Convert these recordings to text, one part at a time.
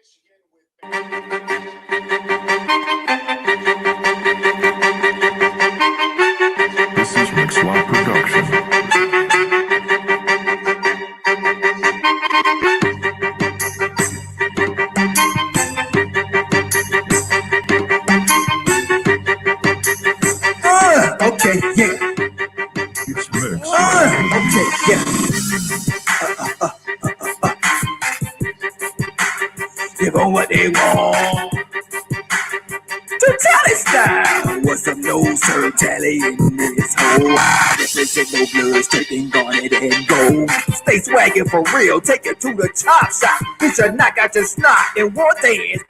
This is Ncaa Production. Okay, yeah. It's mixed. Okay, yeah. Give them what they want. TURNTTALLY style. What's up, no TURNTTALLY in this hole? Represent no blood, straight and garnet and gold. Stay swaggin' for real, take it to the top shot. Bitch, you knock out your snot in one dance.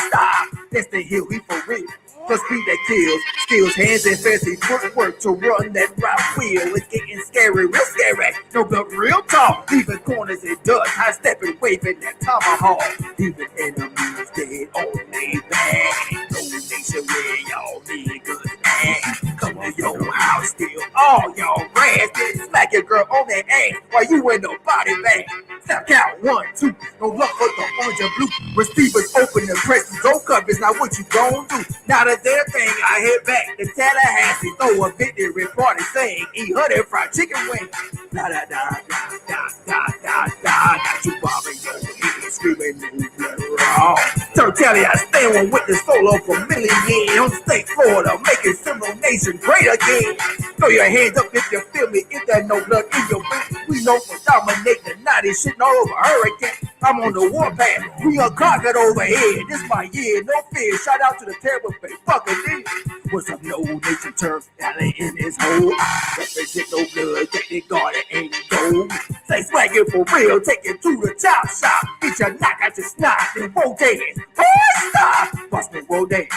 Stop. That's the hill, we for real. The speed that kills, skills, hands, and fancy footwork to run that right wheel. It's getting scary, real scary. No, but real talk, leaving corners in dust. High stepping, waving that tomahawk. Leaving enemies dead on their back. No nation where y'all niggas at. Come to your house, steal all y'all grass. Then smack your girl on that ass while you in the body bag. Step out, 1, 2. No luck for the orange and blue. Receivers open and press go covers. Now what you gon' do? Not a damn thing. I head back to Tallahassee, throw a victory party, saying eat honey fried chicken wings. Da da da da da da da da. Got you bobbing your head, screaming new blood raw. TURNTTALLY, I stand with the solo for million on state Florida, making Seminoles Nation great again. Throw your hands up if you feel me. If there's no blood in your veins, we know for dominate the night is shitting all over hurricane. I'm on the warpath. We unconquered over here. This my year, no fear. Shout out to the terrible face. Fucking nigga. What's up, no nation TURNTTALLY in this hole? Represent no blood, take it guarded and gold. Say swaggin' for real, take it to the top shop. Get your knock out your snot and roll dance. Boy, stop. Watch me roll dance.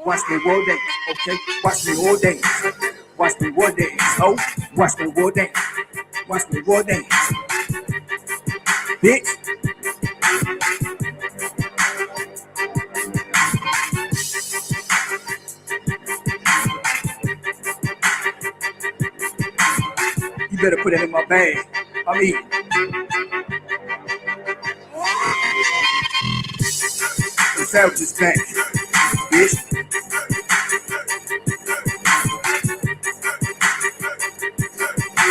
Watch me roll dance, okay? Watch me roll dance. Watch me roll dance, oh. Watch me roll dance. Watch me roll dance. Bitch. You better put it in my bag. I'm eating. The sandwich is back, bitch.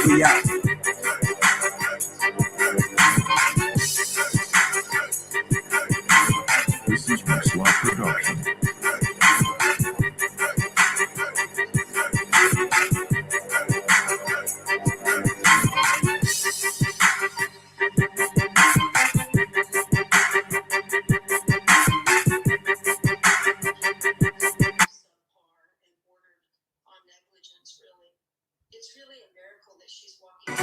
We out. This is Ncaa Production. It's really a miracle that she's walking.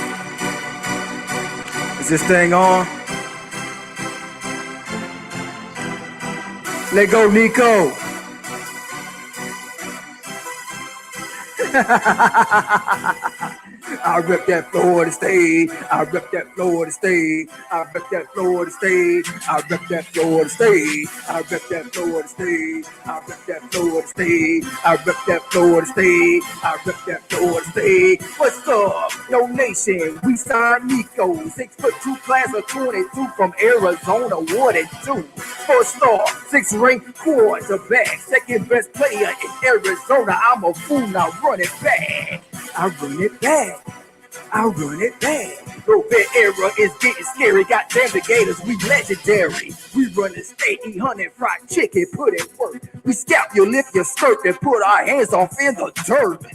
Is this thing on? Let go, Nico. I rip that Florida stage. I rip that Florida stage. I rip that Florida stage. I rip that Florida stage. I rip that Florida stage. I rip that Florida stage. I rip that Florida stage. I rip that Florida stage. What's up, no nation? We signed Nico, 6'2", class of 22 from Arizona, 1 and 2. 4-star, 6 ranked quarterback, second best player in Arizona. I'm a fool, now run it back. I run it back. I run it back. Bro, that era is getting scary. Goddamn the Gators, we legendary. We run the state, eat honey fried chicken, put it work. We scalp you, lift your skirt, and put our hands off in the dirt.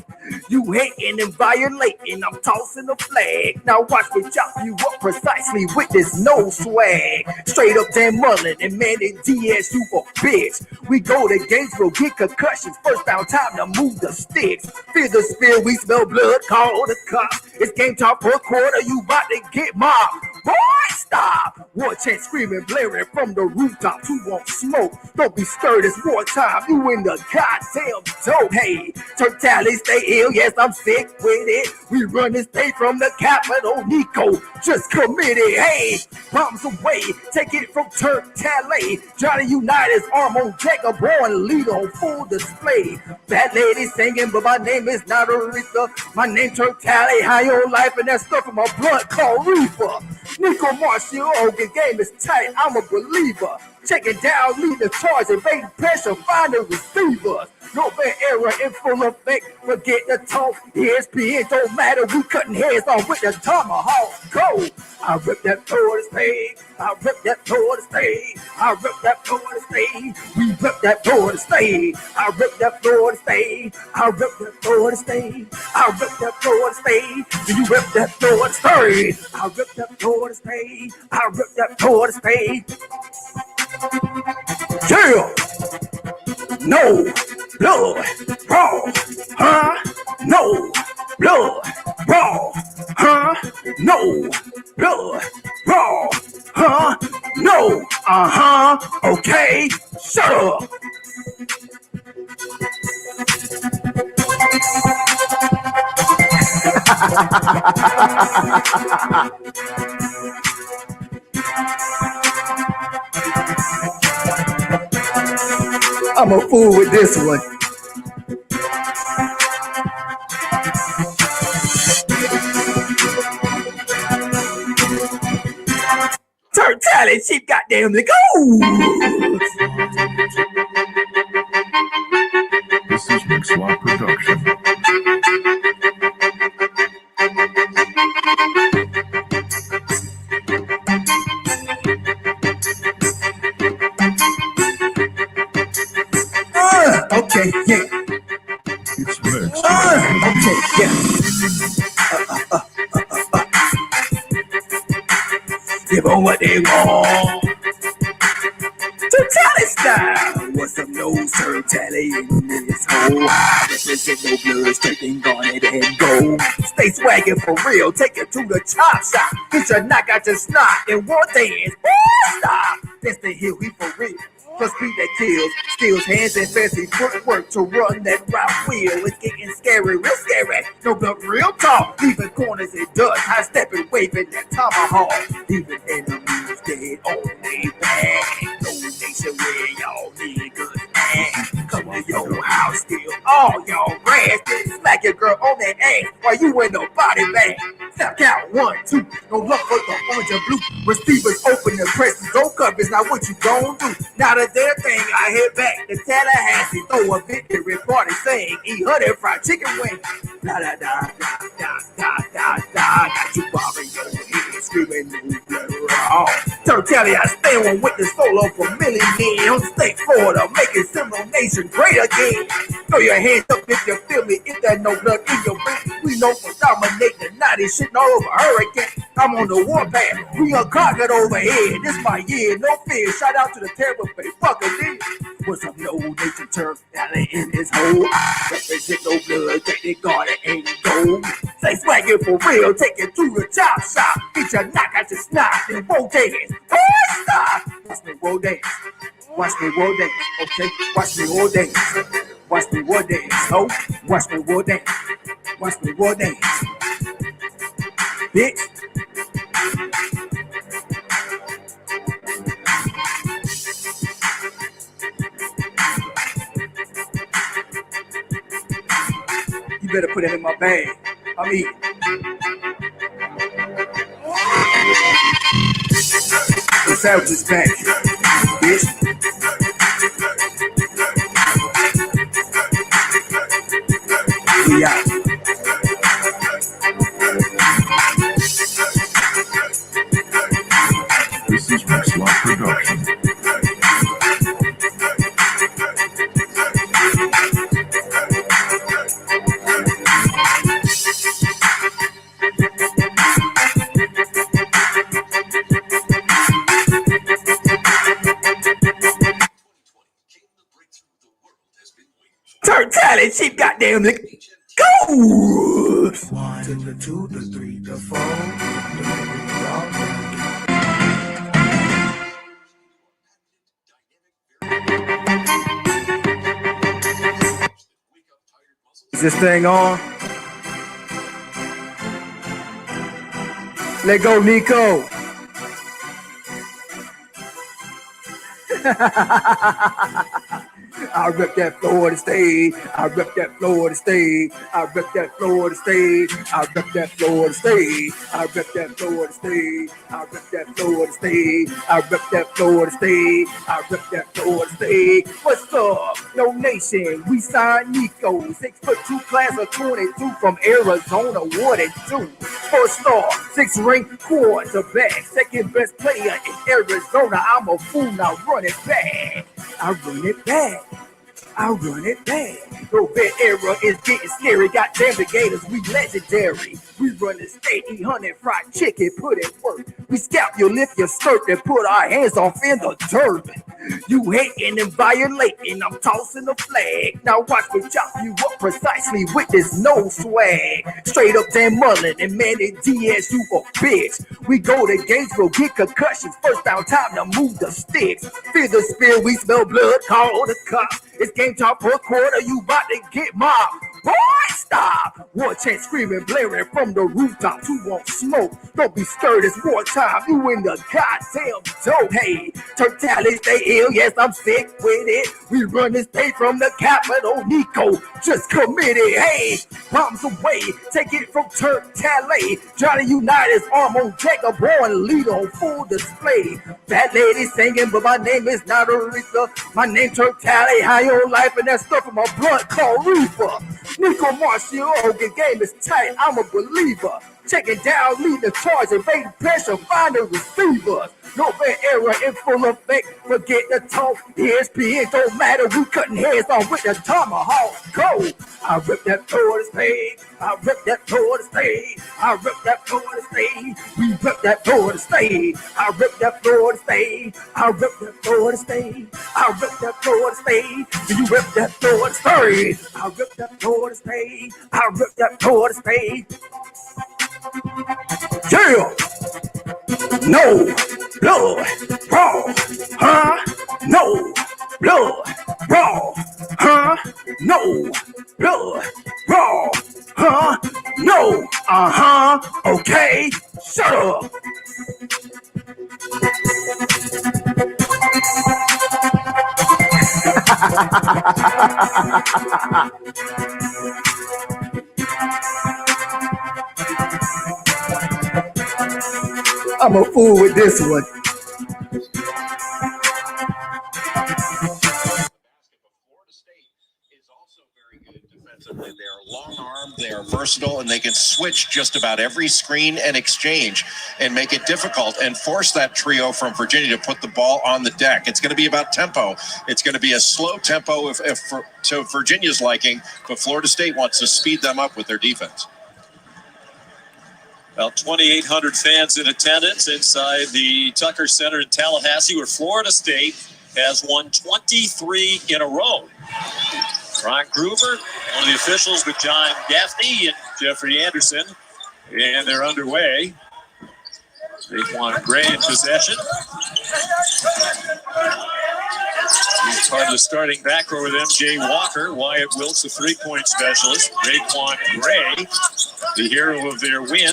You hating and violating, I'm tossing the flag. Now watch me chop you up precisely with this no swag. Straight up Dan Mullen and Manny Diaz, you a bitch. We go to Gainesville, get concussions. First down, time to move the sticks. Feel the spill, we smell blood, call the cops. It's game time per quarter, you about to get mobbed. Boy, stop. War chant screaming, blaring from the rooftops. Who won't smoke? Don't be scared, it's wartime. You in the goddamn dope. Hey, TURNTTALLY, stay ill. Yes, I'm sick with it. We run this day from the capital. Nico just committed. Hey, bombs away. Take it from TURNTTALLY. Johnny United's arm on deck. A born leader on full display. Bad lady singing, but my name is not Aretha. My name TURNTTALLY. High on life and that stuff in my blood called Reaper. Nico Marshall Hogan gave game is tight, I'm a believer. Checking down, lead the charge, evading pressure, finding receivers. No bad error in full effect. Forget the talk. ESPN don't matter. We cutting heads off with the tomahawk. Go! I rip that floor to stage. I rip that floor to stage. I rip that floor to stage. We rip that floor to stage. I rip that floor to stage. I rip that floor to stage. I rip that floor to stage. You rip that floor to stage. I rip that floor to stage. I rip that floor to stage. Yeah! No blood, raw, huh? No blood, raw, huh? No blood, raw, huh? No, okay, shut up. I'm a fool with this one. TURNTTALLY, cheap goddamn nigga. This is Ncaa Production. Okay, yeah. It's mixed. Okay, yeah. Give them what they want. TURNTTALLY style. What's some nose TURNTTALLY in this hole? I represent no blood, taking garnet and gold. Stay swaggin' for real, take it to the chop shop. Get your knock out your snot in one dance. Stop. That's the hill, we for real. Plus speed that kills, skills, hands, and fancy footwork to run that route wheel. It's getting scary, real scary. No blood, real talk. Leaving corners it does. High stepping, waving that tomahawk. Leaving enemies dead on their back. No nation where y'all niggas at. Come to your house, steal all y'all grass. Then smack your girl on that ass while you in the body bag. Step count 1, 2. No luck for the orange and blue. Receivers open the presses, go covers. Now what you gon' do? Now the damn thing, I hit back to Tallahassee, throw a victory party, saying eat honey fried chicken wings. Da da da da da da da da. Got you bobbing your head, screaming no blood raw. TURNTTALLY, I stay on with the solo for Millie men on state Florida, making Seminoles Nation great again. Throw your hands up if you feel me. If there's no blood in your veins, we know for dominating the 90s, shitting all over hurricane. I'm on the warpath, we unconquered over here. This my year, no fear. Shout out to the terrible face fucker. What's up, no nation TURNTTALLY in this hole? I represent no blood, take the garden and gold. Say swaggin' for real, take it to the chop shop. Get your knock out your snot and roll dance. Oh, stop! Watch me roll dance. Watch me roll dance, okay? Watch me roll dance. Watch me roll dance, oh. Watch me roll dance. Watch me roll dance. Bitch. You better put it in my bag. I'm eating. The sandwich is back, bitch. We out. This is Ncaa Production. TURNTTALLY, cheap goddamn nigga. Go! 1 to the 2 to 3 to 4. Is this thing on? Let go, Nico. I rep that Florida State. I rep that Florida State. I rep that Florida State. I rep that Florida State. I rep that Florida State. I rep that Florida State. I rep that Florida State. I rep that Florida State. What's up? No nation. We signed Nico. 6'2", class of 22 from Arizona. 1-2. 4-star, 6-ranked quarterback. Second best player in Arizona. I'm a fool. Now run it back. I run it back. I run it back. No bad era is getting scary. Goddamn the Gators, we legendary. We run the state, eat honey fried chicken, put it work. We scalp you, lift your skirt, and put our hands off in the dirt. You hating and violating, I'm tossing the flag. Now watch me chop you up precisely with this no swag. Straight up Dan Mullen and Manny Diaz, you a bitch. We go to games, we'll get concussions. First down, time to move the sticks. Feel the spill, we smell blood, call the cops. It's game time per quarter, you about to get mobbed. Boy, stop! War chant screaming, blaring from the rooftops. Who won't smoke? Don't be scared, it's war time. You in the goddamn dope. Hey, TURNTTALLY stay ill. Yes, I'm sick with it. We run this day from the capital. Nico just committed. Hey, bombs away. Take it from TURNTTALLY. Johnny United's arm on deck. A born leader on full display. That lady singing, but my name is not Aretha. My name TURNTTALLY. High on life and that stuff in my blood called Reaper. Nico Marshall, the game is tight. I'm a believer. Checking down, lead the charge, evading pressure, find the receivers. No bad era in full effect. Forget the talk. ESPN don't matter. We cutting heads off with the tomahawk. Go. I rip that Florida State. I rip that Florida State. I rip that Florida State. We rip that Florida State. I rip that Florida State. I rip that Florida State. I rip that Florida State. Do you rip that Florida State? I rip that Florida State. I rip that Florida State. Yeah. No blood raw, huh? No blood raw, huh? No blood raw, huh? No, okay, shut up. I'm a fool with this one. Florida State is also very good defensively. They are long-armed, they are versatile, and they can switch just about every screen and exchange and make it difficult and force that trio from Virginia to put the ball on the deck. It's going to be about tempo. It's going to be a slow tempo to Virginia's liking, but Florida State wants to speed them up with their defense. About 2,800 fans in attendance inside the Tucker Center in Tallahassee, where Florida State has won 23 in a row. Ron Groover, one of the officials with John Gaffney and Jeffrey Anderson, and they're underway. Daquan Gray in possession. He's part of the starting back row with MJ Walker. Wyatt Wilkes, the three-point specialist. Daquan Gray, the hero of their win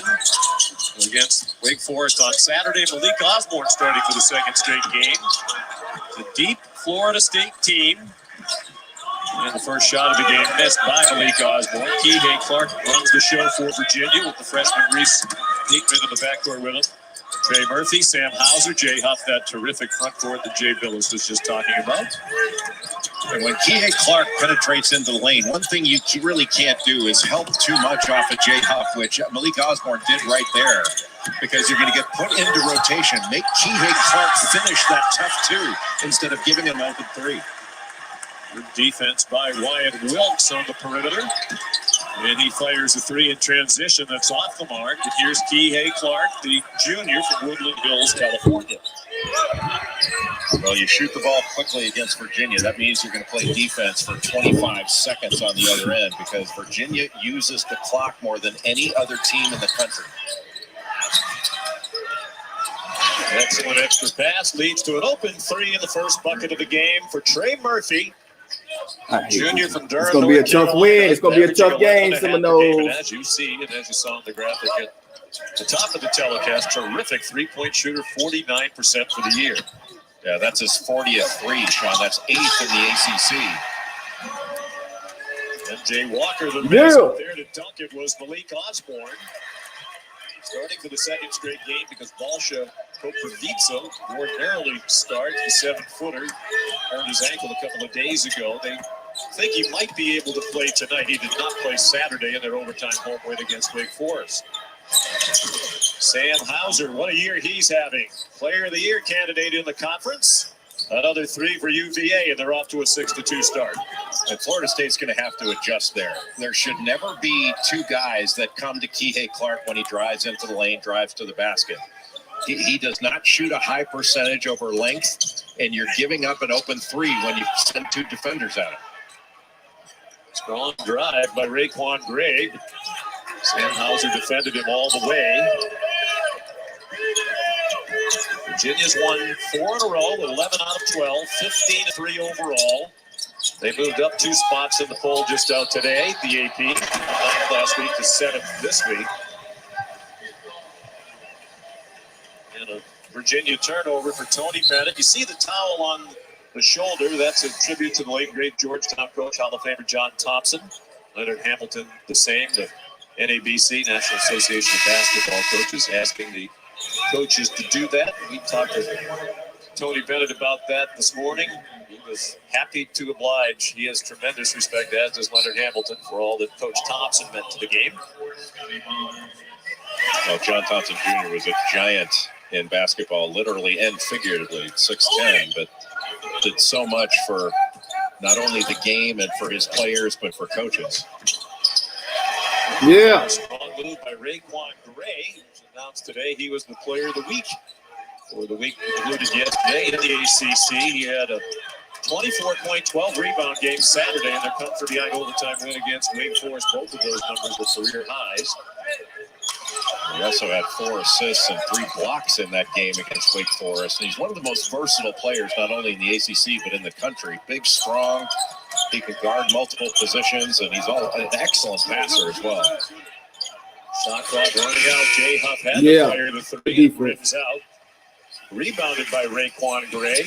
against Wake Forest on Saturday. Malik Osborne starting for the second straight game. The deep Florida State team. And the first shot of the game missed by Malik Osborne. Kihei Clark runs the show for Virginia with the freshman Reese Diekman in the backcourt with him. Trey Murphy, Sam Hauser, Jay Huff, that terrific front court that Jay Billis was just talking about. And when Kihei Clark penetrates into the lane, one thing you really can't do is help too much off of Jay Huff, which Malik Osborne did right there, because you're going to get put into rotation. Make Kihei Clark finish that tough two instead of giving him open three. Good defense by Wyatt Wilkes on the perimeter. And he fires a three in transition that's off the mark. And here's Kihei Clark, the junior from Woodland Hills, California. Well, you shoot the ball quickly against Virginia. That means you're going to play defense for 25 seconds on the other end, because Virginia uses the clock more than any other team in the country. Excellent extra pass leads to an open three in the first bucket of the game for Trey Murphy. Junior from Durham. It's going to be a tough win. It's going to be a tough game, Seminoles. As you see, and as you saw in the graphic at the top of the telecast, terrific three-point shooter, 49% for the year. Yeah, that's his 40th three, Sean. That's 8th in the ACC. And Jay Walker, the best up there to dunk it was Malik Osborne. Starting for the second straight game because Balsha Koprivica ordinarily starts. The 7-footer hurt his ankle a couple of days ago. They think he might be able to play tonight. He did not play Saturday in their overtime home win against Wake Forest. Sam Hauser, what a year he's having. Player of the Year candidate in the conference. Another 3 for UVA, and they're off to a 6-2 start. And Florida State's going to have to adjust there. There should never be two guys that come to Kihei Clark when he drives into the lane, drives to the basket. He does not shoot a high percentage over length, and you're giving up an open 3 when you send 2 defenders at him. Strong drive by Raekwon Gray. Sam Hauser defended him all the way. Virginia's won 4 in a row, 11 out of 12, 15-3 overall. They moved up 2 spots in the poll just out today. The AP, 9th last week to 7th this week. And a Virginia turnover for Tony Bennett. You see the towel on the shoulder. That's a tribute to the late, great Georgetown coach, Hall of Famer John Thompson. Leonard Hamilton, the same. The NABC, National Association of Basketball Coaches, asking the coaches to do that. We talked to Tony Bennett about that this morning. He was happy to oblige. He has tremendous respect, as does Leonard Hamilton, for all that Coach Thompson meant to the game. Well, John Thompson Jr. was a giant in basketball, literally and figuratively, 6'10", but did so much for not only the game and for his players, but for coaches. Yeah. Strong move by Raekwon Gray. Announced today he was the player of the week. For the week concluded yesterday in the ACC. He had a 24-point, 12-rebound game Saturday, and they're coming for the overtime win against Wake Forest. Both of those numbers were career highs. He also had 4 assists and 3 blocks in that game against Wake Forest. And he's one of the most versatile players, not only in the ACC, but in the country. Big, strong. He can guard multiple positions, and he's an excellent passer as well. Shot clock running out. Jay Huff had the player of the 3 and rims out. Rebounded by Raekwon Gray.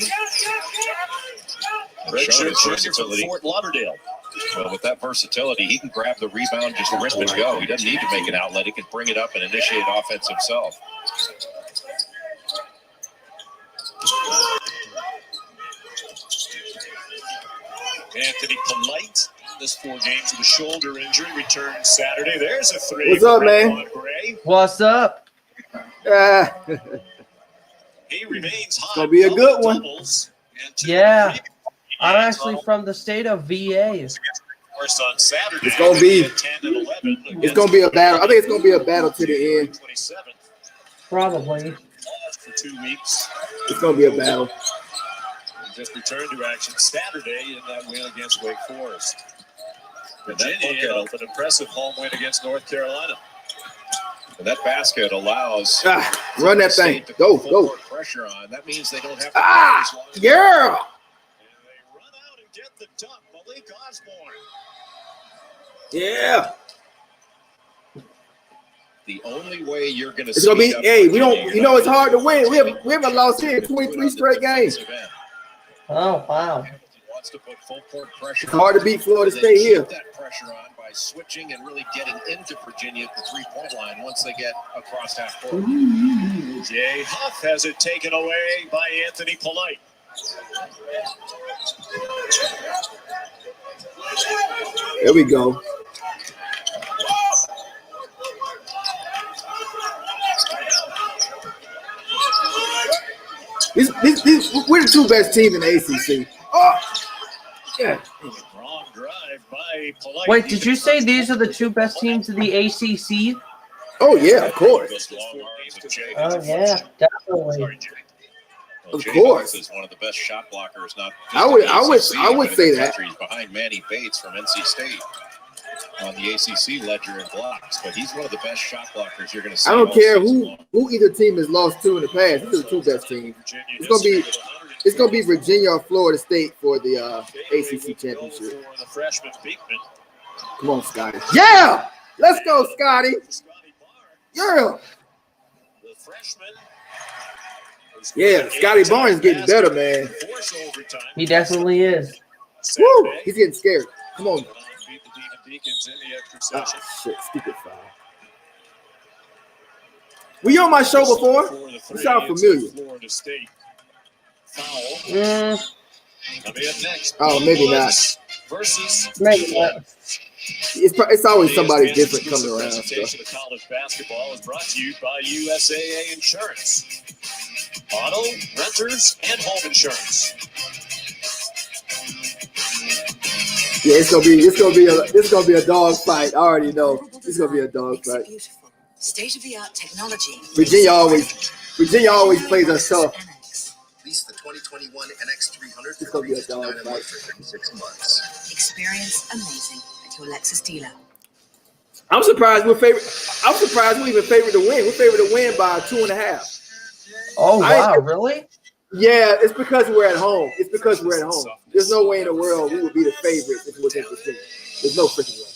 Redshirt junior from Fort Lauderdale. Well, with that versatility, he can grab the rebound, just rip and go. He doesn't need to make an outlet. He can bring it up and initiate offense himself. Anthony Polite, this 4 games with a shoulder injury, returned Saturday. There's a 3. What's up, man? Gray. What's up? He remains hot. It's gonna be a good one. Yeah. I'm actually from the state of VA. On Saturday, It's gonna be. 10 and 11 It's gonna be a battle. I think it's gonna be a battle to the end. 27 Probably. for 2 weeks. It's gonna be a battle. And just returned to action Saturday in that win against Wake Forest. Virginia with an impressive home win against North Carolina. And that basket allows Run that thing. State to Go, put go. full court pressure on. That means they don't have to Yeah. And they run out and get the dunk. Malik Osborne. Yeah. The only way you're going to It's gonna be. Hey, we don't. You know, it's hard to win. We haven't lost here in 23 straight games. Oh, wow. Wants to put full court pressure. It's hard to beat Florida They State here. keep that pressure on by switching and really getting into Virginia at the 3-point line once they get across half court. Jay Huff has it taken away by Anthony Polite. There we go. We're the 2 best teams in the ACC. Oh, yeah. Wrong drive by Polite. Wait, did you say these are the 2 best teams in the ACC? Oh yeah, of course. Oh, yeah, definitely. Of course. Is one of the best shot blockers. Not I would say that. He's behind Manny Bates from NC State on the ACC ledger in blocks, but he's one of the best shot blockers you're going to see. I don't care who either team has lost to in the past. These are the 2 best teams. It's gonna be Virginia or Florida State for the ACC championship. For the freshman Beekman. Come on, Scotty. Yeah, let's go, Scotty. Yeah. The freshman Yeah, Scotty Barnes getting better, man. He definitely is. Woo! He's getting scared. Come on. Ah, shit, stupid foul. Were you on my show before? You sound familiar. Oh, maybe not. Maybe not. It's always somebody different coming around. So. College basketball is brought to you by USAA Insurance, auto, renters, and home insurance. Yeah, it's gonna be a dog fight. I already know. It's gonna be a dog fight. State-of-the-art technology. Virginia always plays us tough. Lease the 2021 NX300 It's gonna be a dog fight. for 36 months. Experience amazing at your Lexus dealer. I'm surprised we even favored to win. We're favored to win by 2.5. Oh wow, really? Yeah, it's because we're at home. There's no way in the world we would be the favorites if it was in Virginia. There's no freaking way.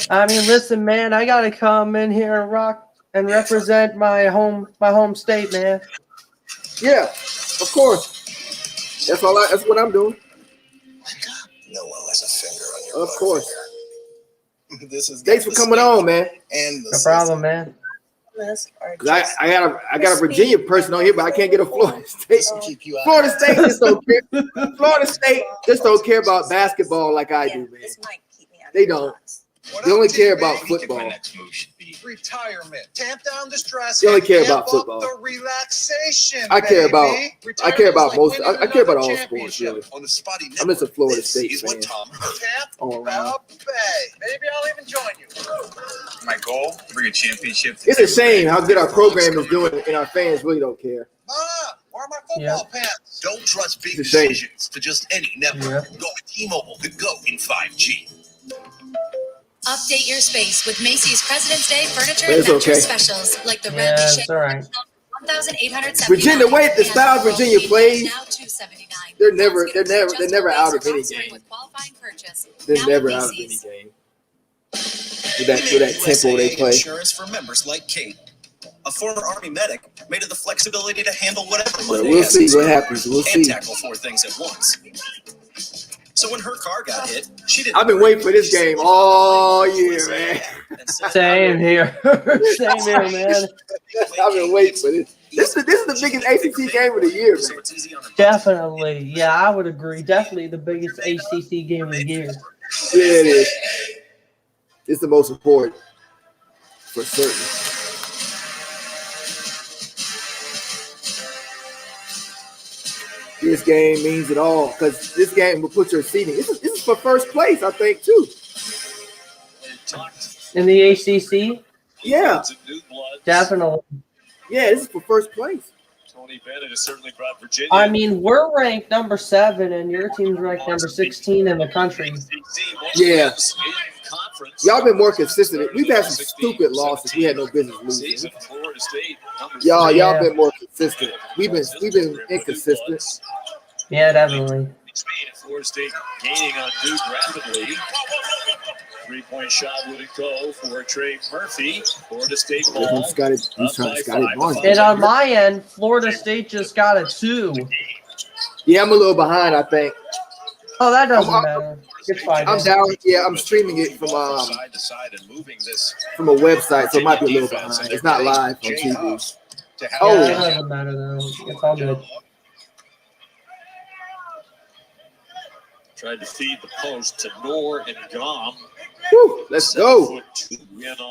I mean, listen, man, I gotta come in here and rock and represent my home state, man. Yeah, of course. That's what I'm doing. No one lets a finger on your Of course. This is Thanks for coming on, man. And No problem, man. I got a Virginia person on here, but I can't get a Florida State. keep you out. Florida State just don't care. Florida State just don't care about basketball like I do, man. They don't. They only care about football. Retirement. Tamp down the stress. They only care and about amp football. up the relaxation. I care about most. Winning I care about all another sports, really. championship on the Spotty I'm just a Network. Florida This State is what fan. Tom heard. All Tampa around. Bay. Maybe I'll even join you. My goal, bring a championship. To It's a shame how good our program is doing, and our fans really don't care. Ma, where are my football pants? Don't trust big It's a shame. decisions to just any network. Go with T-Mobile to go in 5G. Update your space with Macy's President's Day furniture It's and mattress okay. specials like the Yeah, Red it's all right. 1,879. Virginia, the way the style Virginia plays, Now $279. they're never out of any game. With qualifying purchase. They're Now never at out of any Macy's. game. With that tempo they play. Insurance for members like Kate, a former Army medic, made it the flexibility to handle whatever But Monday we'll has see in what store happens. We'll and see. tackle 4 things at once. So when her car got hit, she didn't. I've been waiting for this game all year, man. Same here. Same here, man. I've been waiting for this. This is the biggest ACC game of the year, man. Definitely. Yeah, I would agree. Definitely the biggest ACC game of the year. Yeah, it is. It's the most important, for certain. This game means it all because this game will put your seeding. This is for first place, I think, too. In the ACC? Yeah. Definitely. Yeah, this is for first place. Tony Bennett has certainly brought Virginia. I mean, we're ranked number 7, and your team's ranked number 16 in the country. Yeah. Y'all been more consistent. We've had some stupid losses. We had no business losing. Y'all been more consistent. We've been inconsistent. Yeah, definitely. Florida State gaining on Duke rapidly. 3-point shot wouldn't go for Trey Murphy. Florida State ball. He's trying to Scotty Barnes. And on my end, Florida State just got a 2. Yeah, I'm a little behind, I think. Oh, that doesn't matter. It's fine. I'm down. Yeah, I'm streaming it from a website, so it might be a little behind. It's not live on TV. Oh, it doesn't matter though. It's all good. Tried to feed the post to Noor and Gom. Woo, let's go.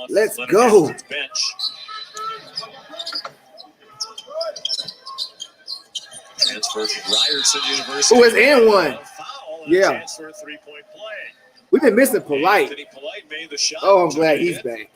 Let's go. Transfer from Ryerson University. Oh, it's and one. Yeah. We've been missing Polite. Oh, I'm glad he's back.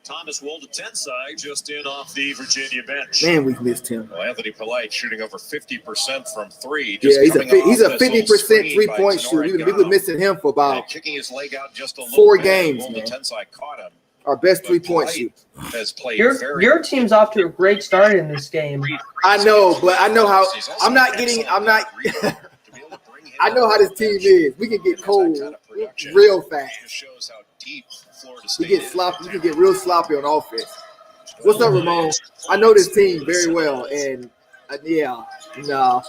Thomas Wold-Tensai just in off the Virginia bench. Man, we've missed him. Well, Anthony Polite shooting over 50% from 3. Yeah, he's a 50% 3-point shooter. We've been missing him for about kicking his leg out just a 4 games, man. Wold-Tensai caught him. Our best 3-point shooter. Has played your team's off to a great start in this game. I know, but I know how I know how this team is. We can get cold real fast. We get sloppy. We can get real sloppy on offense. What's up, Ramon? I know this team very well, and Yeah, no.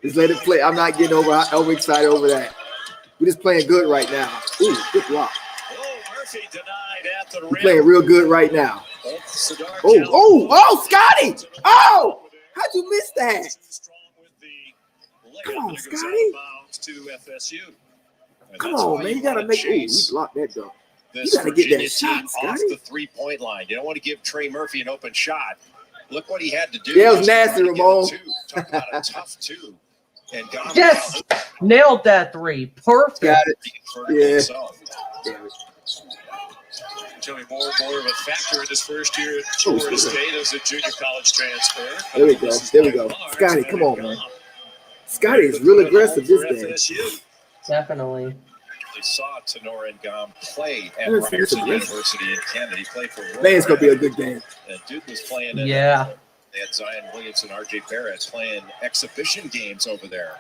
Just let it play. I'm not getting overexcited over that. We're just playing good right now. Ooh, good block. We're playing real good right now. Oh, Scotty! Oh, how'd you miss that? Come on, Scotty. Come on, man. You gotta make. Ooh, we blocked that dunk. You gotta get that shot, Scotty. Off the 3-point line. You don't want to give Trey Murphy an open shot. Look what he had to do. Yeah, it was nasty, Ramon. Talk about a tough two. And yes, nailed that 3. Perfect. Got it. Yeah. Becoming more and more of a factor in his first year at Florida State as a junior college transfer. There we go. There we go. Scotty, come on, man. Scotty is real aggressive this game. Definitely. We saw Ncaa play at Ryerson University in Canada. He played for. Man, it's gonna be a good game. And Duke was playing. Yeah. They had Zion Williamson, R.J. Barrett playing exhibition games over there,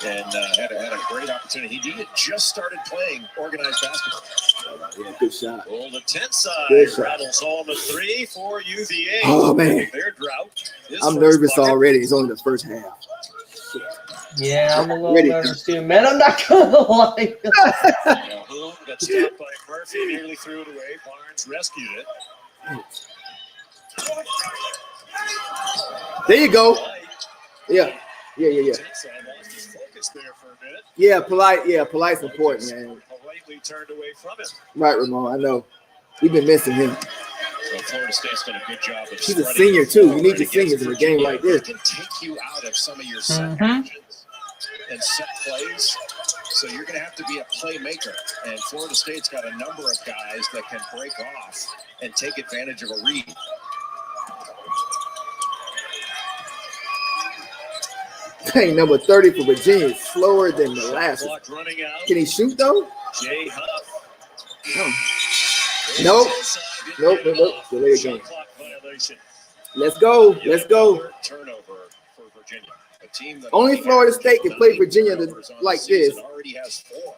and had a great opportunity. He just started playing organized basketball. Yeah, good shot. Well, the 10 side rattles home a 3 for UVA. Oh man, their drought. I'm nervous already. It's only the first half. Yeah, I'm a little nervous too, man. I'm not gonna lie. Got stopped by Murphy, nearly threw it away. Barnes rescued it. There you go. Yeah. Yeah, polite. Yeah, polite's important, man. Politely turned away from him. Right, Ramon. I know. We've been missing him. So Florida State's done a good job of. He's a senior too. You need your seniors in a game like this. Can take you out of some of your set actions and set plays. So you're going to have to be a playmaker. And Florida State's got a number of guys that can break off and take advantage of a read. Dang, number 30 for Virginia is slower than the last. Can he shoot though? Jay Huff. Nope. Delay again. Let's go. Turnover for Virginia. Only Florida State can play Virginia like this.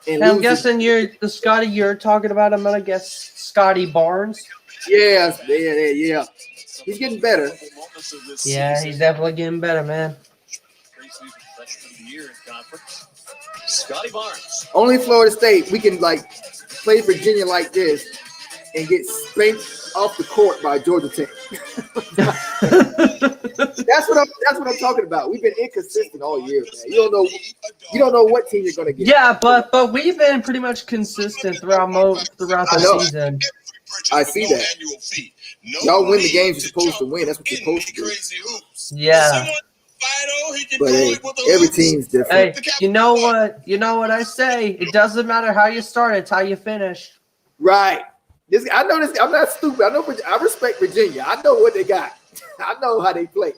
And I'm guessing you're talking about. I'm gonna guess Scotty Barnes. Yeah. He's getting better. Yeah, he's definitely getting better, man. Scotty Barnes. Only Florida State we can play Virginia like this and get spanked off the court by Georgia Tech. That's what I'm talking about. We've been inconsistent all year, man. You don't know what team you're gonna get. Yeah, but we've been pretty much consistent throughout the season. I see that. Y'all win the games you're supposed to win. That's what you're supposed to do. Yeah. But hey, every team's different. Hey, you know what I say? It doesn't matter how you start, it's how you finish. Right. I know this. I'm not stupid. I respect Virginia. I know what they got. I know how they play.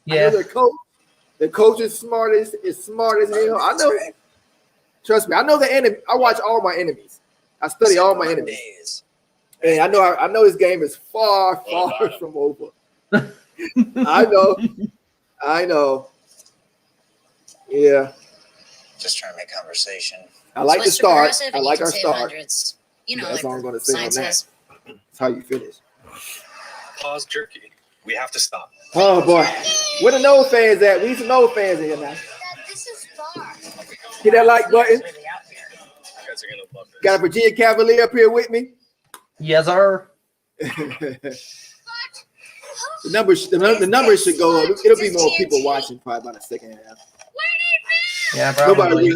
Yeah. I know the coach is smart as hell. I know. Trust me. I know the enemy. I watch all my enemies. I study all my enemies. And I know this game is far from over. I know. Yeah. Just trying to make conversation. I like the start. I like our start. Hundreds. You know, that's like all I'm going to say on that. That's how you finish. Pause jerky. We have to stop. Oh, boy. Where the no fans at? We need some no fans in here now. This is far. Hit that like button. Got a Virginia Cavalier up here with me. Yes, sir. The numbers should go up. It'll be more people watching probably about the second half. Yeah, probably.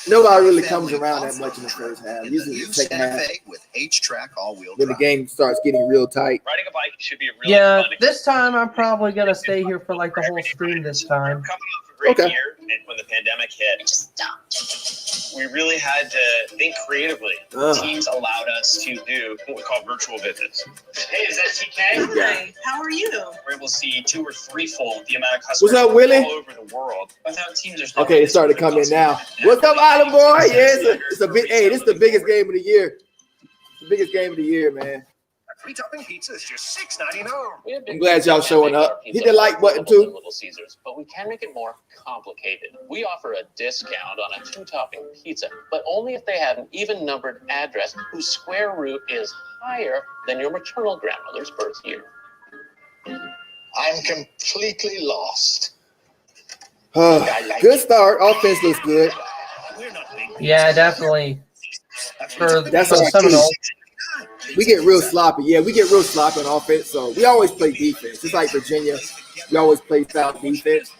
Nobody really comes around that much in the first half. Usually the second half. With H-Track all-wheel When the game starts getting real tight. Riding a bike should be a really Yeah, fun this time I'm probably gonna stay here for like the whole stream this time. Coming off a great year, and when the pandemic hit, we really had to think creatively. Teams allowed us to do what we call virtual visits. Hey, is that TK? Hi, how are you? We're able to see 2- or 3-fold the amount of customers What's up, Willie? all over the world. Without teams, there's no Okay, it's starting to come in now. What's up, Island boy? Yeah, it's a big. Hey, this is the biggest game of the year. The biggest game of the year, man. Free topping pizza is just $6.99. I'm glad y'all showing up. Hit the like button too. Little Caesars, but we can make it more complicated. We offer a discount on a 2-topping pizza, but only if they have an even numbered address whose square root is higher than your maternal grandmother's birth year. I'm completely lost. Good start. Offense looks good. Yeah, definitely. That's For the our Seminoles. We get real sloppy. Yeah, we get real sloppy on offense. So we always play defense. Just like Virginia, we always play style defense.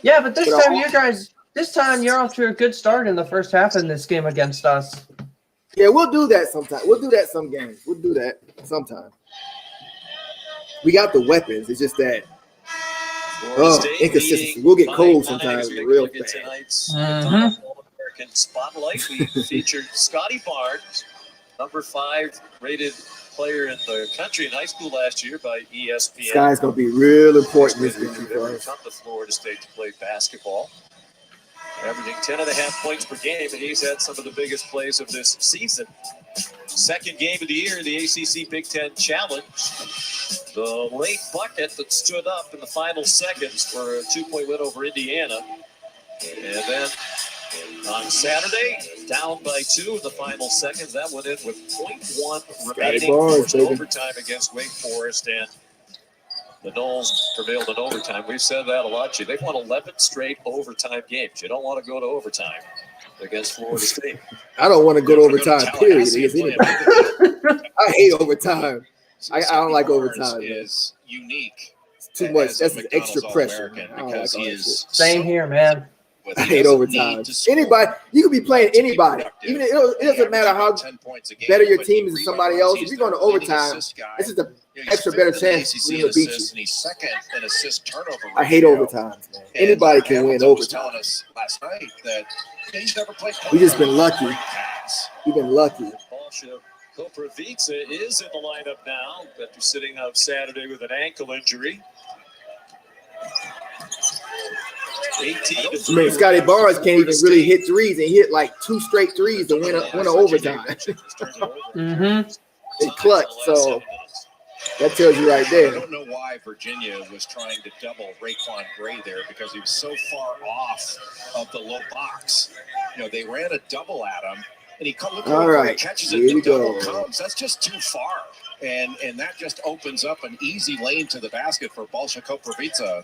Yeah, but this time you're off to a good start in the first half in this game against us. Yeah, we'll do that sometime. We'll do that some games. We'll do that sometime. We got the weapons. It's just that inconsistency. We'll get cold sometimes real fast. American Spotlight. We featured Scotty Barnes, number 5 rated player in the country in high school last year by ESPN. This guy's gonna be real important this game for us. Come to Florida State to play basketball, averaging 10.5 points per game, and he's had some of the biggest plays of this season. Second game of the year, the ACC Big Ten Challenge. The late bucket that stood up in the final seconds for a 2-point win over Indiana. And then on Saturday, down by 2 in the final seconds. That went in with 0.1 remaining for overtime against Wake Forest, and the Noles prevailed in overtime. We've said that a lot. They've won 11 straight overtime games. You don't want to go to overtime against Florida State. I don't want to go to overtime, period. I hate overtime. I don't like overtime. Is unique. It's too much. That's extra pressure. Because he is Same here, man. I hate overtime. Anybody, you could be playing anybody. Even it doesn't matter how better your team is than somebody else. If you're going to overtime, this is the extra better chance for them to beat you. I hate overtime, man. Anybody can win overtime. We just been lucky. We've been lucky. Koprivica is in the lineup now after sitting out Saturday with an ankle injury. 18 Scotty Barnes can't even really hit threes, and he hit like 2 straight threes to win an overtime. They clutch, so that tells you right there. I don't know why Virginia was trying to double Raekwon Gray there, because he was so far off of the low box. You know, they ran a double at him, and he catches it and double comes. That's just too far, and that just opens up an easy lane to the basket for Balša Koprivica.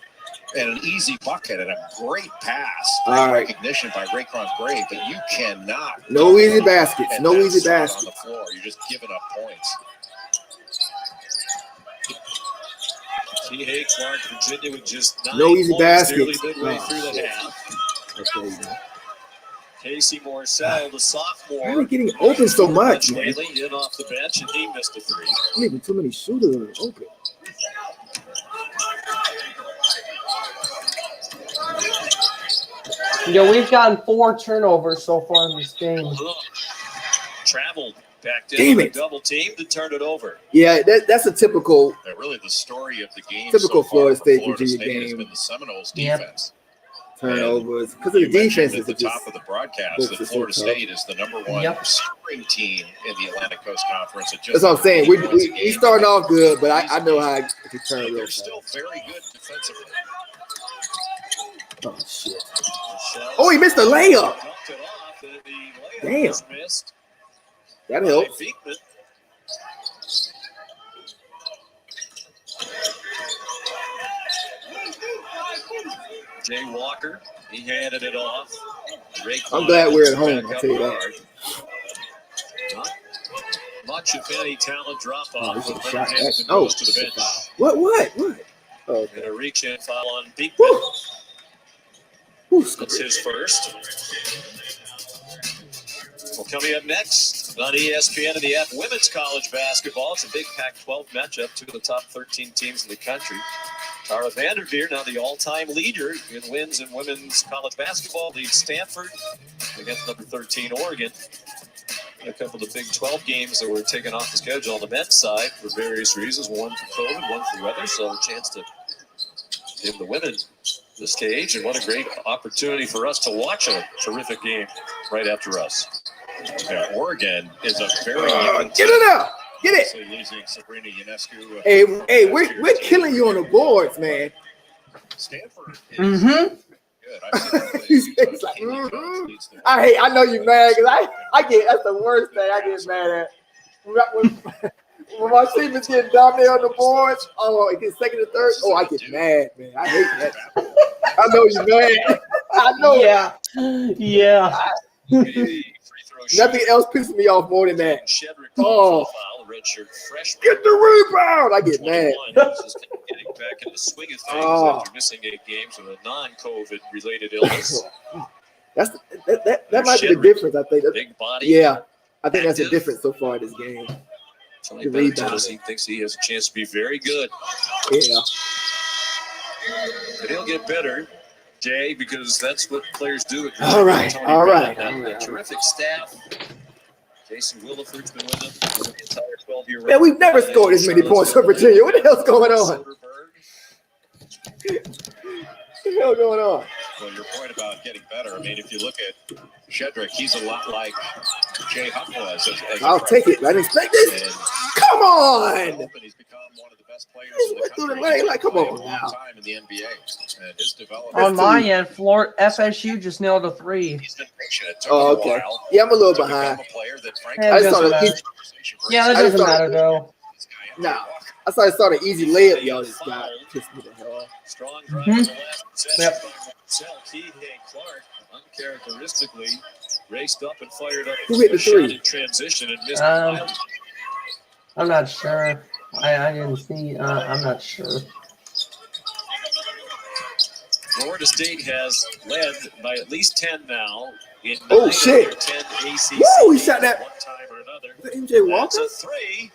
And an easy bucket and a great pass. Recognition by Raekwon Gray, but you cannot. No easy baskets. No easy baskets. On the floor, you're just giving up points. T. Clark, Virginia with just 9 no easy baskets. Midway through the half. Casey Morsell, the sophomore. Why are they getting open so much, man? In off the bench, and he missed a 3. Maybe too many shooters open. Yeah, we've gotten 4 turnovers so far in this game. Traveled back in the double team to turn it over. Yeah, that's a typical. Really, the story of the game. Typical so Florida State Virginia game. Has been the Seminoles defense. Turnovers because of the defense. At the top of the broadcast, that Florida State is the #1 scoring team in the Atlantic Coast Conference. That's what I'm saying. We starting off good, but I know how to turn real They're fast. still very good defensively. Oh shit! Oh, he missed a layup. Damn. That helps. Jay Walker, he handed it off. I'm glad we're at home. I'll tell you that. Not much, if any, talent drop off. To the bench. What? Oh, and a reach-in foul on Beekman. That's his first. Well, coming up next on ESPN and the F Women's College Basketball. It's a big Pac-12 matchup. 2 of the top 13 teams in the country. Tara Vanderveer, now the all-time leader in wins in women's college basketball, leads Stanford against number 13 Oregon. A couple of the Big 12 games that were taken off the schedule on the men's side for various reasons. One for COVID, one for weather. So a chance to give the women the stage, and what a great opportunity for us to watch a terrific game right after us. Yeah, Oregon is a very get it out. Get it. So losing Sabrina Ionescu. Hey, we're killing you on the boards, man. Stanford is good. He's like, I know you're mad because I get that's the worst thing I get mad at. When my team is getting dominated on the boards, oh, it gets second and third. Oh, I get mad, man. I hate that. I know you're mad. I know. Yeah. Nothing else pisses me off more than that. Oh, get the rebound. I get mad. Getting back in the swing of things after missing 8 games with a non-COVID related illness. That might be the difference, I think. Big body. Yeah, I think that's the difference so far in this game. He thinks he has a chance to be very good. Yeah. But he'll get better, Jay, because that's what players do. All right. Terrific staff. Jason Williford's been with them for the entire 12-year run. Man, we've never scored as many points for Virginia. What the hell's going on? What the hell going on? Well, your point about getting better, I mean, if you look at Shedrick, he's a lot like Jay Huff was. I'll take it. I didn't expect this. Come on. He's become one of the best players in the country. Like, come on now. Time in the NBA. And his development. On my end, FSU just nailed a 3. Oh, okay. Yeah, I'm a little behind. That doesn't matter though. No. I saw the easy layup y'all just got. Pissed me the hell off. Strong drive in the last possession by Clark uncharacteristically raced up and fired up. Who hit the 3? In transition and missed the I'm not sure. I didn't see. I'm not sure. Florida State has led by at least 10 now. In 9 shit. 10 ACC. Woo, he shot that. One time or another. MJ Walker? That's a 3.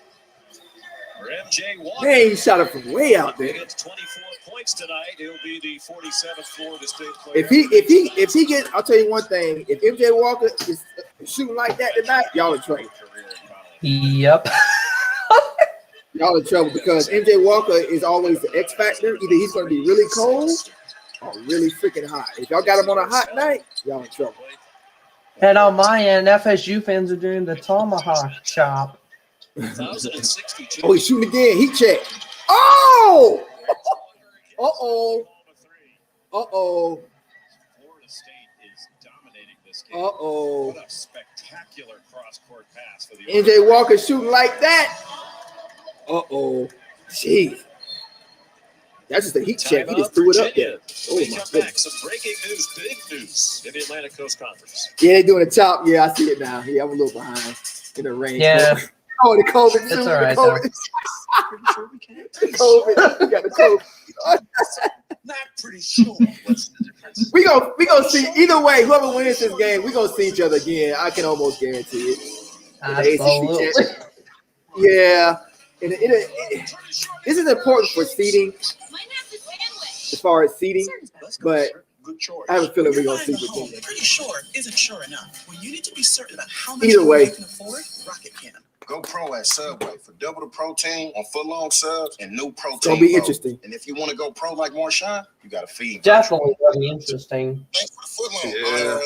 For MJ Walker. Hey, he shot it from way out there. He gets 24 points tonight. He'll be the 47th Florida State player. If he gets, I'll tell you one thing. If MJ Walker is shooting like that tonight, y'all in trouble. Yep. Y'all in trouble because MJ Walker is always the X factor. Either he's going to be really cold or really freaking hot. If y'all got him on a hot night, y'all in trouble. And on my end, FSU fans are doing the Tomahawk chop. 1,062. Oh, he's shooting again. He checked. Oh! Uh-oh. Uh-oh. Florida State is dominating this game. Uh-oh. What a spectacular cross-court pass for the MJ Walker shooting like that. Uh-oh. Jeez. That's just a heat check. He just threw it up there. Oh, my goodness. Some breaking news, big news in the Atlantic Coast Conference. Yeah, they're doing a chop. Yeah, I see it now. Yeah, I'm a little behind in the range. Yeah. Oh, the COVID. It's all right, the COVID. We got the COVID. Not pretty sure. What's the difference? We gonna see either way. Whoever wins this game, we gonna see each other again. I can almost guarantee it. Absolutely. Yeah. This is important for seeding, as far as seeding, but I have a feeling we're gonna see Virginia. Pretty sure isn't sure enough. When you need to be certain about how much Either way. you can afford, Rocket can. Go pro at Subway for double the protein on foot-long subs and new protein. It's gonna be mode. interesting. And if you want to go pro like Marshawn, you got to feed. Definitely gonna be interesting. Yeah.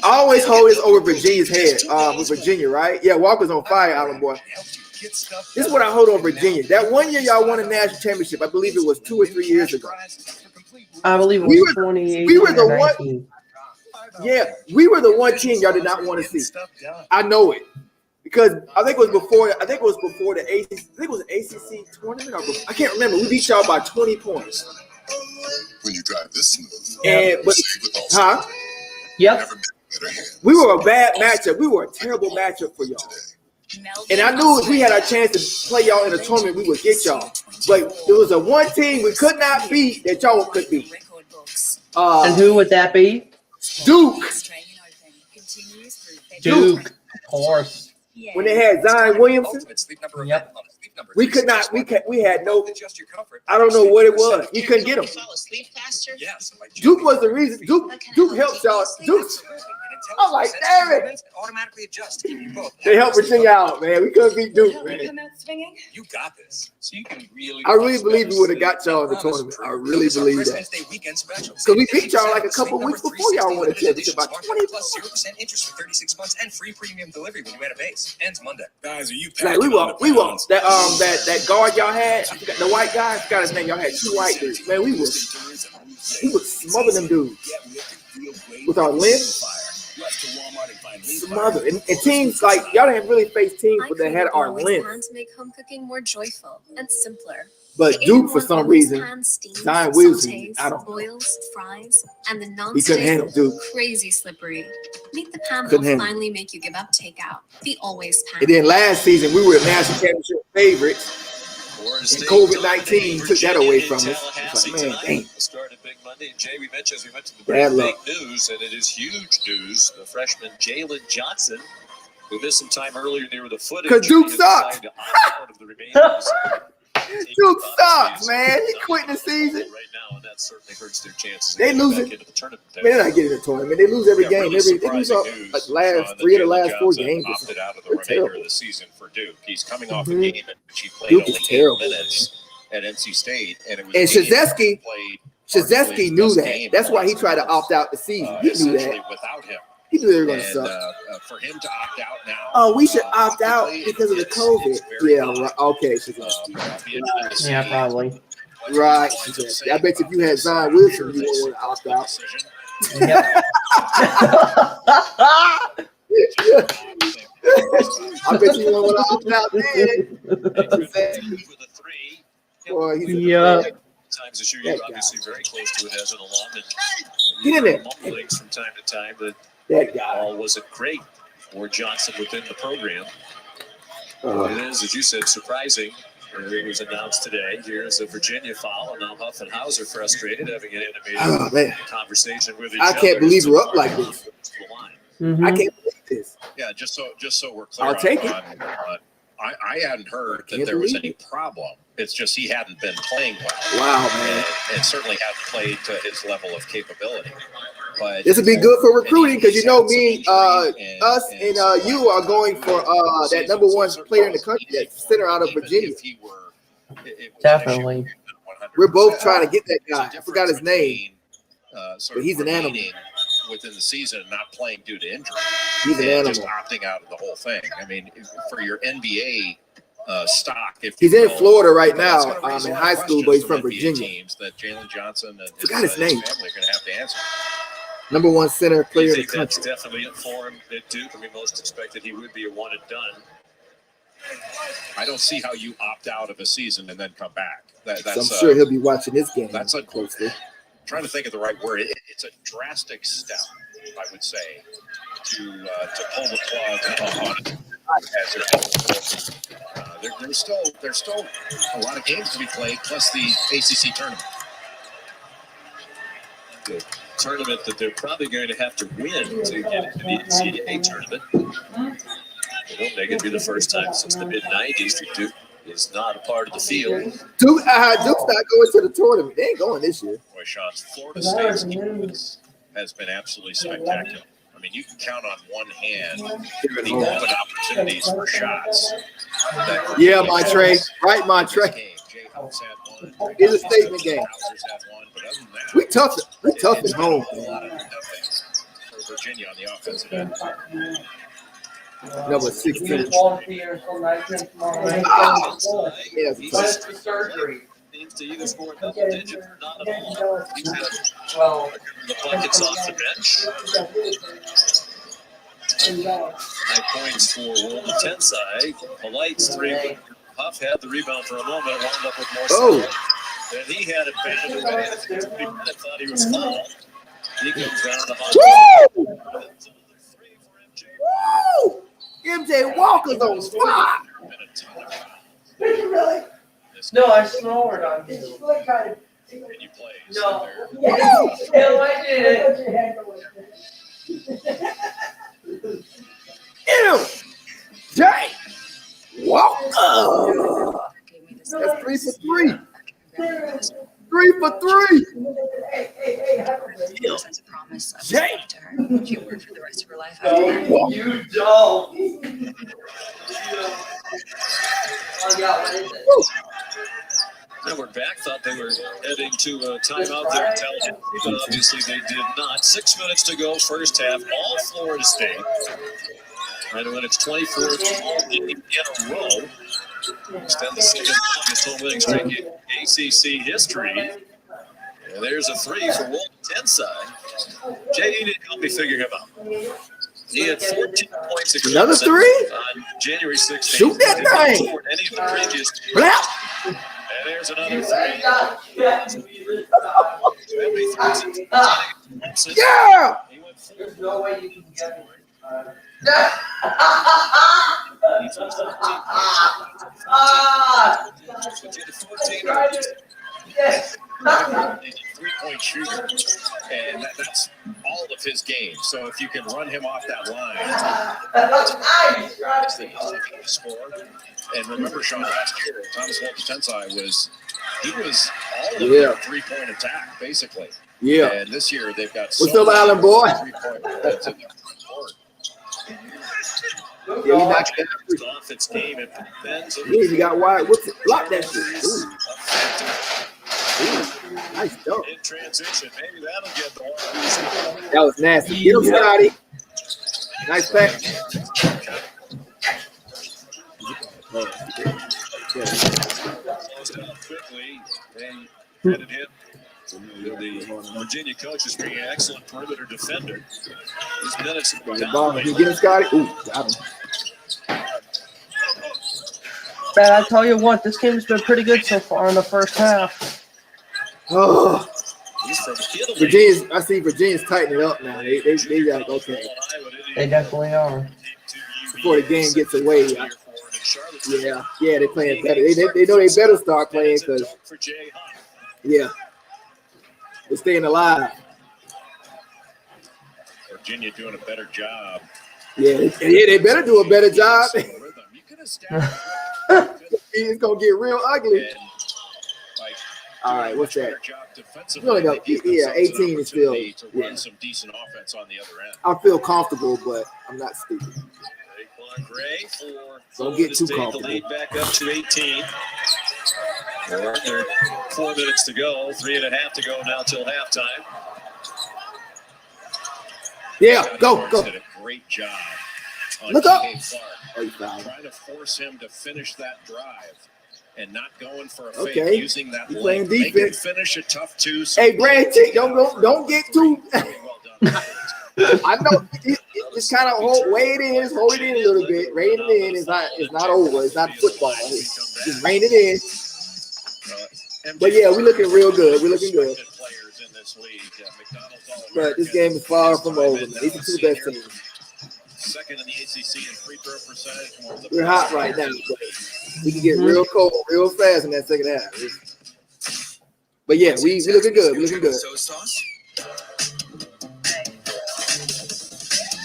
I always hold this over Virginia's head. With Virginia, right? Yeah, Walker's on fire, Island boy. This is what I hold on Virginia. That one year y'all won a national championship, I believe it was 2 or 3 years ago. I believe it was 2018. We were the one. 19. Yeah, we were the one team y'all did not want to see. I know it. Because I think it was before the ACC. I think it was an ACC tournament. I can't remember. We beat y'all by 20 points. When you drive this smooth. Yep. We were a bad matchup. We were a terrible matchup for y'all. And I knew if we had our chance to play y'all in a tournament, we would get y'all. But there was a one team we could not beat that y'all could beat. And who would that be? Duke. Duke, of course. When they had Zion Williamson, yep. We could not. We had no. I don't know what it was. We couldn't get him. Duke was the reason. Duke helped y'all. Duke. I'm like, damn it. Automatically adjust. They helped Virginia out, man. We couldn't beat Duke, man. You got this. So you can really. I really believe we would have got y'all in the tournament. I really believe that. Because we beat y'all like a couple weeks before y'all won a championship by 20 plus 0% interest for 36 months and free premium delivery when you add a base. Ends Monday. Guys, are you? Like we won. That guard y'all had. I forgot the white guy. I forgot his name. Y'all had 2 white dudes. Man, we would smother them dudes with our length. smother. And teams like y'all didn't really face teams, but they had our length. To make home cooking more joyful and simpler. But Duke, for some reason, Zion Williamson, I don't know. Boils, fries, and the He couldn't handle Duke. crazy slippery. Meet the pan Couldn't that'll handle. finally make you give up takeout. The Always Pan. And then last season, we were a national championship favorites. And COVID-19 took that away from us. It's like, man, dang. Started big Monday. And Jay, we mentioned as we went to the Bad break, luck. big news, and it is huge news. The freshman Jalen Johnson, who missed some time earlier near the foot. Because Duke injury, has sucks. decided to opt out of the remaining Duke sucks, man. He quitting the season. right now, and that certainly hurts their chances. of They getting losing. back into the tournament. Man, they're not getting a tournament. They lose every game. Really They lose surprising like news, last that 3 of the Jalen last 4 Johnson games. opted out of the They're remainder terrible. of the season for Duke. He's coming off Mhm. a game in which he played Duke only is terrible, 8 minutes at NC State, and it was And a game Krzyzewski, he played Krzyzewski arguably knew his that. best game That's why he once tried to once, opt out the season. He knew essentially that. without him. He knew they were going to And suck. for him to opt out now, Oh, we should opt out politically, because of the it's COVID. very Yeah, odd. right. Okay, I'll be interested to see Yeah, probably. what right. he winds up I bet saying if you had about Zion this. Wilson, you They wouldn't said want to it was opt a good out. Yep. I bet you wouldn't want to opt out then. decision. With a 3. Boy, he's Yeah. Times this year, That you're guy. obviously very close to it as an alum. And Get in there. mumblings from time to time that that guy. all wasn't great for Johnson within the program. Uh, It is, as you said, surprising. It was announced today. Here's a Virginia foul, and now Huff and Hauser frustrated, having an oh, animated man. conversation with each I other. can't believe we're up like this. The line. Mhm. I can't believe this. Yeah, just so we're clear. I'll take it. I hadn't heard Can't that there was believe any problem. It's just he hadn't been playing well. Wow, man. And certainly hadn't played to his level of capability. But This would be good for recruiting because you know me, he's had some injury us, and you are going for that number 1 player in the country, that center out of even Virginia. if he were, it was an issue Definitely. 100%. We're both trying to get that There's a guy. I forgot his difference name. between, sort But of he's an animal. remaining within the season and not playing due to injury. He's an and just animal. opting out of the whole thing. I mean, for your NBA stock, if He's you in will, Florida right that's now, gonna raise a in lot high of school, but he's questions from NBA Virginia. Teams that Jalen Johnson and Forgot his name. family are going to have to answer. Number 1 center Do player you in the think that's country. definitely it for him at Duke? I mean, most expected he would be a one and done. I don't see how you opt out of a season and then come back. So That's I'm sure he'll be watching this game that's a closely. trying to think of the right word. It's a drastic step, I would say, to pull the plug on it. There's still a lot of games to be played, plus the ACC tournament. The tournament that they're probably going to have to win to get into the NCAA tournament. It won't make it be the first time since the mid-'90s that Duke is not a part of the field. Duke's not going to the tournament. They ain't going this year. Boy, Sean's Florida State's defense has been absolutely spectacular. I mean, you can count on one hand the open opportunities for shots. Yeah, Montre. Right, Montre. Jay Huff's had one. It's a statement game. Hauser's had one, but other than that, We tough at it's been home. a lot of nothing for Virginia on the offensive end. Number 16. Yeah, He's surgery. seems to either score double digits or not at all. He's had the buckets off the bench. 9 points for Walden Tensai. Polite's 3. Huff had the rebound for a moment, wound up with more. Oh. Then he had it batted away. I thought he was fouled. He comes down to Huff. Woo! Woo! MJ Walker's on spot. Really? No, I snored on you. And you play. No. Woo! No, I didn't. Get him! Jay Walker! That's 3 for 3. 3 for 3. As a promise, I was Jay. to her. She worked for the rest of her life after that. No, you don't. Oh, yeah, what is it? Now we're back. Thought they were heading to a timeout there in Tallahassee, but obviously they did not. 6 minutes to go, first half. All Florida State. Trying to win its 24th in a row. Extend the second longest home winning streak in ACC history. And there's a 3 for Walden Tensai. JD didn't help me figure him out. He had 14 points. Another three? On January 16th. Shoot that thing. Any of the previous. Blap. And there's another three. Yeah. There's no way you can get it. Yes. 3-point shooter, and that's all of his game. So if you can run him off that line, that's the score. And remember, Sean, last year, Thomas Ncaa was all of their 3-point attack, basically. Yeah. And this year they've got what's up, Island boy? 3-point offense in the court. Yeah, he knocked it off its game. It depends. He got wide. What's it? Block that shit. Ooh, nice dunk. In transition, maybe that'll get the one. That was nasty. Get him, Scotty. Nice pack. Quickly, they headed him. The Virginia coach is being an excellent perimeter defender. His minutes have gone down. Can you get him, Scotty? Ooh, got him. Man, I tell you what, this game's been pretty good so far in the first half. Oh, He's from Italy. Virginia's. I see Virginia's tightening up now. They got okay. They definitely are. Before the game gets away. Yeah, they're playing better. They know they better start playing because they're staying alive. Virginia doing a better job. Yeah, they better do a better job. It's gonna get real ugly. All right, what's that? Really no, 18 is still. Yeah. Some decent offense on the other end. I feel comfortable, but I'm not stupid. Gray for Don't get too the comfortable. lead back up to 18. There are 4 minutes to go, 3.5 to go now till halftime. Yeah, go. Did a great job. Look up. Trying to force him to finish that drive and not going for a fake, Okay. using that He's length. playing Make him defense. finish a tough two. So Hey, Brad, don't get too. I know. Just kind of hold it in a little bit. Rein it in. It's not over. It's not football. Just rein it in. But yeah, we're looking real good. We're looking good. But this game is far from over. These are two best teams. Second in the ACC in free throw percentage. We're hot right now. But we can get real cold real fast in that second half. But yeah, we looking good. We looking good.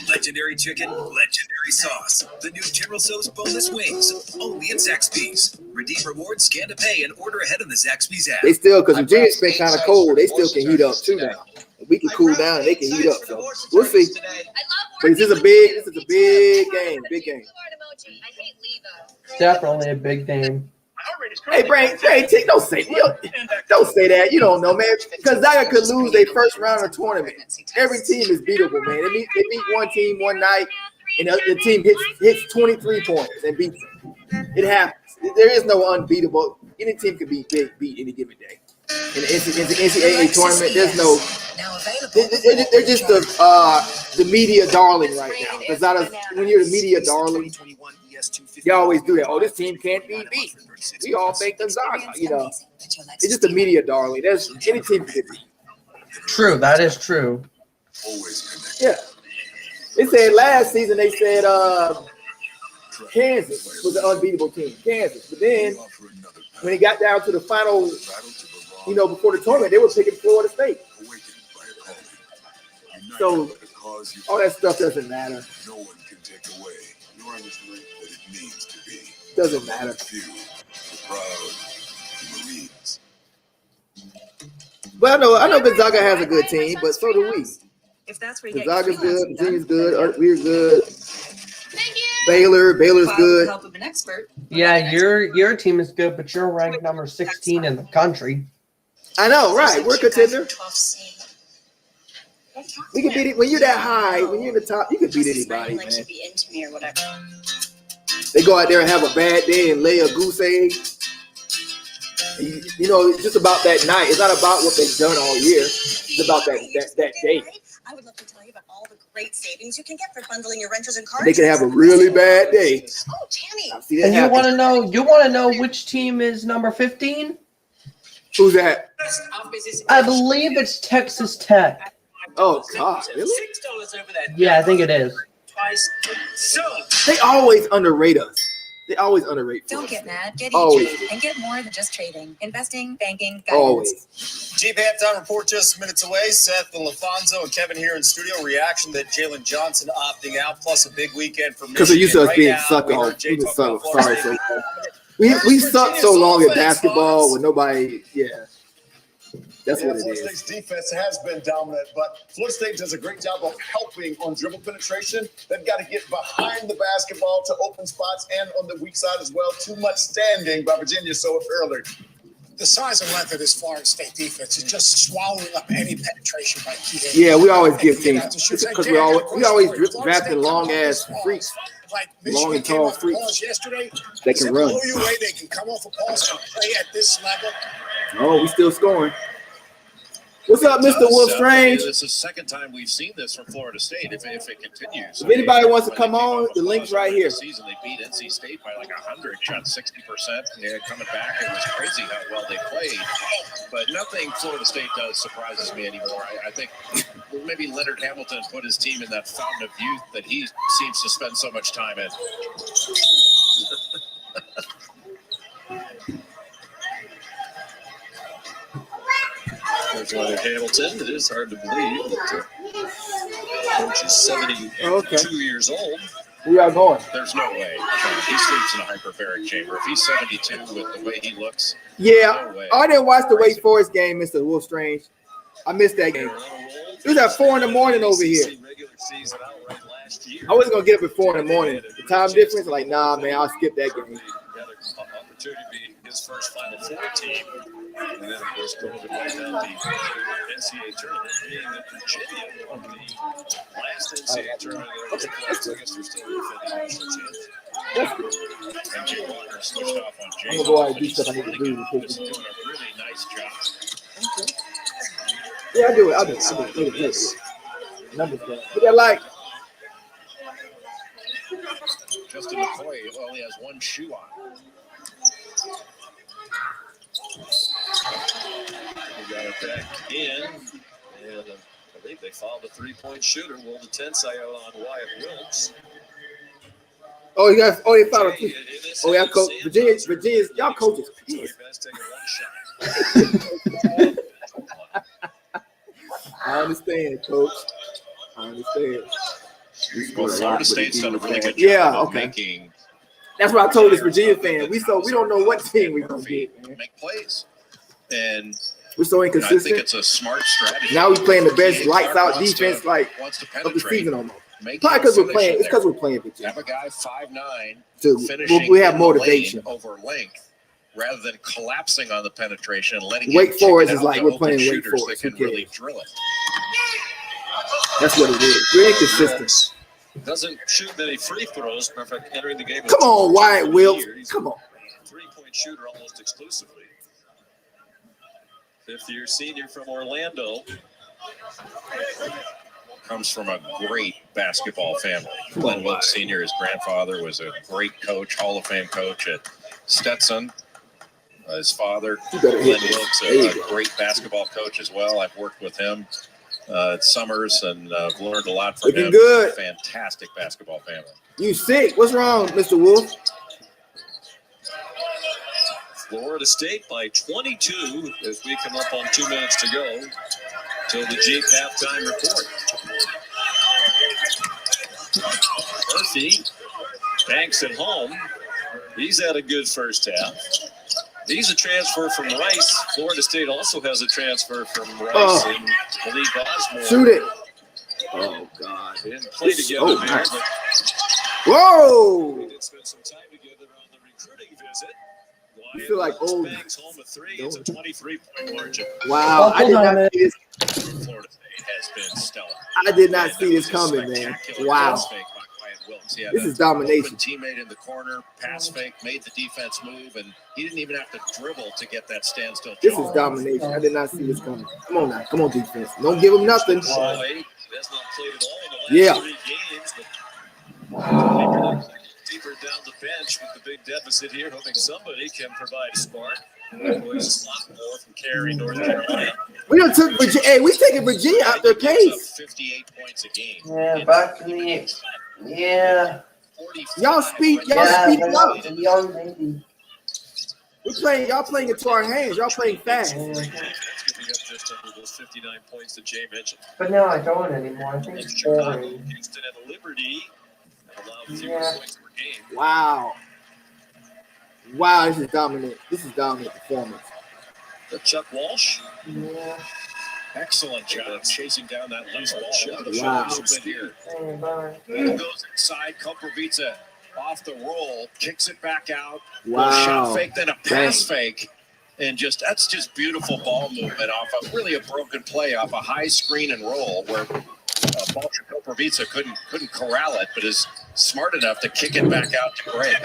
Legendary chicken, legendary sauce. The new General Tso's boneless wings, only at Zaxby's. Redeem rewards, scan to pay, and order ahead on the Zaxby's app. They still, because Virginia's been kind of cold, they still can heat up too now. We can cool down and they can heat up. So we'll see. But this is a big game. Big game. Definitely a big game. Hey, Brain, don't say that. You don't know, man. Because Gonzaga could lose their first round of the tournament. Every team is beatable, man. They meet one team one night, and the team hits 23 points and beats them. It happens. There is no unbeatable. Any team can be beat any given day. In the NCAA tournament, there's no. They're just the media darling right now. Because when you're the media darling, you always do that. Oh, this team can't be beat. We all think Gonzaga, It's just a media darling. There's any team can beat. True, that is true. Yeah. They said last season, Kansas was an unbeatable team. Kansas. But then when it got down to the final, before the tournament, they were picking Florida State. So all that stuff doesn't matter. No one can take away nor understand what it means to be. Doesn't matter. The proud Marines. Well, I know Gonzaga has a good team, but so do we. If that's where Gonzaga's good, Virginia's good, we're good. Baylor's good. Help of an expert. Yeah, your team is good, but you're ranked number 16 in the country. I know, right? We're a contender. We can beat it when you're that high. When you're in the top, you can beat anybody, man. Be into me or whatever. They go out there and have a bad day and lay a goose egg. It's just about that night. It's not about what they've done all year. It's about that day. I would love to tell you about all the great savings you can get for bundling your renters and cars. They can have a really bad day. Oh, Tammy. And you want to know? You want to know which team is number 15? Who's that? I believe it's Texas Tech. Oh God, really? Yeah, I think it is. They always underrate us. They always underrate. Don't get mad. Get Always. E-Trade and get more than just trading. Investing, banking, guidance. Always. Jeep halftime report just minutes away. Seth and LaFonso and Kevin here in studio. Reaction that Jalen Johnson opting out, plus a big weekend for Michigan. Because they're used to us being now, sucked we off. heard Jay We talk about suck. Florida Sorry, State. so we sucked so long at basketball with nobody. Yeah. That's what it Florida is. State's defense has been dominant, but Florida State does a great job of helping on dribble penetration. They've got to get behind the basketball to open spots and on the weak side as well. Too much standing by Virginia so early. The size and length of this Florida State defense is just swallowing up any penetration by key. Yeah, we always give teams because we always drafting long ass freaks, like long and tall freaks. Yesterday, They can run. blow you away. They can come off a pause and play at this level. Oh, we still scoring. What's up, Mr. Wolf Strange? This is the second time we've seen this from Florida State. If it continues, If anybody wants to come on, the link's right here. Season they beat NC State by like 100, shot 60%. Yeah, coming back, it was crazy how well they played. But nothing Florida State does surprises me anymore. I think maybe Leonard Hamilton put his team in that fountain of youth that he seems to spend so much time in. There's Leonard Hamilton. It is hard to believe that coach is 72 years old. We are going. There's no way. He sleeps in a hyperbaric chamber. If he's 72 with the way he looks, Yeah, no way. I didn't watch the Wake Forest game, Mr. Wolf Strange. I missed that game. It was at 4 in the morning over here. I wasn't gonna get up at 4 in the morning. The time difference, like, nah, man, I'll skip that game. Opportunity to be his first Final Four team. And then, of course, COVID wiped out the NCAA tournament, being that Virginia won the last NCAA tournament. I guess they're still defending national champs. And Jay Walker switched off on Jay. I'm gonna go out and do stuff I need to do. He's doing a really nice job. Yeah, I'll do it. Numbers, man. What that like? Justin McCoy only has one shoe on. We got it back in, and I believe they fouled a three-point shooter. Will the Tensai out on Wyatt Wilkes? Oh, you guys. Oh, they found a three. Oh, yeah, coach. Virginia's. Y'all coaches. I understand, coach. I understand. Well, Florida State's done a really good job. Yeah, of okay. Making. That's what I told this Virginia fan. We don't know what team we're gonna get. Man. Make plays, and we're so I inconsistent. think it's a smart strategy. Now we're playing the best lights out Wants defense to of the season almost. Probably because we're playing. It's because we're playing Virginia. Have a guy 5'9" So finishing we have in the motivation lane over length, rather than collapsing on the penetration and letting Wake him Forest kick it is out like to we're open playing Wake shooters Forest. that Who can really cares? drill it. That's what it is. We're inconsistent. Doesn't shoot many free throws. Matter of fact, entering the game. Come on, Wyatt Wilkes. Come on. Three-point shooter almost exclusively. Fifth-year senior from Orlando. Comes from a great basketball family. Glenn Wilkes Sr., his grandfather, was a great coach, Hall of Fame coach at Stetson. His father, Glenn Wilkes, a great basketball coach as well. I've worked with him at Summers and I've learned a lot from him. Good. Fantastic basketball family. You sick? What's wrong, Mr. Wolf? Florida State by 22 as we come up on 2 minutes to go till the Jeep halftime report. Murphy banks at home. He's had a good first half. He's a transfer from Rice. Florida State also has a transfer from Rice and Malik Osborne. Shoot it. Oh, God. They didn't play together there, but whoa. we did spend some time together on the recruiting visit. You feel like old. Banks home with three. It's a 23-point margin. Wow. I did not see this. Florida State has been stellar. I did not see this coming, man. Wow. Fake by Wyatt Wilkes. He had This is domination. Teammate in the corner, pass fake, made the defense move, and he didn't even have to dribble to get that standstill. This is domination. I did not see this coming. Come on now. Come on, defense. Don't give him nothing. Has not played at all in the last Yeah. 3 games. Deeper down the bench with the big deficit here, hoping somebody can provide a spark. Boys, more from Cary, North Carolina. We done took Virginia. Hey, we taking Virginia out their pace. 58 points a game. Yeah, back to the yeah. Y'all speak. Y'all Yeah, speak they're up. not the young lady. We playing. Y'all playing into our hands. Y'all playing fast. That's giving up just under those 59 points that Jay mentioned. But now I don't anymore. I think it's Chicago, boring. Kingston, and Liberty allowed fewer Yeah. points per game. Wow. Wow, this is dominant. This is dominant performance. The Chuck Walsh. Yeah. Excellent job chasing down that loose ball. Wow. Open here. Hey, bye. Goes inside. Koprivica off the roll, kicks it back out. Wow. Shot fake, then a pass fake. And that's just beautiful ball movement off of really a broken play off a high screen and roll where Balcha Koprivica couldn't corral it, but is smart enough to kick it back out to Gray.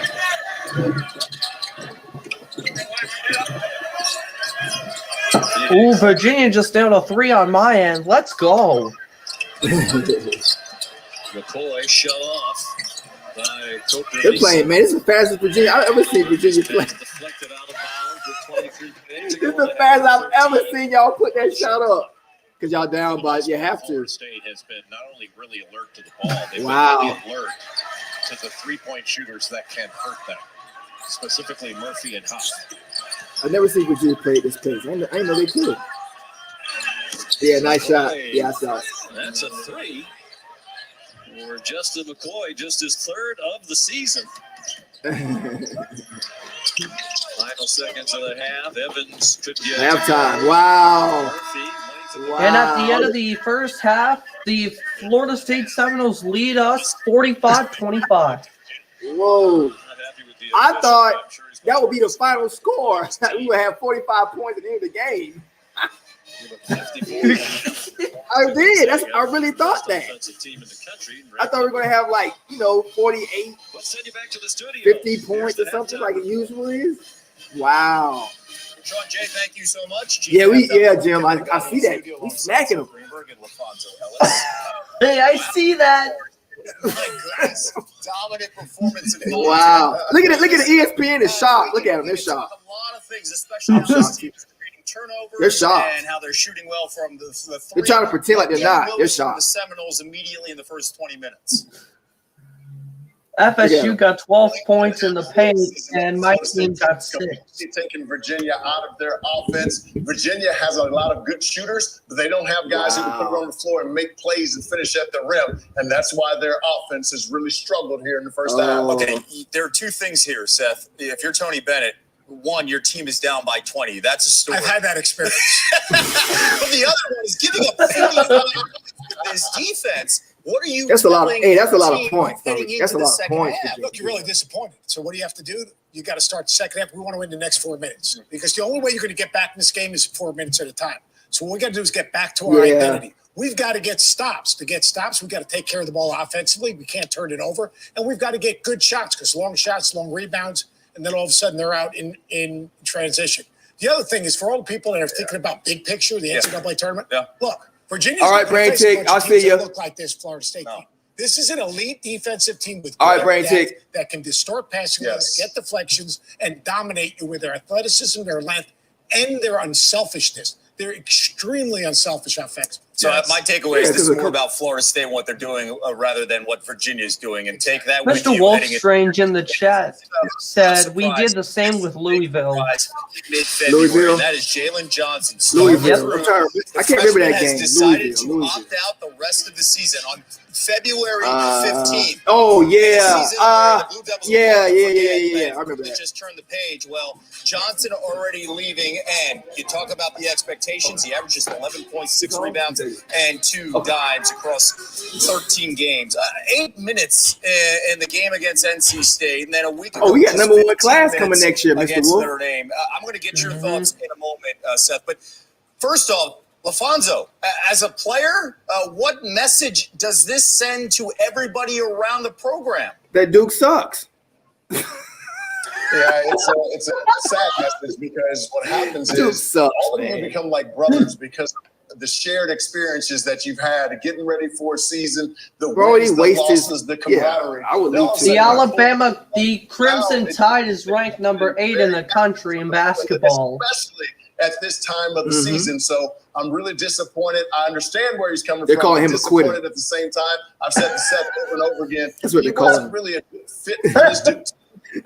Ooh, Virginia just down a 3 on my end. Let's go. McCoy shut off by Koprivica. They're playing, man. This is the fastest Virginia I've ever seen Virginia play. Deflected out of bounds with 23 minutes. This is the fastest I've ever seen y'all put that shot up. Because y'all down, but you have to. Florida State has been not only really alert to the ball, they've Wow. been really alert to the three-point shooters that can hurt them, specifically Murphy and Huff. I've never seen Virginia play at this pace. I didn't know they could. Yeah, nice shot. Yeah, I saw it. That's a 3 for Justin McCoy, just his 3rd of the season. Final seconds of the half. Evans could get Halftime. Wow. And at the end of the first half, the Florida State Seminoles lead us 45-25. Whoa. I thought that would be the final score. We would have 45 points at the end of the game. I did. I really thought that. I thought we were going to have 48, 50 points or something like it usually is. Wow. Sean Jay, thank you so much. Yeah, Jim. I see that. We smacking them. Hey, I see that. Dominant performance. Wow. Look at it. Look at the ESPN is shocked. Look at them. They're shocked. A lot of things, especially how this team is creating turnovers. They're shocked. And how they're shooting well from the three. They're trying to pretend like they're not. They're shocked. The Seminoles immediately in the first 20 minutes. FSU got 12 points in the paint, and my team got 6. Taking Virginia out of their offense. Virginia has a lot of good shooters, but they don't have guys who can put it on the floor and make plays and finish at the rim, and that's why their offense has really struggled here in the first half. Okay, there are two things here, Seth. If you're Tony Bennett, one, your team is down by 20. That's a story. I've had that experience. But the other one is giving up 50 this defense. What are you? That's a lot of. Hey, that's a lot of points. That's a lot of points. Look, you're really disappointed. So what do you have to do? You got to start the second half. We want to win the next 4 minutes because the only way you're going to get back in this game is 4 minutes at a time. So what we got to do is get back to our identity. We've got to get stops. To get stops, we've got to take care of the ball offensively. We can't turn it over, and we've got to get good shots because long shots, long rebounds, and then all of a sudden they're out in transition. The other thing is for all the people that are thinking about big picture, the NCAA tournament. Look. Virginia's all right, Brain Tick. I'll see you. Look like this Florida State team. This is an elite defensive team with Brain Tick that can distort passing lanes, get deflections, and dominate you with their athleticism, their length, and their unselfishness. They're extremely unselfish offensively. So my takeaway is this is more about Florida State and what they're doing rather than what Virginia is doing. And take that with Mr. you. Wolf Strange in the chat said we did the same with Louisville. Louisville. That is Jalen Johnson. Louisville. I can't remember that game. Has decided to opt out the rest of the season on February 15th. Oh yeah. Yeah. I remember that. Just turned the page. Well, Johnson already leaving, and you talk about the expectations. He averages 11.6 rebounds and 2 dimes across 13 games. 8 minutes in the game against NC State, and then a week ago. Oh, we got number 1 class coming next year, Mr. Against Wolf. Notre Dame. I'm going to get your thoughts in a moment, Seth. But first off, LaFonso, as a player, what message does this send to everybody around the program? That Duke sucks. Yeah, it's a sad message because what happens Duke is sucks, all of them man. become like brothers because of the shared experiences that you've had, getting ready for a season, the wins, the losses, the camaraderie. I would leave The Alabama, the Crimson Tide is ranked number 8 in the country in basketball. Especially at this time of the season. So I'm really disappointed. I understand where he's coming They're from. calling I'm him a quitter. disappointed at the same time. I've said to Seth over and over again, That's what he they call wasn't him. really a good fit for this dude.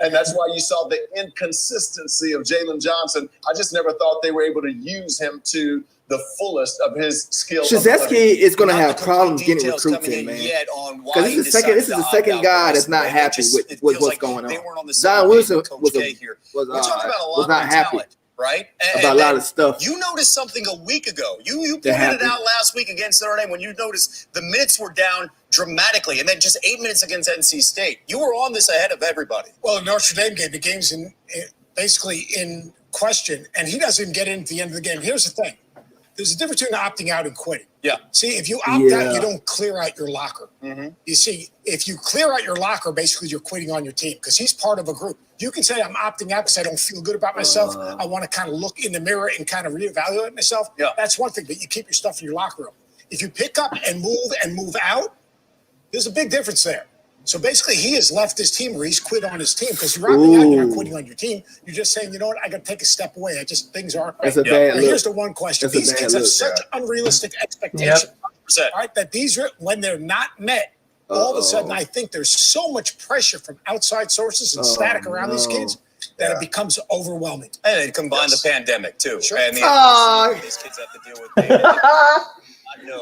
And that's why you saw the inconsistency of Jalen Johnson. I just never thought they were able to use him to the fullest of his skills. Shazeski is going to have problems getting recruited, man. Because this is the second guy that's not happy with what's going on. Zion Wilson was not happy. Right? About a lot of stuff. You noticed something a week ago. You pointed it out last week against Notre Dame when you noticed the minutes were down dramatically, and then just 8 minutes against NC State. You were on this ahead of everybody. Well, Notre Dame game, the game's basically in question, and he doesn't get in at the end of the game. Here's the thing. There's a difference between opting out and quitting. Yeah. See, if you opt out, you don't clear out your locker. You see, if you clear out your locker, basically you're quitting on your team because he's part of a group. You can say, I'm opting out because I don't feel good about myself. I want to kind of look in the mirror and kind of reevaluate myself. Yeah. That's one thing, but you keep your stuff in your locker room. If you pick up and move out, there's a big difference there. So basically, he has left his team, or he's quit on his team because you're opting out. You're not quitting on your team. You're just saying, you know what? I got to take a step away. Things aren't right. That's a bad look. Here's the one question: these kids have such unrealistic expectations, right? That these, when they're not met, all of a sudden, I think there's so much pressure from outside sources and static around these kids that it becomes overwhelming. And then combine the pandemic too. Sure. And the these kids have to deal with.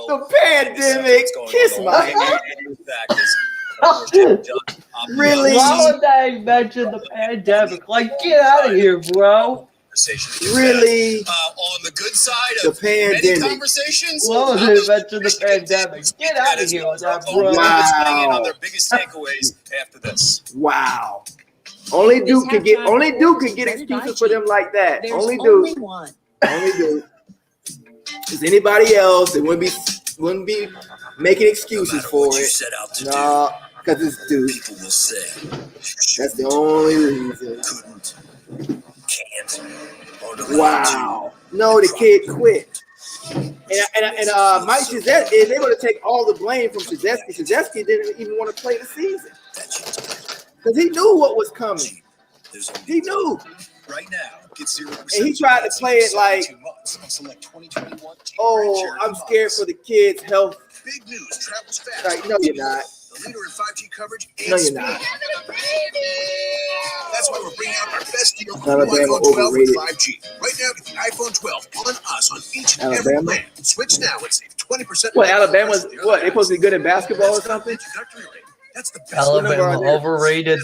The pandemic. Kiss my Really? Why would they mention the pandemic? Like, get out of here, bro. Really? On the good side The of many pandemic. conversations. Why would they mention the pandemic? Get out of here with that, bro. On their biggest takeaways after this. Wow. Only Duke can get excuses for them like that. Only Duke. Only Duke. Because anybody else, it wouldn't be making excuses for it. No, because it's Duke. People will say, That's the only reason. couldn't, can't, or the Wow. No, the kid quit. And Mike Shazeski is able to take all the blame from Shazeski. Shazeski didn't even want to play the season because he knew what was coming. He knew. Right now, get 0%. And he tried to play it like, oh, I'm scared for the kids' health. Big news travels fast. Like, no, you're not. The leader in 5G coverage. No, you're not. That's why we're bringing out our best deal for Alabama iPhone 12 with overrated. 5G. Right now, get the iPhone 12 on us on each and every Alabama? plan. Switch now and save 20%. What, Alabama's what? They supposed to be good at basketball or something? That's the best. Alabama overrated.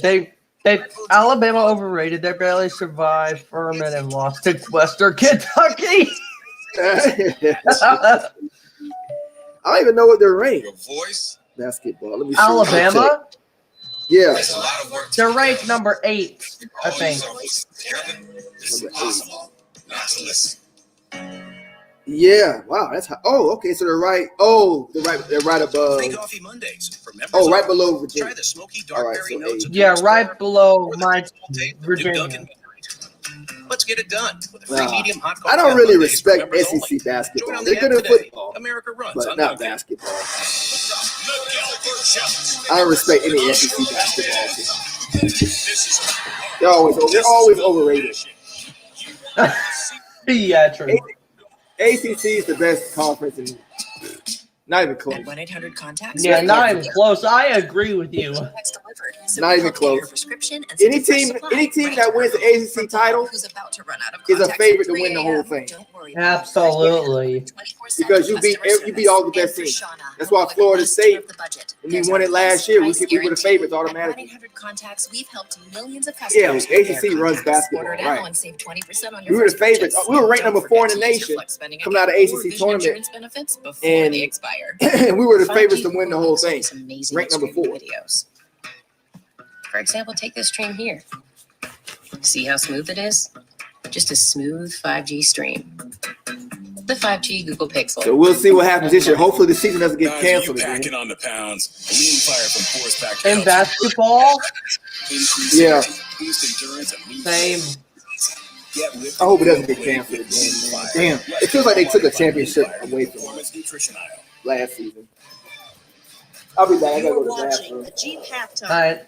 Alabama overrated. They barely survived Furman and lost to Western Kentucky. I don't even know what they're ranked. Your voice. Basketball. Let me see. Alabama? Yeah. There's a lot of work. They're ranked number 8, I think. It's impossible not to listen. Yeah. Wow. That's high. Oh, okay. So they're right. Oh, they're right above. Free coffee Mondays for members. Oh, right only. below Virginia. Try the smoky All right, dark berry so notes. of Yeah, Cool right Store below or the my original taste of Virginia. Dunkin' Donuts. Let's get it done with a free Wow. medium hot I coffee. don't really Mondays for respect members SEC only. Join basketball. on They're the good app at today. football, America runs but on not Dunkin'. basketball. I don't respect any SEC basketball team. They're always overrated. Yeah, true. ACC is the best conference, and not even close. 1-800 contacts. Yeah, not even close. I agree with you. Not even close. Any team that wins the ACC title is a favorite to win the whole thing. Absolutely. Because you beat all the best teams. That's why Florida State, when we won it last year, we were the favorites automatically. Yeah, ACC runs basketball, right? We were the favorites. We were ranked number 4 in the nation coming out of the ACC tournament, and we were the favorites to win the whole thing. Ranked number 4. For example, take this stream here. See how smooth it is? Just a smooth 5G stream. the 5G Google Pixel. So we'll see what happens this year. Hopefully the season doesn't get Guys, canceled you again. packing on the pounds. Lean fire from force back In down. basketball, Increase Yeah. energy, boost endurance, and lose same. weight. Get lifted I hope it doesn't get weight canceled with again, Lean man. Fire. Damn. It feels like they took a championship away from us Performance nutrition aisle. last season. I'll be back. I You gotta are go to the watching bathroom. the Jeep halftime. All right.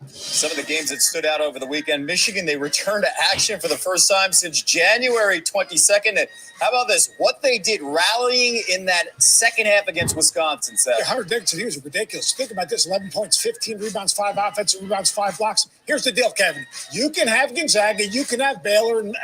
Some of the games that stood out over the weekend. Michigan, they returned to action for the first time since January 22nd. And how about this? What they did rallying in that second half against Wisconsin, Seth. 100 digs was ridiculous. Think about this: 11 points, 15 rebounds, 5 offensive rebounds, 5 blocks. Here's the deal, Kevin. You can have Gonzaga, you can have Baylor and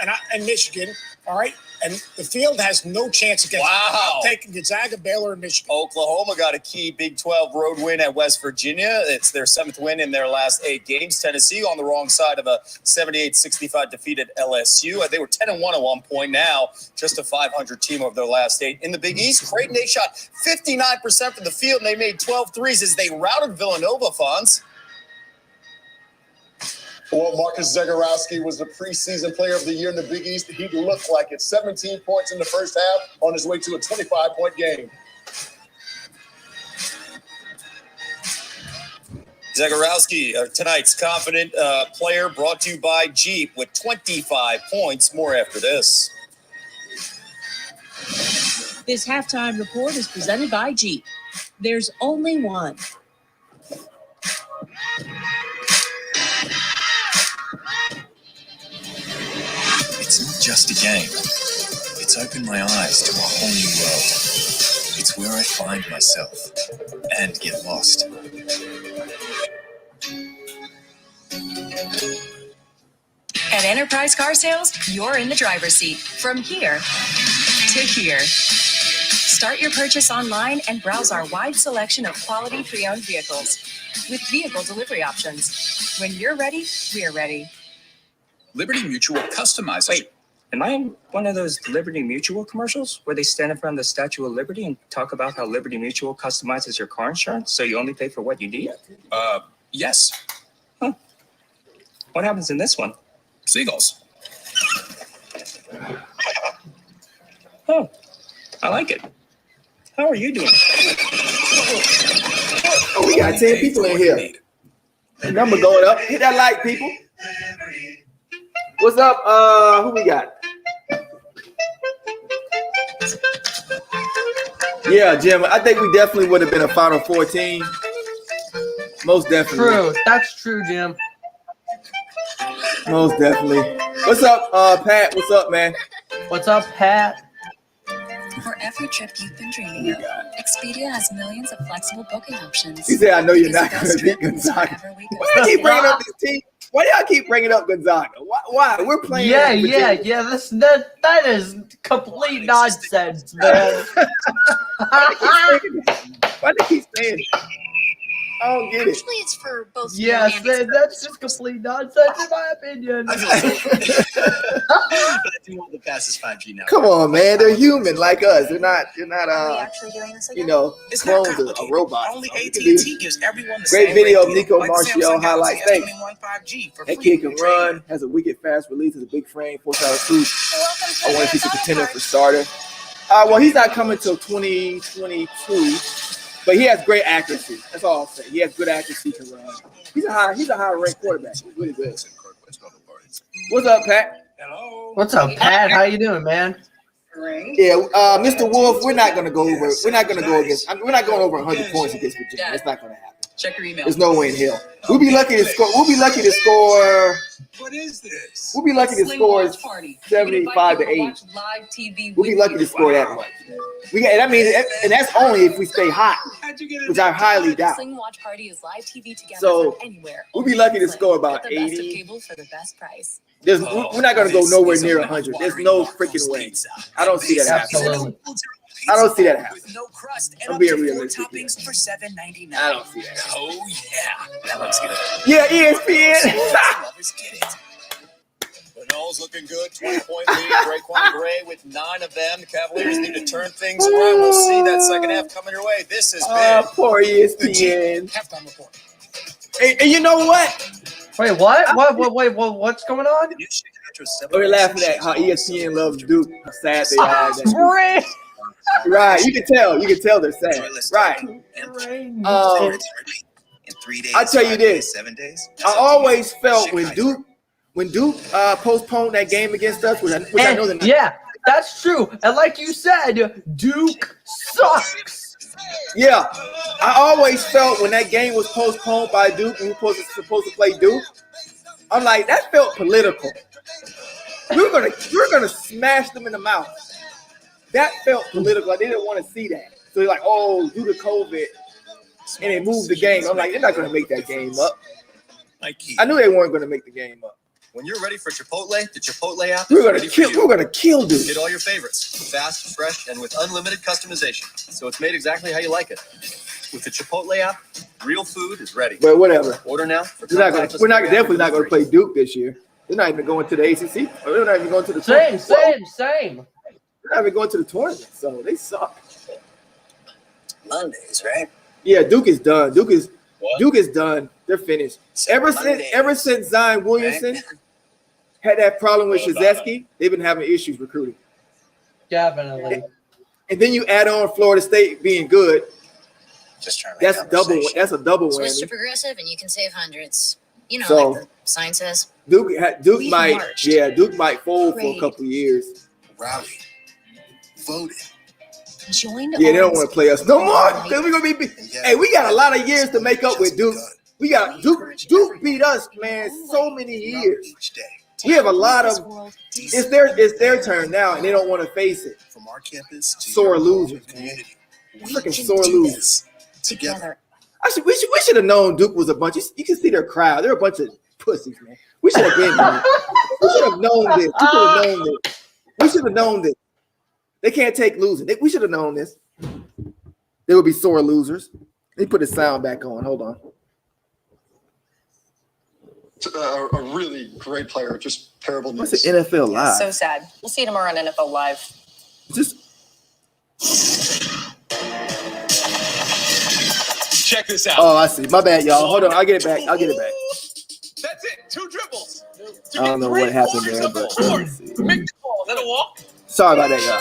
Michigan, all right? And the field has no chance against them. I'm taking Gonzaga, Baylor, and Michigan. Oklahoma got a key Big 12 road win at West Virginia. It's their 7th win in their last 8 games. Tennessee on the wrong side of a 78-65 defeat at LSU. They were 10-1 at one point. Now just a 500 team over their last 8. In the Big East, Creighton, they shot 59% from the field, and they made 12 threes as they routed Villanova, Fonz. Well, Marcus Zagorowski was the preseason player of the year in the Big East. He looked like it. 17 points in the first half on his way to a 25-point game. Zagorowski, tonight's confident player, brought to you by Jeep with 25 points. More after this. This halftime report is presented by Jeep. There's only one. It's not just a game. It's opened my eyes to a whole new world. It's where I find myself and get lost. At Enterprise Car Sales, you're in the driver's seat. From here to here. Start your purchase online and browse our wide selection of quality pre-owned vehicles with vehicle delivery options. When you're ready, we're ready. Liberty Mutual customizes. Wait, am I in one of those Liberty Mutual commercials where they stand in front of the Statue of Liberty and talk about how Liberty Mutual customizes your car insurance so you only pay for what you need? Yes. Huh. What happens in this one? Seagulls. Oh, I like it. How are you doing? Oh, we got 10 people in here. The number going up. Hit that like, people. What's up? Who we got? Yeah, Jim. I think we definitely would have been a Final 14. Most definitely. True. That's true, Jim. Most definitely. What's up, Pat? What's up, man? What's up, Pat? For every trip you've been dreaming of, Expedia has millions of flexible booking options. He said, I know you're not going to beat Gonzaga. Why do y'all keep bringing up this team? Why do y'all keep bringing up Gonzaga? Why? We're playing. Yeah. That is complete nonsense, man. Why do they keep saying it? I don't get it. Actually, it's for both. Yes, that's just complete nonsense in my opinion. I do want the fastest 5G now. Come on, man. They're human like us. They're not Actually doing this again? It's not clones of complicated. robots. Only AT&T gives everyone the Great same video of rate Nico like the Martial Samsung highlights. Galaxy Thanks. S21 5G for That free. kid can run, has a wicked fast release, has a big frame, 4-star suit. I want to see some contender for starter. Well, he's not coming till 2022, but he has great accuracy. That's all I'll say. He has good accuracy to run. He's a high ranked quarterback. He's really good. What's up, Pat? Hello. What's up, Pat? How you doing, man? Yeah, Mr. Wolf, we're not gonna go over 100 points against Virginia. It's not gonna happen. Check your email. There's no way in hell. We'll be lucky to score. What is this? We'll be lucky to score 75-8. We'll be lucky to score that much. And that's only if we stay hot, which I highly doubt. Sling Watch Party is live TV together So from anywhere. we'll be lucky to score about Get the best of 80. cable for the best price. We're not gonna go nowhere near 100. There's no freaking way. I don't see that happening. Absolutely. I don't see that happening. With no crust and I'm up being to 4 realistic here. toppings for $7.99. I don't see that. Oh yeah, that looks good. Yeah, ESPN. Lovers get it. The Knowles looking good. 20-point lead. Raekwon Gray with 9 of them. The Cavaliers need to turn things around. We'll see that second half coming your way. This is big. Poor ESPN. Halftime report. And you know what? Wait, what? Wait, what's going on? The new Chicken We're laughing at how ESPN loves Duke. How sad they are. That right, you can tell. You can tell they're sad. Right. I tell you this. I always felt when Duke postponed that game against us, which I know that. Yeah, that's true. And like you said, Duke sucks. Yeah, I always felt when that game was postponed by Duke, and we were supposed to play Duke. I'm like, that felt political. We're gonna smash them in the mouth. That felt political. I didn't want to see that. So they're like, oh, due to COVID, and they moved the game. I'm like, they're not gonna make that game up. I knew they weren't gonna make the game up. When you're ready for Chipotle, the Chipotle app We're gonna kill Duke. Get all your favorites, fast, fresh, and with unlimited customization. So it's made exactly how you like it. With the Chipotle app, real food is ready. But whatever. Order now. We're definitely not gonna play Duke this year. They're not even going to the ACC. They're not even going to the same. They're not even going to the tournament. So they suck. Mondays, right? Yeah, Duke is done. Duke is done. They're finished. Ever since Zion Williamson had that problem with Krzyzewski, they've been having issues recruiting. Definitely. And then you add on Florida State being good. Just trying to That's a double Switch to whammy. progressive and you can save hundreds. You know, So- like the sign says. Duke We've might marched. fold for a couple of years. Rally. Voted. Join Yeah, they don't want to play us no more. Cause we're gonna be. Hey, we got a lot of years to make up with Duke. We got Duke beat us, man, so many years. We have a lot of. It's their turn now, and they don't want to face it. From our campus to Sore your losers, man. community. Freaking sore losers. Together. We should have known Duke was a bunch. You can see their crowd. They're a bunch of pussies, man. We should have been there. We should have known this. We should have known this. They can't take losing. We should have known this. They would be sore losers. Let me put the sound back on. Hold on. A really great player, just terrible news. What's the NFL Live? So sad. We'll see you tomorrow on NFL Live. Check this out. Oh, I see. My bad, y'all. Hold on. I'll get it back. That's it. 2 dribbles. I don't know what happened there, but let's see. Make the ball. Let it walk. Sorry about that, y'all.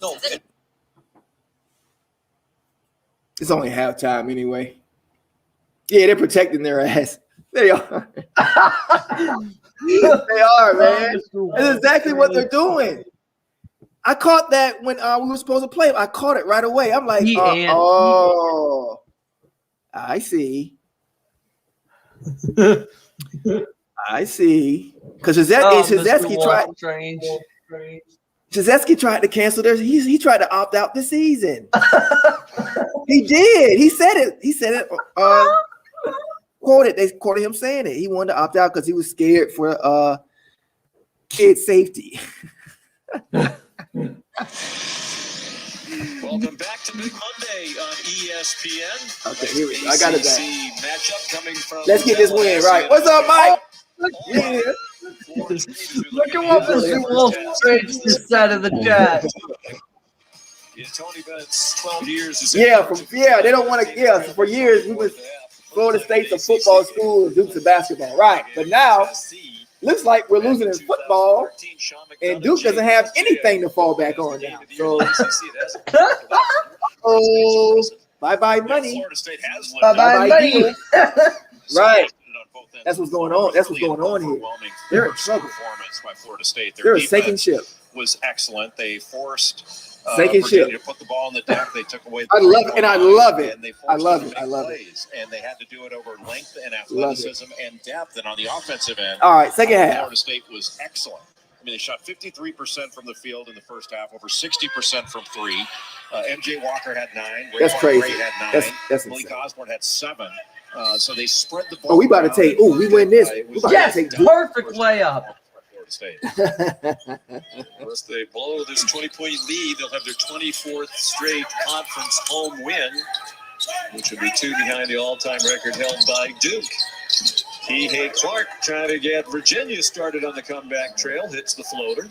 No. It's only halftime anyway. Yeah, they're protecting their ass. They are. They are, man. That's exactly what they're doing. I caught that when we were supposed to play. I caught it right away. I'm like, oh, I see. I see. Because Krzyzewski tried to cancel theirs. He tried to opt out this season. He did. He said it. They quoted him saying it. He wanted to opt out because he was scared for kid safety. Welcome back to Big Monday on ESPN. Okay, here we go. I got it back. Matchup coming from Let's get this win right. What's up, Mike? Yeah. Look at what Mr. Wolf Strange just said in the chat. Tony Bennett's 12 years. They don't want to. Yeah, for years we was Florida State's a football school and Duke's a basketball, right? But now looks like we're losing in football, and Duke doesn't have anything to fall back on now. So, bye money. Bye money. Right. That's what's going on. That's what's going on here. They're in trouble. By Florida State. They're a sinking ship. Was excellent. They forced Virginia to put the ball in the deck. They took away. I love it. And they I love it. plays, and they had to do it over length and athleticism and depth. And on the offensive end, all right, second half, Florida State was excellent. I mean, they shot 53% from the field in the first half, over 60% from three. MJ Walker had 9. That's crazy. Gray had 9. That's Malik Osborne had 7. So they spread the ball. Oh, we about to take. Oh, we win this. Yes, perfect layup. State. Unless they blow this 20-point lead, they'll have their 24th straight conference home win, which would be 2 behind the all-time record held by Duke. Kihei Clark trying to get Virginia started on the comeback trail, hits the floater.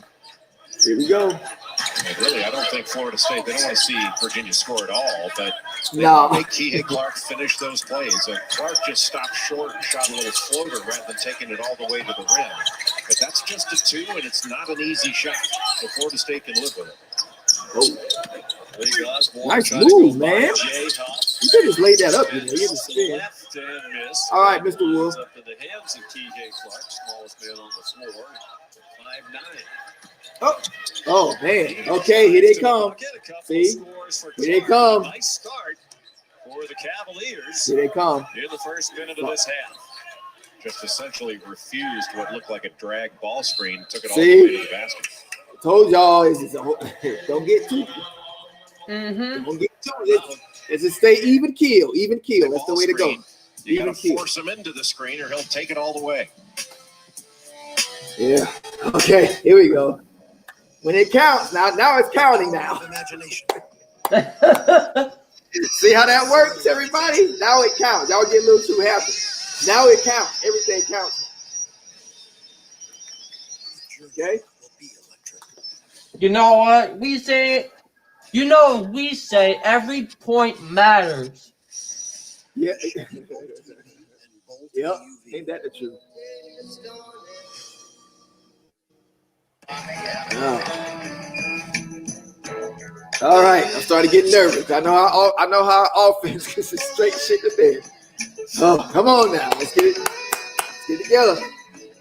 Here we go. And really, I don't think Florida State, they don't want to see Virginia score at all, but they no. Make Kihei Clark finish those plays. And Clark just stopped short and shot a little floater rather than taking it all the way to the rim. But that's just a 2, and it's not an easy shot. So Florida State can live with it. Nice move, man. You could just laid that up, you know. You just spin. All right, Mr. Wolf. Up in the hands of TJ Clark, smallest man on the floor, 5'9". Oh, man. Okay, here they come. See? Here they come. Nice start for the Cavaliers. Here they come. In the first minute of this half. Just essentially refused what looked like a drag ball screen, took it all See? the way to the basket. I told y'all, don't get too. Don't get too. It's a stay even keel. Even keel. That's the way to go. You got to force him into the screen, or he'll take it all the way. Yeah. Okay. Here we go. When it counts, now it's counting now. See how that works, everybody? Now it counts. Y'all get a little too happy. Now it counts. Everything counts. Okay. You know what we say? You know what we say? Every point matters. Yeah. Yep. Ain't that the truth? Oh. All right. I'm starting to get nervous. I know how offense gets a straight shit to bed. Oh, come on now. Let's get it. Let's get it together.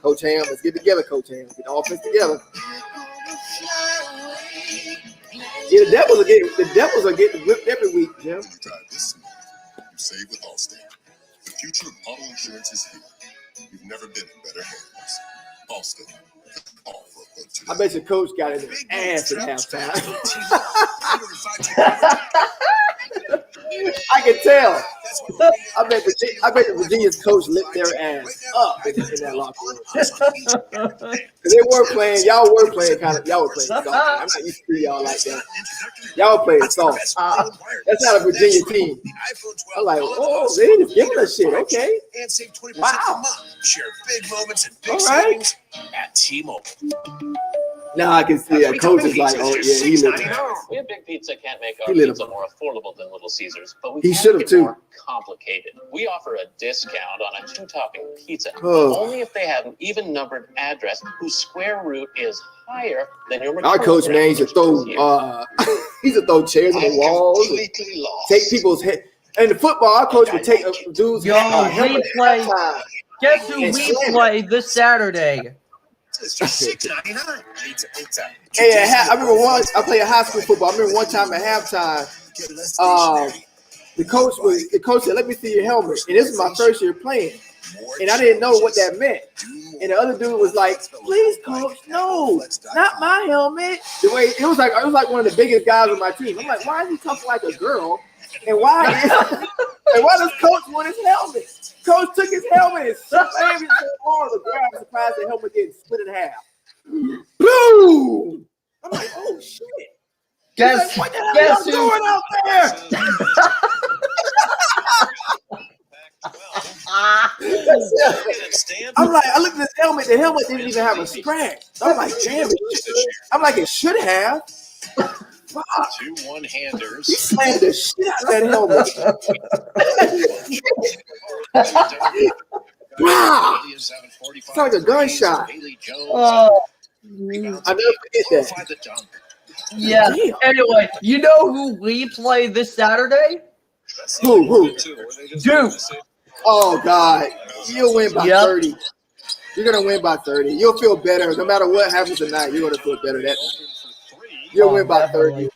Coach Ham, let's get together, Coach Ham. Get the offense together. Yeah, the Devils are getting whipped every week, Jim. You save with Allstate. The future of auto insurance is here. You've never been in better hands. Allstate. I bet your coach got it in his ass at halftime. I can tell. I bet Virginia's coach lit their ass up in that locker room. They were playing. Y'all were playing soft. I'm not used to y'all like that. Y'all playing soft. That's not a Virginia team. I'm like, oh, they just giving us shit. Okay. Wow. Share big moments and big All right. savings at T-Mobile. Now I can see a coach is like, oh yeah, he lit. We at Big Pizza can't make He our lit pizza more affordable than Little Caesars, but we He can should've make it too. more complicated. We offer a discount on a 2-topping pizza, Oh. only if they have an even-numbered address whose square root is higher than your Our return coach, man, address, he should throw chairs on the walls, and take people's head. And the football, our coach would take a dude's helmet. Guess who we play this Saturday? It's just $6.99. Pizza. Hey, I remember once I played high school football. I remember one time at halftime, the coach said, "Let me see your helmet." And this was my first year playing, and I didn't know what that meant. And the other dude was like, "Please, coach, no, not my helmet." The way it was like one of the biggest guys on my team. I'm like, "Why is he talking like a girl?" And why does coach want his helmet? Coach took his helmet and slammed it so hard the ground. I'm surprised the helmet didn't split in half. Boom! I'm like, oh shit. Guess what the hell are you doing out there? I'm like, I looked at this helmet. The helmet didn't even have a scratch. I'm like, damn it. I'm like, it should have. 2 one-handers. He slammed the shit out of that helmet. Wow! It's like a gunshot. Oh, I'll never forget that. yeah. Anyway, you know who we play this Saturday? Who? Duke. Oh, God. You'll win by 30. You're going to win by 30. You'll feel better. No matter what happens tonight, you're going to feel better that night. You'll win by 30.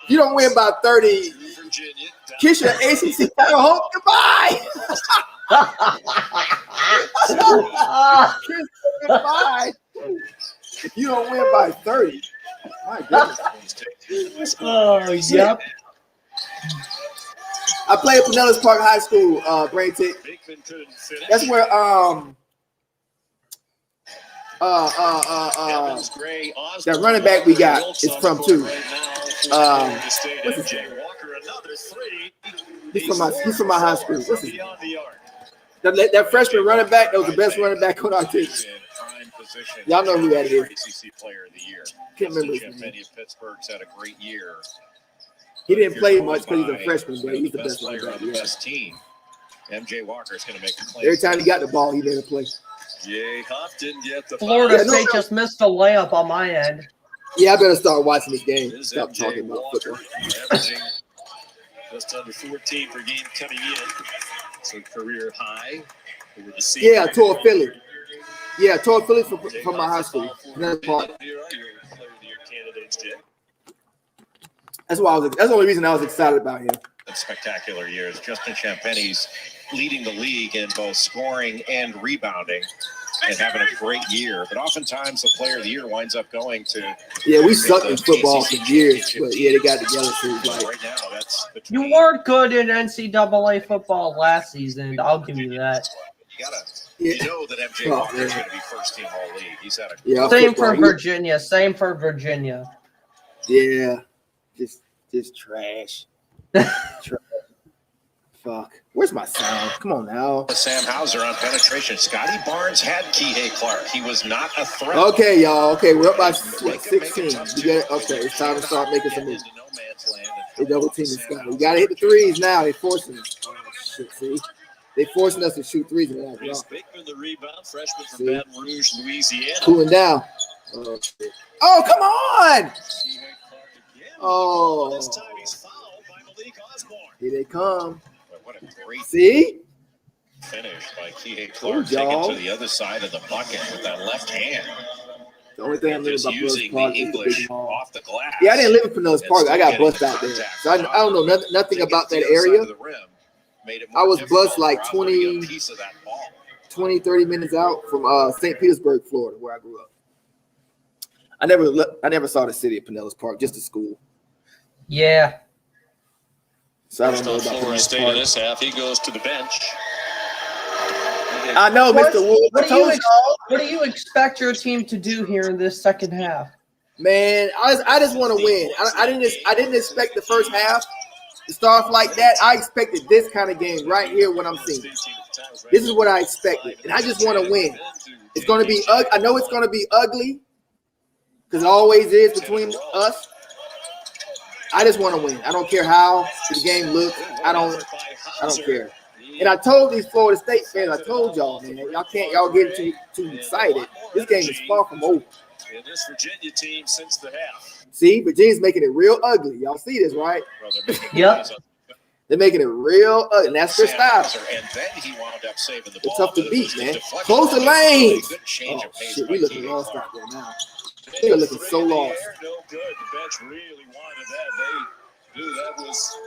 You don't win by 30. Kiss your ACC title home goodbye. Kiss goodbye. If you don't win by 30, my goodness. Oh, yep. I played at Pinellas Park High School, Brain Tick. That's where that running back we got is from too. What's his name? He's from my high school. What's his name? That freshman running back that was the best running back on our team. Y'all know who that is. Can't remember his name. Pittsburgh's had a great year. He didn't play much because he's a freshman, but he's the best player running back. on the best team. MJ Walker is going to make a play. Every time he got the ball, he didn't play. Jay Huff didn't get the Florida foul. State just missed a layup on my end. Yeah, I better start watching this game. This is Stop MJ talking about Walker, football. averaging just under 14 per game coming in. So career high over the season. Yeah, toward Philly. Yeah, toward Philly from my high school. Another part. That's why that's the only reason I was excited about him. Spectacular years. Justin Champagne's leading the league in both scoring and rebounding and having a great year. But oftentimes the player of the year winds up going to. Yeah, we sucked in football for years, but yeah, they got together. So like, right now, that's You weren't good in NCAA football last season. I'll give you that. You know that MJ Walker is going to be first team all league. He's had a Same for Virginia. Same for Virginia. Yeah, just trash. Trash. Fuck. Where's my sound? Come on now. Sam Hauser on penetration. Scotty Barnes had Kihei Clark. He was not a threat. Okay, y'all. Okay, we're up by 16. You get it? Okay, it's time to start making some moves. They double teaming Scotty. We gotta hit the threes now. They're forcing us. Oh, shit, see? They forcing us to shoot threes in that Chris Bateman, the rebound, freshman from Baton Rouge, Louisiana. Cooling down. Oh, shit. Oh, come on! Oh. This time he's fouled by Malik Osborne. Here they come. What a great See? finish by Kihei Clark, taking to the other side of the bucket with that left hand. The only thing I'm living about Pinellas Using Park the is the English big mall. off the glass. Yeah, I didn't live in Pinellas Park. I got bussed out there. So I don't know nothing about that area. I was bussed like 20, 30 minutes out from St. Petersburg, Florida, where I grew up. I never saw the city of Pinellas Park, just the school. Yeah. So I don't know about Florida Pinellas State in Park. this half. He goes to the bench. I know, Mr. Wood. What do you expect your team to do here in this second half? Man, I just want to win. I didn't expect the first half to start off like that. I expected this kind of game right here. What I'm seeing. This is what I expected, and I just want to win. It's going to be. I know it's going to be ugly because it always is between us. I just want to win. I don't care how the game looks. I don't care. And I told these Florida State fans, I told y'all, man, y'all get too excited. This game is far from over. And this Virginia team since the half. See, Virginia's making it real ugly. Y'all see this, right? Yep. They're making it real ugly, and that's their style. And then he wound up saving the It's ball. tough to beat, man. Close the lanes. Oh, shit, we looking lost out there now. They're looking so lost. No good. The bench really wanted that. They knew that was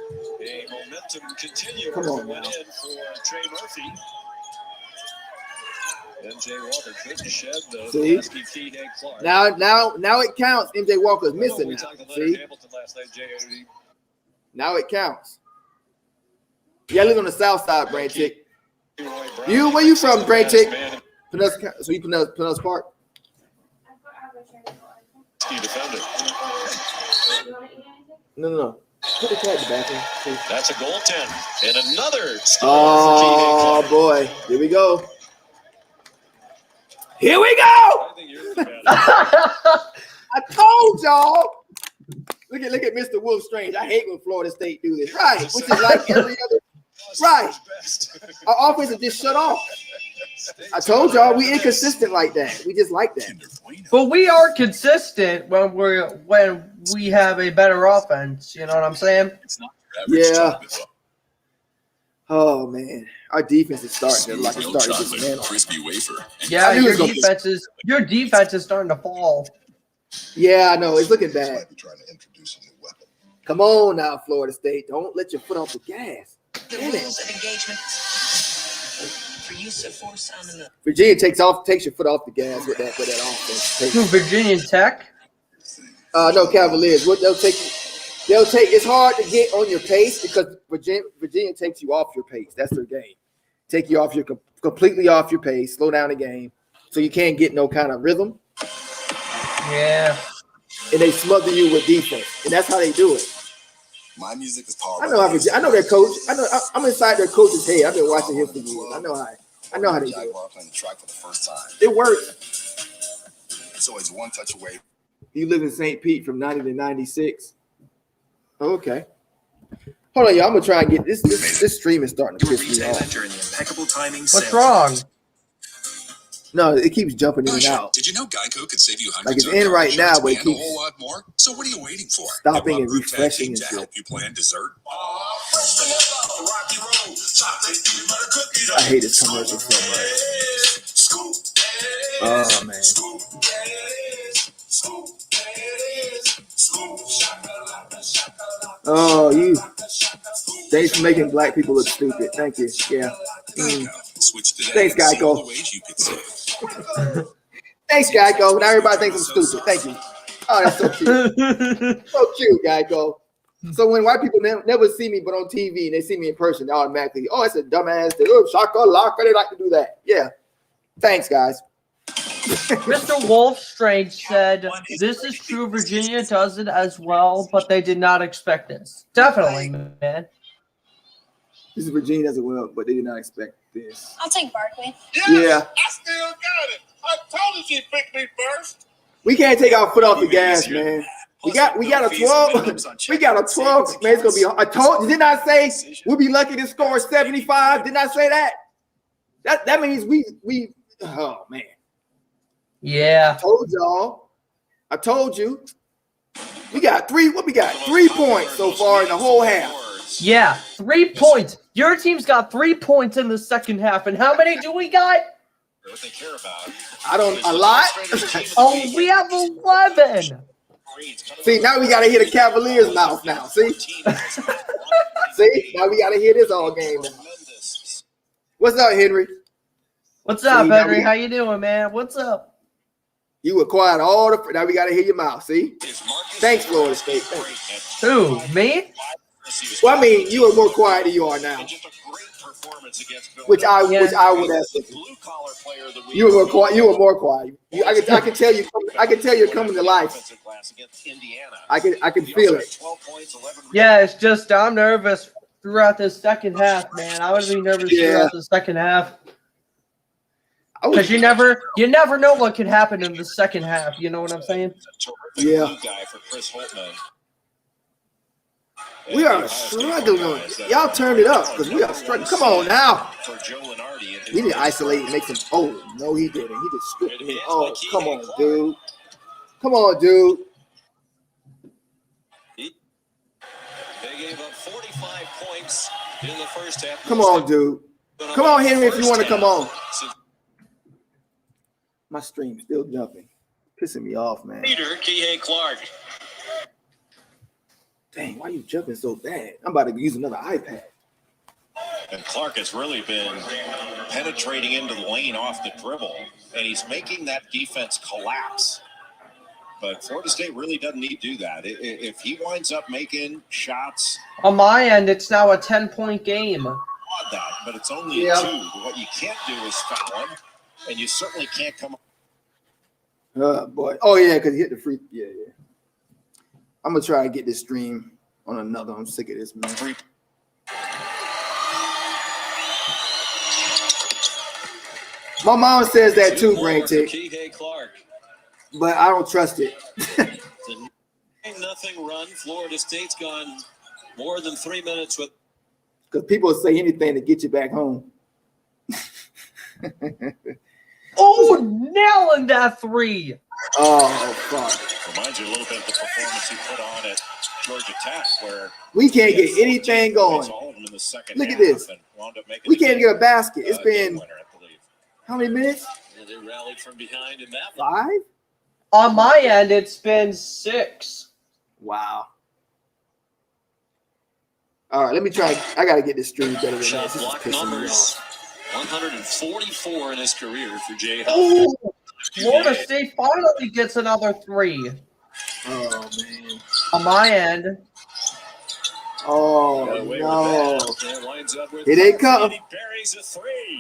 a momentum continuer. Come on, went now. in for Trey Murphy. MJ Walker couldn't shed the See? pesky Kihei Clark. Now it counts. MJ Walker's missing We now. talked to Leonard See? Hamilton last night, J.O.D. Now it counts. Yeah, I live on the south side, Brain Tick. Where you from, Brain Tick? So you Pinellas Park? Defender. No. Put the cat in the bathroom, please. That's a goaltend. And another score Oh, for Kihei Clark. boy. Here we go. Here we go. I told y'all. Look at Mr. Wolf Strange. I hate when Florida State do this. Right. Which is like every other. Right. Our offense is just shut off. I told y'all we inconsistent like that. We just like that. But we are consistent when we have a better offense. You know what I'm saying? Yeah. Oh man, our defense is starting to dismantle. Crispy wafer. Yeah, your defense is starting to fall. Yeah, I know it's looking bad. Come on now, Florida State. Don't let your foot off the gas. The rules of engagement for use of force on the move. Virginia takes your foot off the gas with that offense. To Virginia Tech? No, Cavaliers. They'll take. It's hard to get on your pace because Virginia takes you off your pace. That's their game. Take you off completely off your pace. Slow down the game, so you can't get no kind of rhythm. Yeah. And they smother you with defense, and that's how they do it. My music is powered. I know their coach. I'm inside their coach's head. I've been watching him for years. I know how they do it. Playing the track for the first time. It works. So it's one touch away. You live in St. Pete from 90 to 96. Okay. Hold on, y'all. I'm gonna try and get this. This stream is starting to piss me off. During the impeccable timing What's wrong? No, it keeps jumping in and Caution. out. Did you know Geico could save you Like hundreds it's on in car right now, insurance but it and a keeps whole lot more? So what are you waiting for? stopping Hip and Hop Group Tag refreshing Team and to shit. help you plan dessert. I hate this commercial so much. Oh man. Oh, you. Thanks for making black people look stupid. Thank you. Yeah. Switch today. Thanks, See all Geico. the ways you could save. Thanks, Geico. Now everybody thinks I'm stupid. Thank you. Oh, that's so cute. So cute, Geico. So when white people never see me but on TV and they see me in person, they automatically, oh, it's a dumbass. Oh, shaka laka. They like to do that. Yeah. Thanks, guys. Mr. Wolfstrange said, this is true. Virginia does it as well, but they did not expect this. Definitely, man. This is Virginia as well, but they did not expect this. I'll take Barkley. Yeah. I still got it. I told you she picked me first. We can't take our foot off the gas, man. We got a 12. We got a 12. Man, it's gonna be. I told. Didn't I say we'll be lucky to score 75? Didn't I say that? That means we. Oh man. Yeah. I told y'all. I told you. We got 3. What we got? 3 points so far in the whole half. Yeah, 3 points. Your team's got 3 points in the second half, and how many do we got? What they care about. I don't. A lot. Oh, we have 11. See, now we gotta hear the Cavaliers' mouth now. See, see, now we gotta hear this all game now. What's up, Henry? What's up, Henry? How you doing, man? What's up? You were quiet all the. Now we gotta hear your mouth. See, thanks, Florida State. Thanks. Who? Me? Well, I mean, you were more quiet than you are now. Which I would have said. You were more quiet. You were more quiet. I can tell you. I can tell you're coming to life. I can feel it. Yeah, it's just I'm nervous throughout this second half, man. I would be nervous throughout the second half. Because you never know what could happen in the second half. You know what I'm saying? Yeah. We are struggling. Y'all turned it up because we are struggling. Come on now. We need to isolate and make some. Oh, no, he didn't. He just stripped me. Oh, come on, dude. Come on, dude. They gave up 45 points in the first half. Come on, dude. Come on, Henry, if you want to come on. My stream's still jumping. Pissing me off, man. Peter Clark. Dang, why you jumping so bad? I'm about to use another iPad. And Clark has really been penetrating into the lane off the dribble, and he's making that defense collapse. But Florida State really doesn't need to do that. If he winds up making shots. On my end, it's now a 10-point game. That, but it's only a 2. What you can't do is foul him, and you certainly can't come. Oh, boy. Oh, yeah, because he hit the free. Yeah. I'm going to try to get this stream on another. I'm sick of this, man. My mom says that too, Brain Tick. But I don't trust it. Nothing run. Florida State's gone more than 3 minutes with. Because people say anything to get you back home. Oh, nailing that 3. Oh, fuck. Reminds you a little bit of the performance he put on at Georgia Tech, where we can't get anything going. Look at this. We can't get a basket. It's been how many minutes? They rallied from behind in that 5? On my end, it's been 6. Wow. All right, let me try. I got to get this stream better than this. This is pissing me off. 144 in his career for Jay. Oh, Florida State finally gets another 3. Oh, man. On my end. Oh, no. Here they come.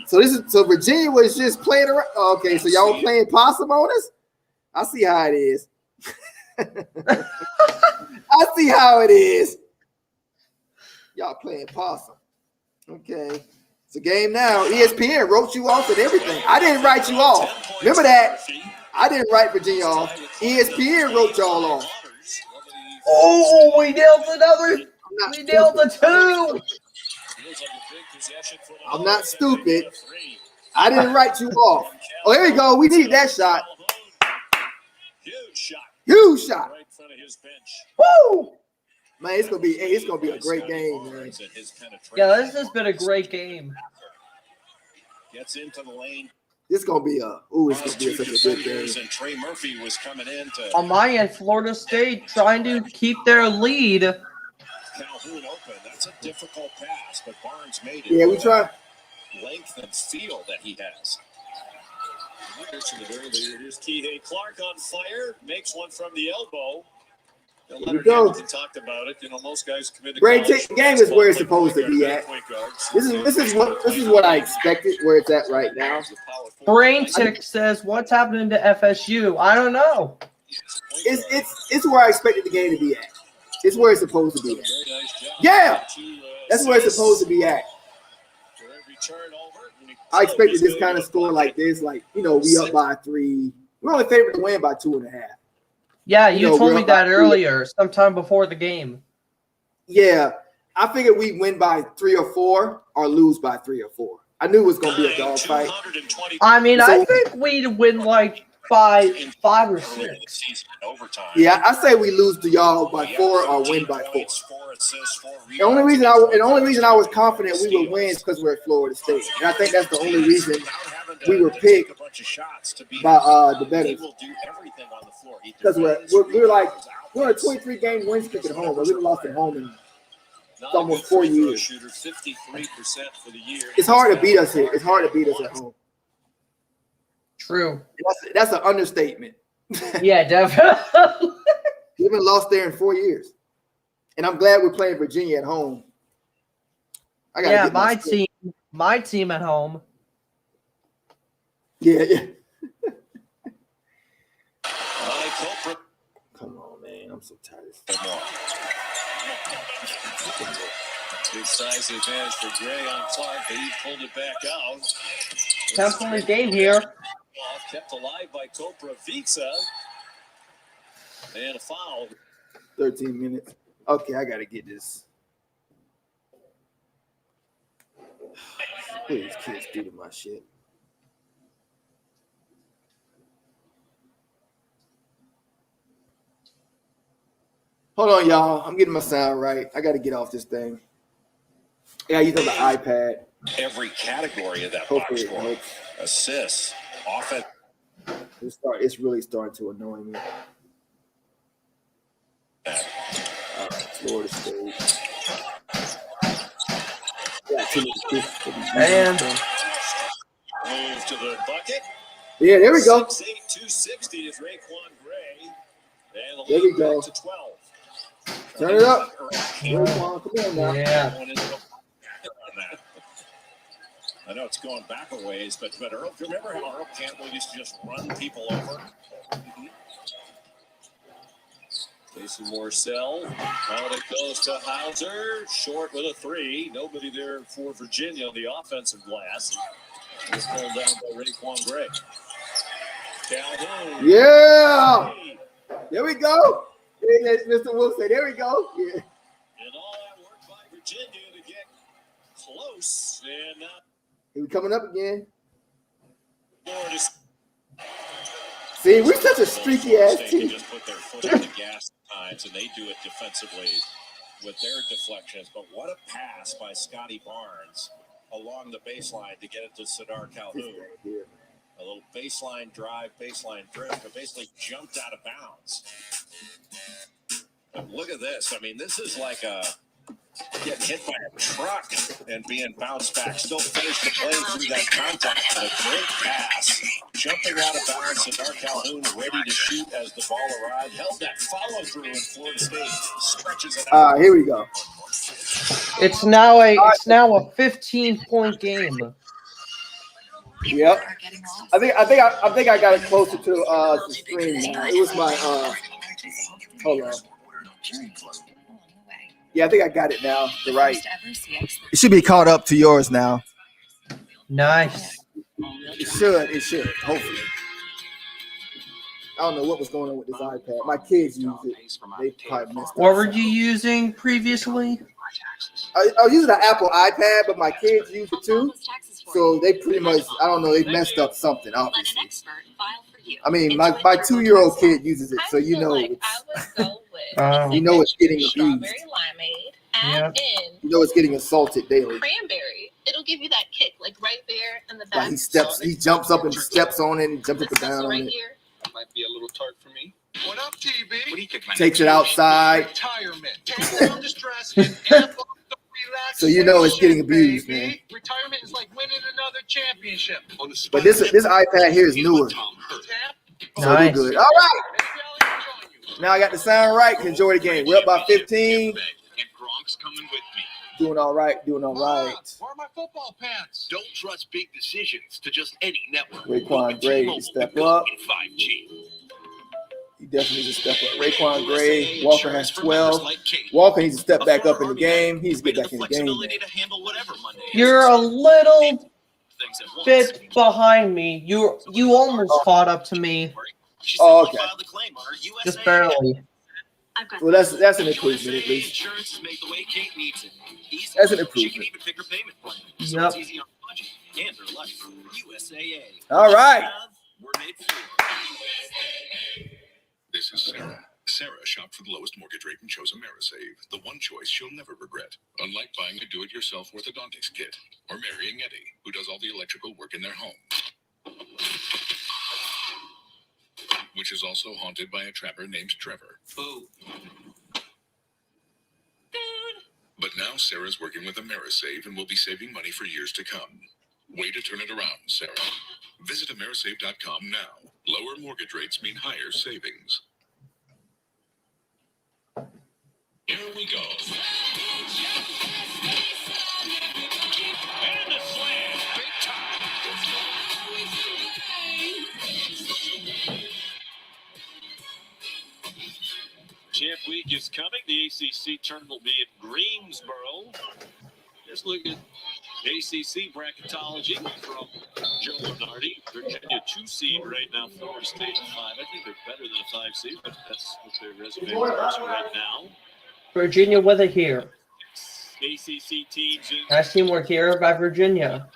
So Virginia was just playing around. Okay, so y'all were playing possum on us? I see how it is. I see how it is. Y'all playing possum. Okay. It's a game now. ESPN wrote you off and everything. I didn't write you off. Remember that? I didn't write Virginia off. ESPN wrote y'all off. Oh, we nailed another. We nailed the 2. I'm not stupid. I didn't write you off. Oh, here we go. We need that shot. Huge shot. Huge shot. Right in front of his bench. Woo! Man, it's gonna be a great game, man. Yeah, this has been a great game. Gets into the lane. It's gonna be such a good game. And Trey Murphy was coming in to On my end, Florida State trying to keep their lead. Calhoun open. That's a difficult pass, but Barnes made it. Yeah, we try. Length and feel that he has. Here's Kihei Clark on fire. Makes one from the elbow. Here we go. Talked about it. You know, most guys commit to Brain Tick game is where it's supposed to be at. This is what I expected where it's at right now. Brain Tick says, "What's happening to FSU? I don't know." It's where I expected the game to be at. It's where it's supposed to be at. Yeah, that's where it's supposed to be at. I expected this kind of score like this, like, you know, we up by 3. We're only favored to win by 2.5. Yeah, you told me that earlier, sometime before the game. Yeah, I figured we'd win by 3 or 4 or lose by 3 or 4. I knew it was going to be a dog fight. I mean, I think we'd win like by 5 or 6. Yeah, I say we lose to y'all by 4 or win by 4. The only reason I was confident we would win is because we're at Florida State, and I think that's the only reason we were picked by the bettors. Because we're on a 23-game win streak at home, but we lost at home in almost 4 years. It's hard to beat us here. It's hard to beat us at home. True. That's an understatement. Yeah, definitely. We haven't lost there in 4 years. And I'm glad we're playing Virginia at home. Yeah, my team at home. Yeah. Come on, man. I'm so tired. Big size advantage for Gray on Clark, but he pulled it back out. 10-point game here. Kept alive by Koprivica. And a foul. 13 minutes. Okay, I got to get this. What do these kids do to my shit? Hold on, y'all. I'm getting my sound right. I got to get off this thing. Yeah, I use on the iPad. Every category of that box score. Assists, offense. It's really starting to annoy me. Florida State. And move to the bucket. Yeah, there we go. 6'8", 260 is Raekwon Gray. And There we go. to 12. Turn it up. Raekwon, come on now. Yeah. I know it's going back a ways, but Earl, remember how Earl Campbell used to just run people over? Jason Morcell. Out it goes to Hauser. Short with a 3. Nobody there for Virginia on the offensive glass. It's pulled down by Raekwon Gray. Calhoun. Yeah. There we go. Yeah, Mr. Wilson. There we go. Yeah. And all that work by Virginia to get close. And He coming up again. Florida. See, we're such a streaky ass team. Just put their foot on the gas at times, and they do it defensively with their deflections. But what a pass by Scotty Barnes along the baseline to get it to Sadar Calhoun. A little baseline drive, baseline drift, but basically jumped out of bounds. But look at this. I mean, this is like getting hit by a truck and being bounced back. Still finished the play through that contact. But a great pass. Jumping out of bounds, Sadar Calhoun ready to shoot as the ball arrived. Held that follow through in Florida State. Stretches it out. Here we go. It's now a 15-point game. Yep. I think I got it closer to the screen now. It was my hold on. Yeah, I think I got it now. The right. It should be caught up to yours now. Nice. It should. Hopefully. I don't know what was going on with this iPad. My kids use it. They probably missed it. What were you using previously? I was using an Apple iPad, but my kids use it too. So they pretty much, I don't know, they messed up something, obviously. I mean, my 2-year-old kid uses it, so you know it's, you know it's getting abused. Yeah. You know it's getting assaulted daily. Cranberry. It'll give you that kick, like right there in the back. Like he jumps up and steps on it and jumps up and down on it. That might be a little tart for me. What up, TB? What do you think? Takes it outside. Retirement. Take on the stress and amp up the So you know it's getting abused, man. Retirement is like winning another championship. But this iPad here is newer. So we're good. All right. Now I got the sound right. Can enjoy the game. We're up by 15. Doing all right. Doing all right. Where are my football pants? Don't trust big decisions to just any network. Raekwon Gray to step up. He definitely needs to step up. Raekwon Gray. Walker has 12. Walker needs to step back up in the game. He needs to get back in the game. You're a little bit behind me. You almost caught up to me. Oh, okay. Just barely. Well, that's an improvement at least. That's an improvement. Yep. All right. This is Sarah. Sarah shopped for the lowest mortgage rate and chose AmeriSave, the one choice she'll never regret. Unlike buying a do-it-yourself orthodontics kit or marrying Eddie, who does all the electrical work in their home, which is also haunted by a trapper named Trevor. Boo. But now Sarah's working with AmeriSave and will be saving money for years to come. Way to turn it around, Sarah. Visit AmeriSave.com now. Lower mortgage rates mean higher savings. Here we go. And a slam. Big time. Champ Week is coming. The ACC tournament will be in Greensboro. Just look at ACC bracketology from Joe Lenardi. Virginia 2 seed right now. Florida State 5. I think they're better than a 5 seed, but that's what their resume is right now. Virginia with it here. ACC teams in. Nice teamwork here by Virginia.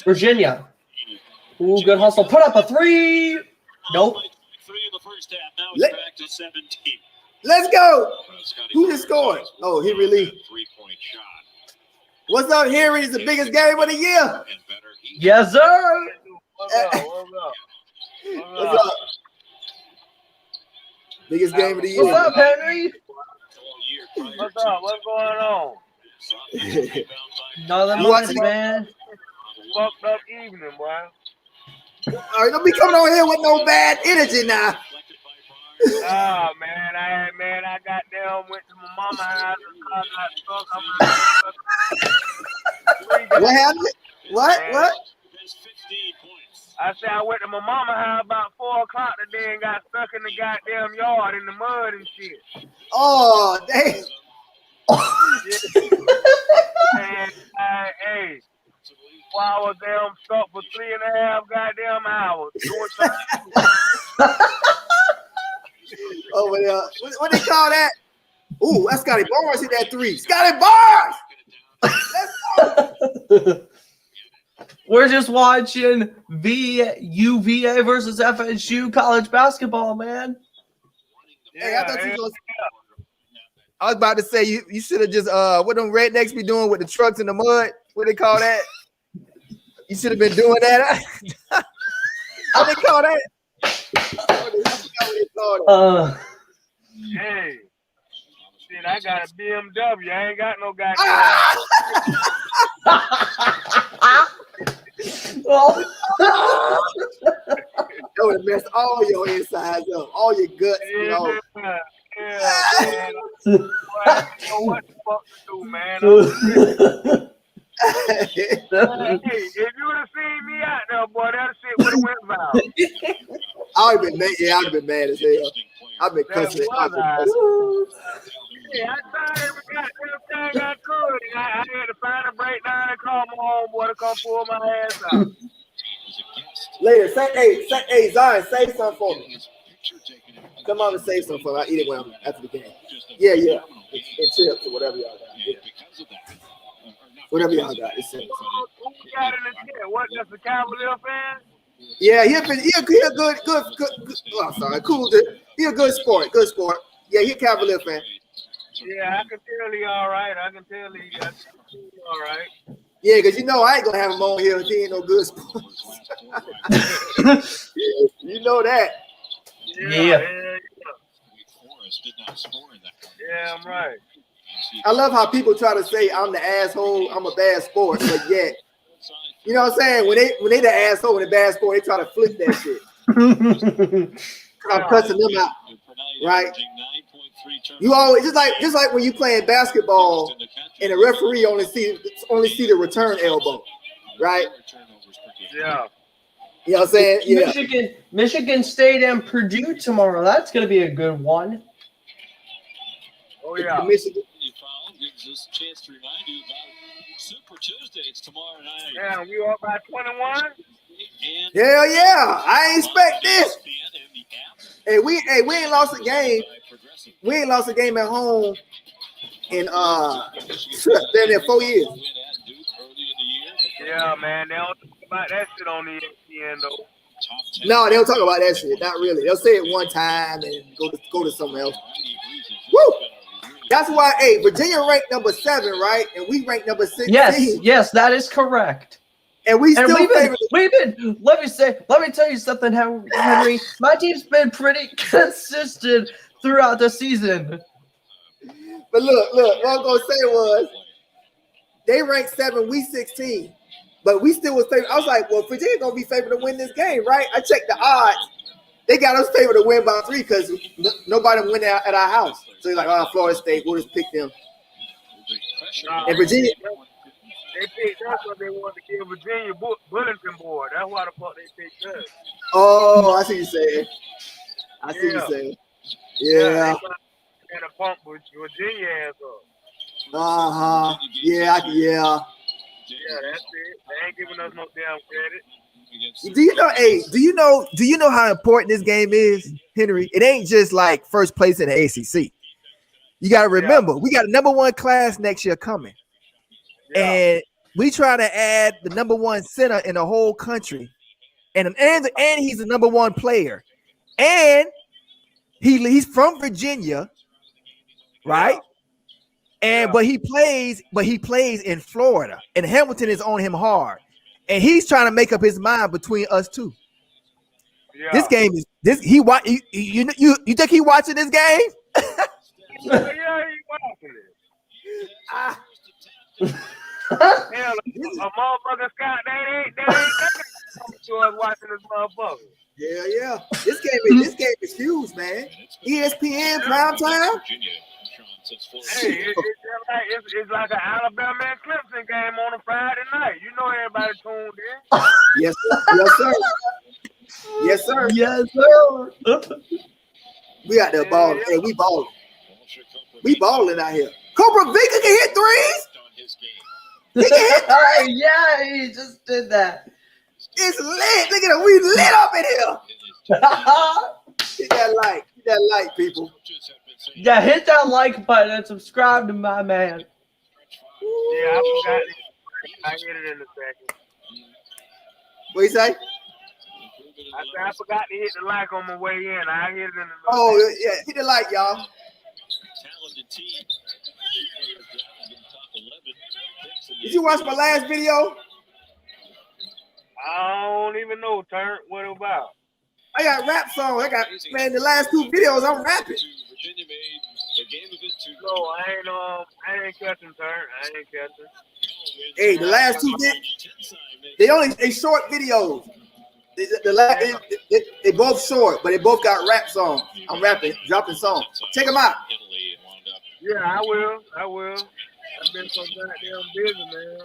Virginia. Ooh, good hustle. Put up a 3. Nope. 3 in the first half. Now it's back to 17. Let's go. Who just scored? Oh, Henry Lee. 3-point shot. What's up, Henry? It's the biggest game of the year. Yes, sir. What's up? Biggest game of the year. What's up, Henry? What's up? What's going on? Nothing much, man. Fucked up evening, boy. All right, don't be coming on here with no bad energy now. Oh man, I goddamn went to my mama's house and got stuck. What happened? What? I said I went to my mama's house about 4 o'clock today and got stuck in the goddamn yard in the mud and shit. Oh, dang. And, hey, while I was damn stuck for 3.5 goddamn hours doing something. Oh, what they call that? Ooh, that's Scotty Barnes hit that 3. Scotty Barnes! Let's go! We're just watching UVA versus FSU college basketball, man. Hey, I thought you was. I was about to say you should have just what them rednecks be doing with the trucks in the mud. What they call that? You should have been doing that. What they call that? Hey, shit, I got a BMW. I ain't got no goddamn. That would have messed all your insides up, all your guts, you know. Yeah, man. I don't know what the fuck to do, man. Hey, if you would have seen me out there, boy, that shit would have went viral. I'd have been mad as hell. I've been cussing. Yeah, I tried every goddamn thing I could. I had to find a breakdown and call my homeboy to come pull my ass out. Later, hey, Zion, say something for me. Come on and say something for me. I'll eat it when I'm after the game. Yeah. And chips or whatever y'all got. Yeah. Whatever y'all got. It's simple. Who got in the chat? What? That's the Cavalier fan? Yeah, he a good. Oh, I'm sorry, cool. He a good sport. Yeah, he a Cavalier fan. Yeah, I can tell he all right. I can tell he all right. Yeah, because you know I ain't gonna have him on here if he ain't no good sport. You know that. Yeah, I'm right. I love how people try to say I'm the asshole, I'm a bad sport, but yet, you know what I'm saying? When they the asshole in the bad sport, they try to flip that shit. I'm cussing them out, right? You always just like when you playing basketball and the referee only see the return elbow, right? Yeah. You know what I'm saying? Yeah. Michigan State and Purdue tomorrow. That's gonna be a good one. Oh yeah. Michigan. Gives us a chance to remind you about Super Tuesday. It's tomorrow night. Yeah, we up by 21. Hell yeah! I ain't expect this. Hey, we ain't lost a game. We ain't lost a game at home in been there 4 years. Yeah, man, they don't talk about that shit on the ESPN though. No, they don't talk about that shit. Not really. They'll say it one time and go to somewhere else. Woo! That's why, hey, Virginia ranked number 7, right? And we ranked number 16. Yes, that is correct. And we've been. Let me tell you something, Henry. My team's been pretty consistent throughout the season. But look, what I was gonna say was they ranked 7, we 16. But we still was favored. I was like, well, Virginia gonna be favored to win this game, right? I checked the odds. They got us favored to win by 3 because nobody went out at our house. So he's like, oh, Florida State, we'll just pick them. And Virginia. They picked us because they wanted to give Virginia bulletin board. That's why the fuck they picked us. Oh, I see you saying. I see you saying. Yeah. And a pump Virginia ass up. Yeah. Yeah, that's it. They ain't giving us no damn credit. Do you know how important this game is, Henry? It ain't just like first place in the ACC. You got to remember, we got a number 1 class next year coming. And we try to add the number 1 center in the whole country. And he's the number 1 player. And he's from Virginia, right? But he plays in Florida, and Hamilton is on him hard, and he's trying to make up his mind between us two. Yeah. This game is this. You think he watching this game? Yeah, he watching it. Hell, a motherfucker Scott, they ain't to us watching this motherfucker. Yeah. This game is huge, man. ESPN prime time. Hey, it's like an Alabama and Clemson game on a Friday night. You know everybody tuned in. Yes, sir. We got that ball. Hey, we balling. We balling out here. Cobra Vika can hit threes. He can hit threes. Yeah, he just did that. It's lit. Look at it. We lit up in here. Hit that like, people. Yeah, hit that like button and subscribe to my man. Yeah, I forgot. I hit it in a second. What you say? I said I forgot to hit the like on my way in. I hit it in the. Oh yeah, hit the like, y'all. Did you watch my last video? I don't even know, Turnt. What about? I got rap songs. The last 2 videos I'm rapping. No, I ain't catching, Turnt. I ain't catching. Hey, the last 2 they short videos. They both short, but they both got rap songs. I'm rapping, dropping songs. Check them out. Yeah, I will. I've been so goddamn busy, man.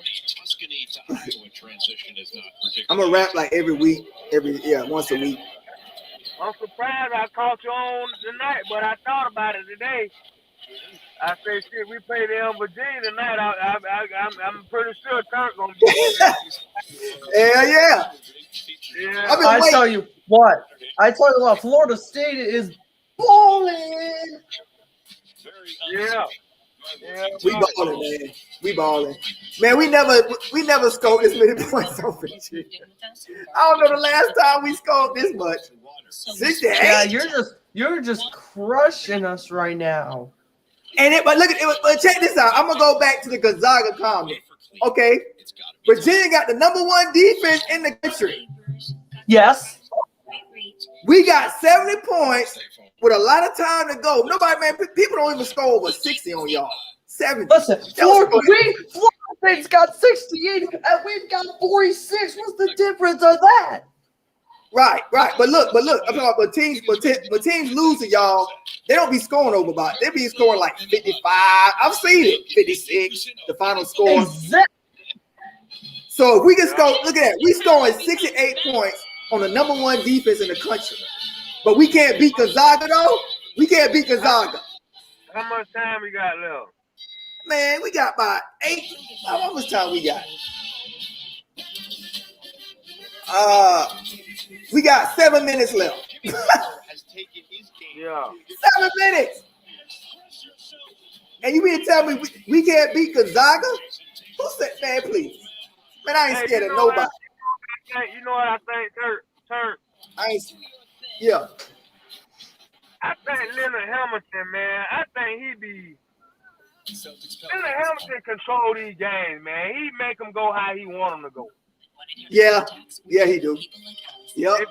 I'm gonna rap like every week, once a week. I'm surprised I caught you on tonight, but I thought about it today. I say, shit, we play them Virginia tonight. I'm pretty sure Turk gonna be there. Hell yeah. I tell you what, Florida State is balling. Yeah. We balling, man. We balling. Man, we never scored this many points on Virginia. I don't know the last time we scored this much. 68. Yeah, you're just crushing us right now. But look at it. But check this out. I'm gonna go back to the Gonzaga comment. Okay, Virginia got the #1 defense in the country. Yes. We got 70 points with a lot of time to go. Nobody, man, people don't even score over 60 on y'all. 70. Listen, Florida State's got 68 and we've got 46. What's the difference of that? Right. But look. I'm talking about when teams lose to y'all, they don't be scoring over about. They be scoring like 55. I've seen it. 56. The final score. Exactly. So if we can score, look at that. We scoring 68 points on the #1 defense in the country. But we can't beat Gonzaga though. We can't beat Gonzaga. How much time we got left? Man, we got about 8. How much time we got? We got 7 minutes left. Yeah. 7 minutes. And you mean to tell me we can't beat Gonzaga? Who said, man, please? Man, I ain't scared of nobody. You know what I think, Turnt? Yeah. I think Leonard Hamilton, man. I think he be. Leonard Hamilton control these games, man. He make them go how he want them to go. Yeah, he do. Yep. If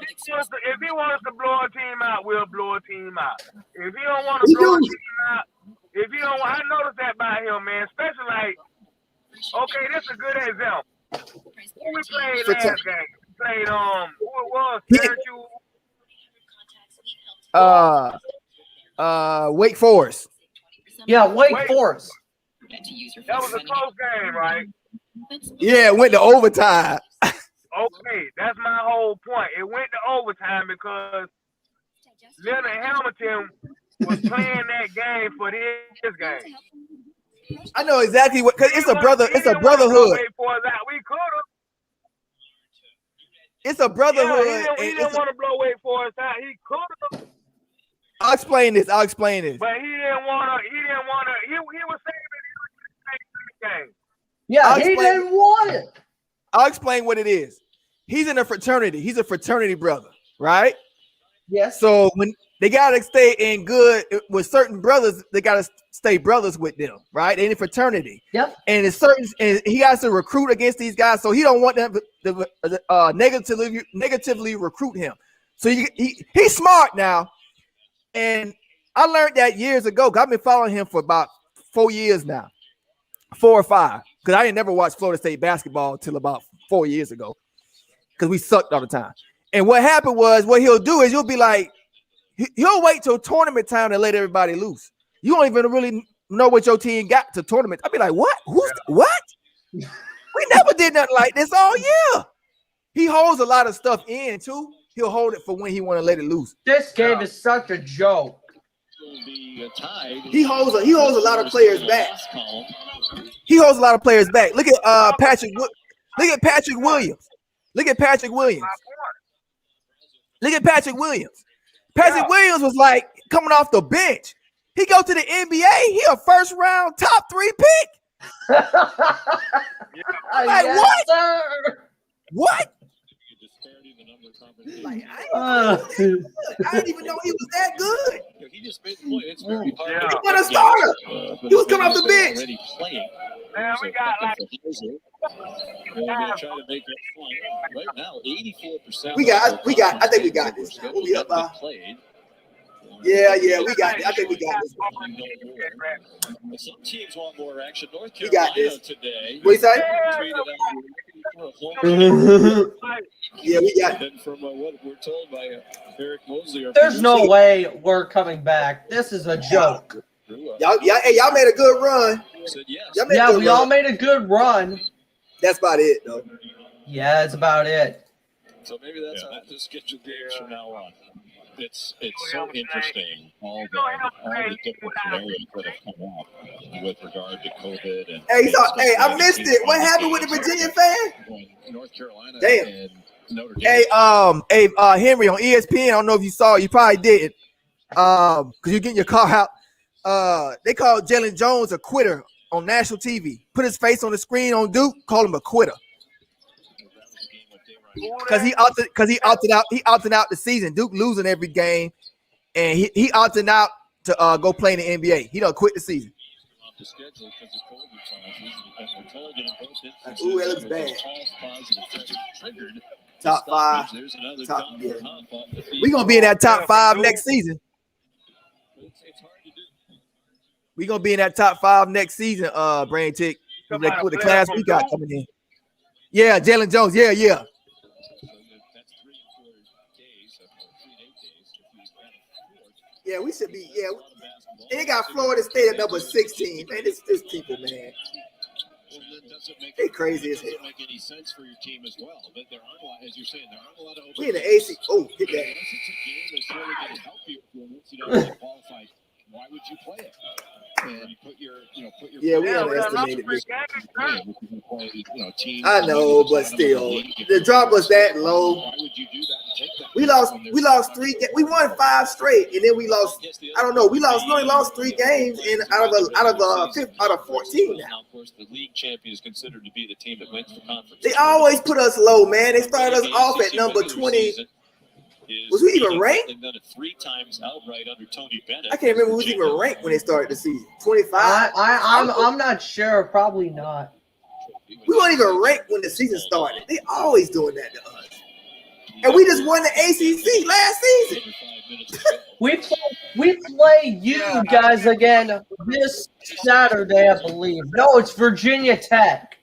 he wants to blow a team out, we'll blow a team out. If he don't want to blow a team out, if he don't, I noticed that by him, man. Especially like, okay, this is a good example. Who we played last game? We played who it was? Wake Forest. Yeah, Wake Forest. That was a close game, right? Yeah, it went to overtime. Okay, that's my whole point. It went to overtime because Leonard Hamilton was playing that game for his game. I know exactly what, because it's a brotherhood. We could have. It's a brotherhood. Yeah, he didn't want to blow Wake Forest out. He could have. I'll explain this. But he didn't want to. He was saying that he was going to take the game. Yeah, he didn't want it. I'll explain what it is. He's in a fraternity. He's a fraternity brother, right? Yes. So when they gotta stay in good with certain brothers, they gotta stay brothers with them, right? In a fraternity. Yep. And it's certain, and he has to recruit against these guys, so he don't want them to negatively recruit him. So he's smart now, and I learned that years ago. I've been following him for about 4 years now, 4 or 5. Because I didn't never watch Florida State basketball until about 4 years ago, because we sucked all the time. And what happened was, what he'll do is, you'll be like, he'll wait till tournament time to let everybody loose. You don't even really know what your team got to tournament. I'll be like, what? What? We never did nothing like this all year. He holds a lot of stuff in too. He'll hold it for when he want to let it loose. This game is such a joke. He holds a lot of players back. He holds a lot of players back. Look at Patrick. Look at Patrick Williams. Look at Patrick Williams. Look at Patrick Williams. Patrick Williams was like coming off the bench. He go to the NBA. He a first round top 3 pick. Like yes, what? Sir. What? Like, I didn't even know he was that good. He just made the point. It's very hard. He was a starter. He was coming off the bench. Man, we got like. We're going to try to make that fun. Right now, 84%. We got. I think we got this. We'll be up by. Yeah, we got it. I think we got this one. Some teams want more action. North We got Carolina this. Today. What you say? Yeah, we got it. And from what we're told by Eric Mosley, There's no way we're coming back. This is a joke. Y'all made a good run. Yeah, we all made a good run. That's about it, though. Yeah, that's about it. So maybe that's how the schedule games from now on. It's so interesting, all the different scenarios that have come up with regard to COVID. And I missed it. What happened with the Virginia fan? North Carolina. Damn. And Notre Dame. Henry on ESPN. I don't know if you saw it. You probably didn't. Because you're getting your car out. they called Jalen Jones a quitter on national TV. Put his face on the screen on Duke, called him a quitter. Because he opted out the season. Duke losing every game, and he opted out to go play in the NBA. He don't quit the season. Ooh, that looks bad. Top 5. Yeah. We're gonna be in that top 5 next season. We're gonna be in that top 5 next season, Brain Tick. With the class we got coming in. Yeah, Jalen Jones. Yeah. Yeah, we should be. Yeah, and they got Florida State at number 16. Man, this people, man. They crazy as hell. We in the AC. Oh, hit that. Why would you play it? And put your yeah, we underestimated this. I know, but still, the drop was that low. We lost 3. We won 5 straight, and then we lost. I don't know. We only lost 3 games in out of 14 now. Of course, the league champion is considered to be the team that wins the conference. They always put us low, man. They started us off at number 20. Was we even ranked? They've done it 3 times outright under Tony Bennett. I can't remember who was even ranked when they started the season. 25. I'm not sure. Probably not. We weren't even ranked when the season started. They always doing that to us. And we just won the ACC last season. we play you guys again this Saturday, I believe. No, it's Virginia Tech.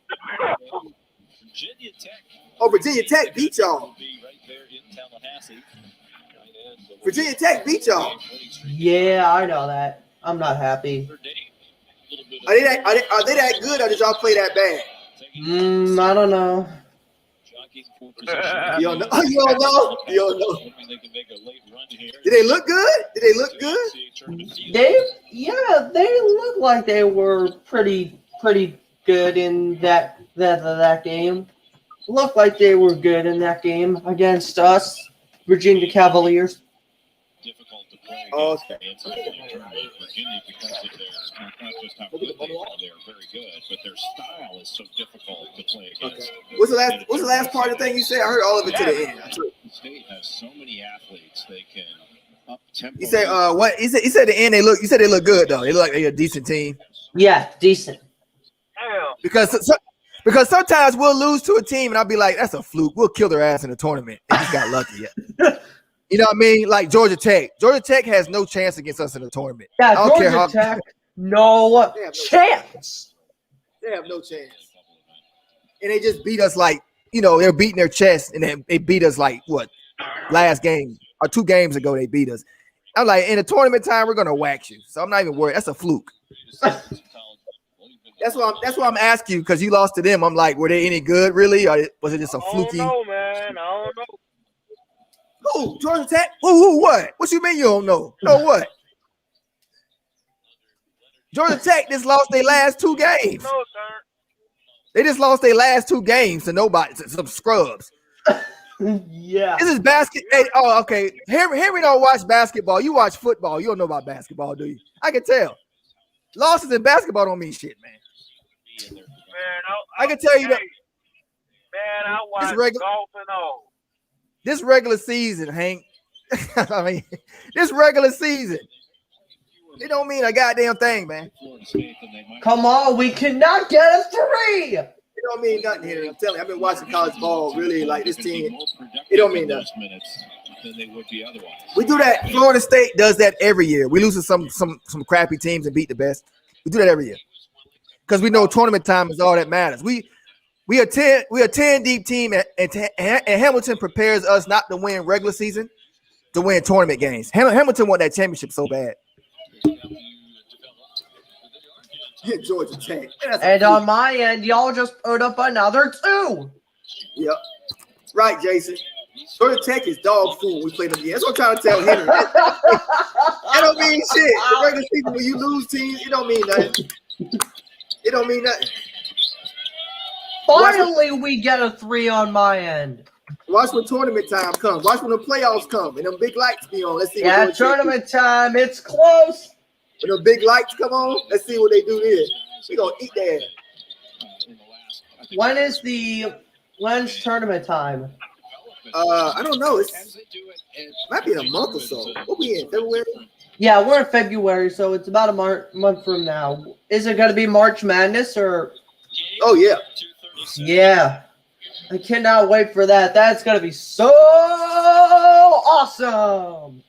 Oh, Virginia Tech beat y'all. Virginia Tech beat y'all. Yeah, I know that. I'm not happy. Are they that good, or did y'all play that bad? I don't know. You don't know? You don't know? You don't know? Did they look good? Did they look good? They look like they were pretty good in that game. Looked like they were good in that game against us, Virginia Cavaliers. Oh, okay. Virginia, because of their not just how good they are very good, but their style is so difficult to play against. Okay. What's the last part of the thing you said? I heard all of it to the end. The state has so many athletes they can up tempo. You said what? He said the end. You said they look good though. They look like they're a decent team. Yeah, decent. Because sometimes we'll lose to a team and I'll be like, that's a fluke. We'll kill their ass in the tournament. They just got lucky. You know what I mean? Like Georgia Tech. Georgia Tech has no chance against us in the tournament. Yeah, Georgia Tech, no chance. They have no chance. And they just beat us like, they're beating their chest, and then they beat us like, what, last game or 2 games ago they beat us. I'm like, in the tournament time, we're going to wax you. So I'm not even worried. That's a fluke. That's why I'm asking you, because you lost to them. I'm like, were they any good, really? Or was it just a fluky? I don't know, man. I don't know. Who? Georgia Tech? Who? What? What you mean you don't know? Know what? Georgia Tech just lost their last 2 games. They just lost their last 2 games to nobody, to some scrubs. Yeah. This is basket. Hey, oh, okay. Henry don't watch basketball. You watch football. You don't know about basketball, do you? I can tell. Losses in basketball don't mean shit, man. I can tell you that. Man, I watch golf and all. This regular season, Hank. I mean, this regular season, it don't mean a goddamn thing, man. Come on, we cannot get a 3. It don't mean nothing here. I'm telling you, I've been watching college ball. Really, like this team. It don't mean nothing. We do that. Florida State does that every year. We lose to some crappy teams and beat the best. We do that every year because we know tournament time is all that matters. We a 10 deep team, and Hamilton prepares us not to win regular season, to win tournament games. Hamilton won that championship so bad. Yeah, Georgia Tech. And on my end, y'all just put up another 2. Yep. Right, Jason. Georgia Tech is dog food. We play them. Yeah, that's what I'm trying to tell Henry. That don't mean shit. The regular season, when you lose teams, it don't mean nothing. It don't mean nothing. Finally, we get a 3 on my end. Watch when tournament time comes. Watch when the playoffs come and them big lights be on. Let's see. Yeah, tournament time. It's close. When the big lights come on, let's see what they do there. We gonna eat that. When's tournament time? I don't know. It might be in a month or so. What we in, February? Yeah, we're in February, so it's about a month from now. Is it going to be March Madness or? Oh yeah. Yeah, I cannot wait for that. That's going to be so awesome.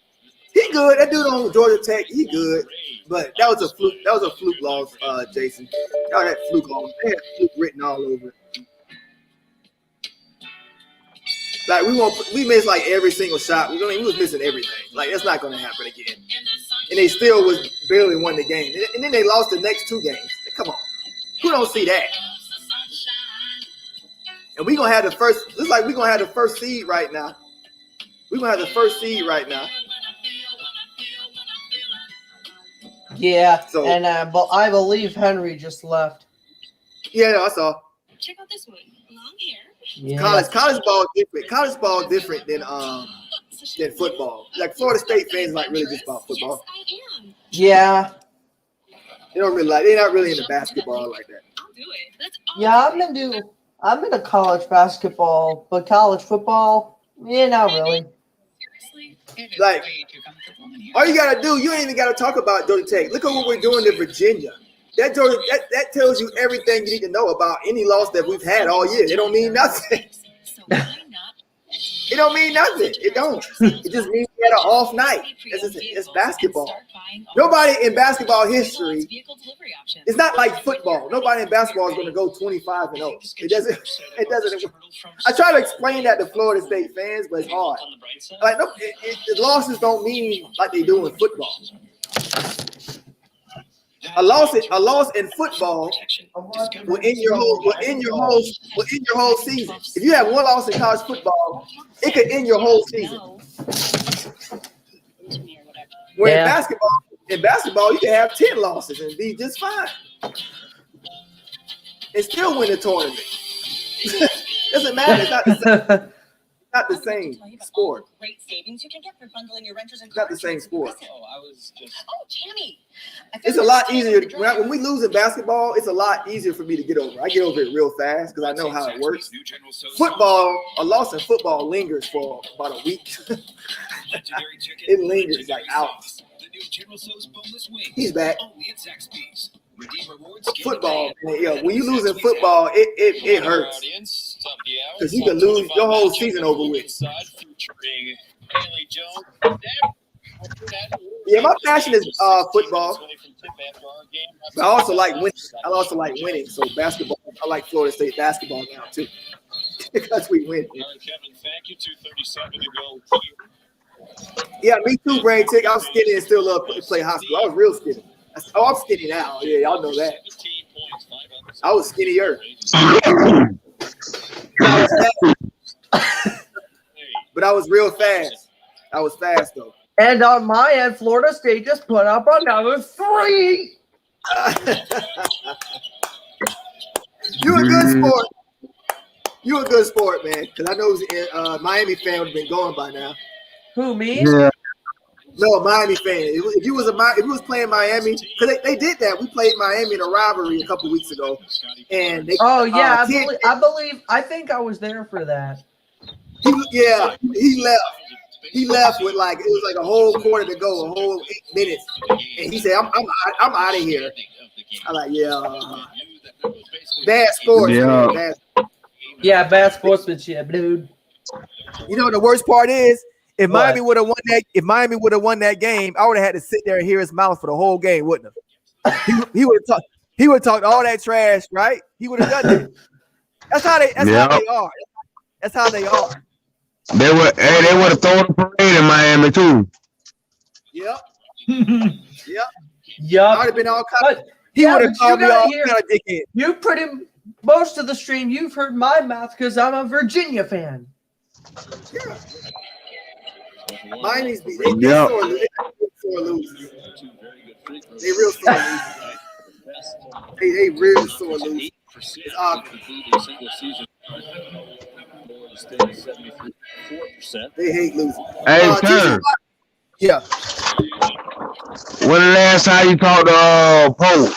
He good. That dude on Georgia Tech, he good. But that was a fluke. That was a fluke loss, Jason. Y'all had fluke loss. They had fluke written all over it. Like we missed like every single shot. We was missing everything. Like that's not going to happen again. And they still was barely won the game. And then they lost the next 2 games. Come on, who don't see that? And we gonna have the first. Looks like we gonna have the first seed right now. We gonna have the first seed right now. Yeah, so, and I believe Henry just left. Yeah, I saw. Check out this one. Long hair. Yeah. College ball different. College ball different than football. Like Florida State fans like really just about football. Yeah. They don't really like. They're not really into basketball like that. Yeah, I'm into college basketball, but college football, yeah, not really. Like, all you gotta do, you ain't even gotta talk about Georgia Tech. Look at what we're doing in Virginia. That tells you everything you need to know about any loss that we've had all year. It don't mean nothing. It don't mean nothing. It don't. It just means we had an off night. It's basketball. Nobody in basketball history. It's not like football. Nobody in basketball is going to go 25-0. It doesn't. I try to explain that to Florida State fans, but it's hard. Like the losses don't mean like they do in football. A loss in football will end your whole season. If you have one loss in college football, it could end your whole season. Where in basketball, you can have 10 losses and be just fine. And still win the tournament. Doesn't matter. It's not the same sport. Great savings you can get for bundling your renters and It's not the same sport. Tammy. It's a lot easier when we lose in basketball. It's a lot easier for me to get over. I get over it real fast because I know how it works. Football, a loss in football lingers for about a week. It lingers like hours. He's back. Football, yeah. When you lose in football, it hurts because you can lose your whole season over with. Yeah, my passion is football. But I also like winning. So basketball, I like Florida State basketball now too because we win. Yeah, me too, Brain Tick. I was skinny and still love to play high school. I was real skinny. I'm skinny now. Yeah, y'all know that. I was skinnier. But I was real fast. I was fast though. And on my end, Florida State just put up another 3. You a good sport. You a good sport, man. Because I know Miami fan would have been going by now. Who, me? Yeah. No, Miami fan. If you was playing Miami, because they did that. We played Miami in a rivalry a couple weeks ago, and they. Oh yeah, I think I was there for that. He left. He left with it was like a whole quarter to go, a whole 8 minutes, and he said, "I'm out of here." I'm like, bad sports. Yeah, bad sportsmanship, dude. You know the worst part is. If Miami would have won that game, I would have had to sit there and hear his mouth for the whole game, wouldn't have? He would have talked all that trash, right? He would have done that. That's how they are. That's how they are. They would have thrown a parade in Miami too. Yep. Yep. I would have been all kind of, he would have called me all kind of dickhead. You most of the stream you've heard my mouth because I'm a Virginia fan. Yeah. Miami's they sore losers. They real sore losers. They real sore losers. It's obvious. They hate losing. Hey, Turn. Yeah. When the last time you talked to Pope?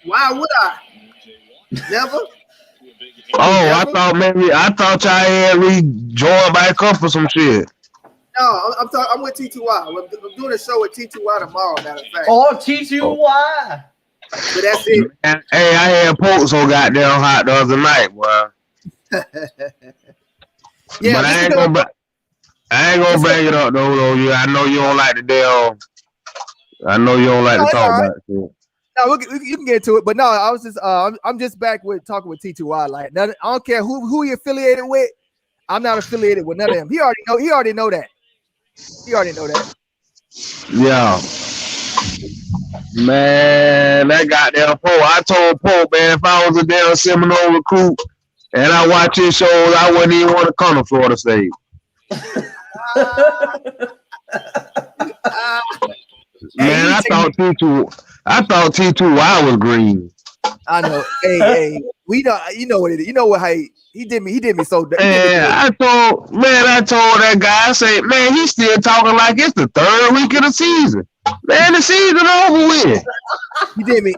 Why would I? Never. Oh, I thought y'all had rejoined back up for some shit. No, I'm with T2Y. I'm doing a show with T2Y tomorrow, matter of fact. Oh, T2Y. But that's it. Hey, I had Pope so goddamn hot the other night, boy. Yeah, but I ain't gonna bring it up though. Yeah, I know you don't like the deal. I know you don't like to talk about it. No, you can get to it, but no, I was just I'm just back with talking with T2Y. Like, I don't care who he affiliated with. I'm not affiliated with none of them. He already know that. Yeah. Man, that goddamn Pope. I told Pope, man, if I was a damn Seminole recruit and I watch his shows, I wouldn't even want to come to Florida State. Man, I thought T2Y was green. I know. Hey, we know. You know what it is. You know what? Hey, he did me so. I told that guy. I said, man, he's still talking like it's the third week of the season. Man, the season over with. He did me.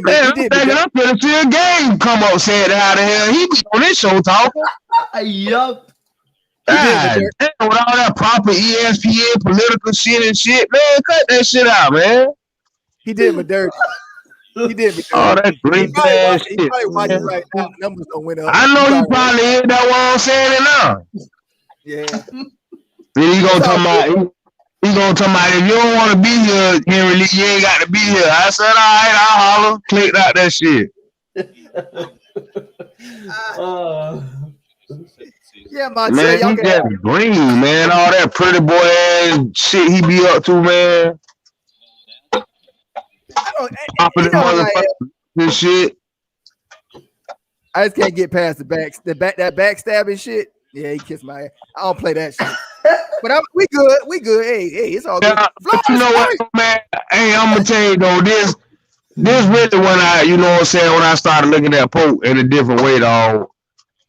Man, I'm thinking I'm gonna see a game come up saying how the hell he be on this show talking. Yup. God, with all that proper ESPN political shit and shit, man, cut that shit out, man. He did me dirty. All that green ass shit. He probably watching right now. The numbers don't win up. I know you probably hear that what I'm saying it now. Yeah. Then he gonna talk about if you don't want to be here, Henry, you ain't got to be here. I said, all right, I'll holler. Clicked out that shit. Yeah, man, he just green, man. All that pretty boy ass shit he be up to, man. Popping this shit. I just can't get past that backstabbing shit. Yeah, he kissed my ass. I don't play that shit. But we good. Hey, it's all good. But you know what, man? Hey, I'm gonna tell you though, this really when I started looking at Pope in a different way, dog.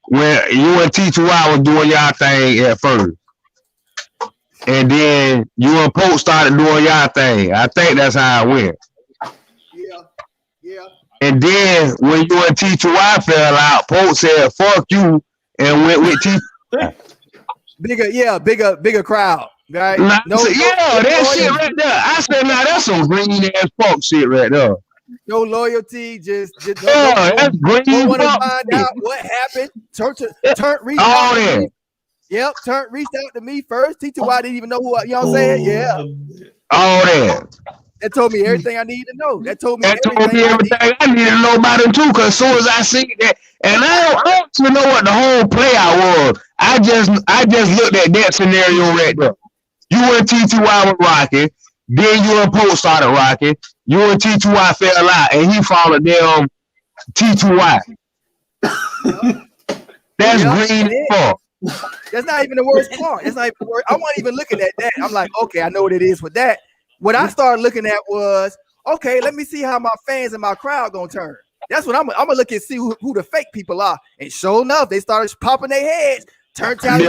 When you and T2I was doing y'all thing at first, and then you and Pope started doing y'all thing. I think that's how it went. Yeah. And then when you and T2I fell out, Pope said, "Fuck you," and went with T2I. Bigger crowd, right? That shit right there. I said, now that's some green ass fuck shit right there. No loyalty, just that's green. Don't want to find out what happened. Turnt reached out to me. Yep, Turnt reached out to me first. T2Y didn't even know who. You know what I'm saying? Yeah. All that. That told me everything I needed to know. That told me everything I needed to know about him too. Cause as soon as I seen that, and I don't even know what the whole play out was. I just looked at that scenario right there. You and T2Y was rocking, then you and Pope started rocking. You and T2Y fell out, and he followed them T2Y. That's green fuck. That's not even the worst part. That's not even the worst. I wasn't even looking at that. I'm like, okay, I know what it is with that. What I started looking at was, okay, let me see how my fans and my crowd gonna turn. That's what I'm gonna look and see who the fake people are. And sure enough, they started popping their heads. TURNTTALLY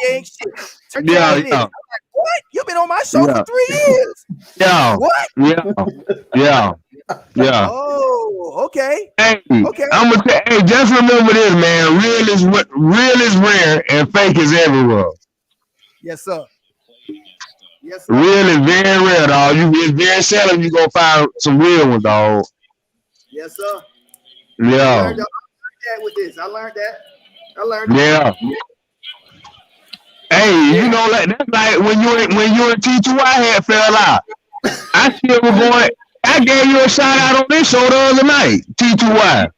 ain't shit. TURNTTALLY this. I'm like, what? You've been on my show for 3 years. What? Yeah. Oh, okay. Hey, okay. I'm gonna say, hey, just remember this, man. Real is rare and fake is everywhere. Yes, sir. Real is very rare, dog. It's very seldom you gonna find some real ones, dog. Yes, sir. Yeah. I learned that with this. I learned that. Yeah. Hey, you know, like that's like when you and T2I had fell out. I still was going. I gave you a shout out on this show the other night, T2Y.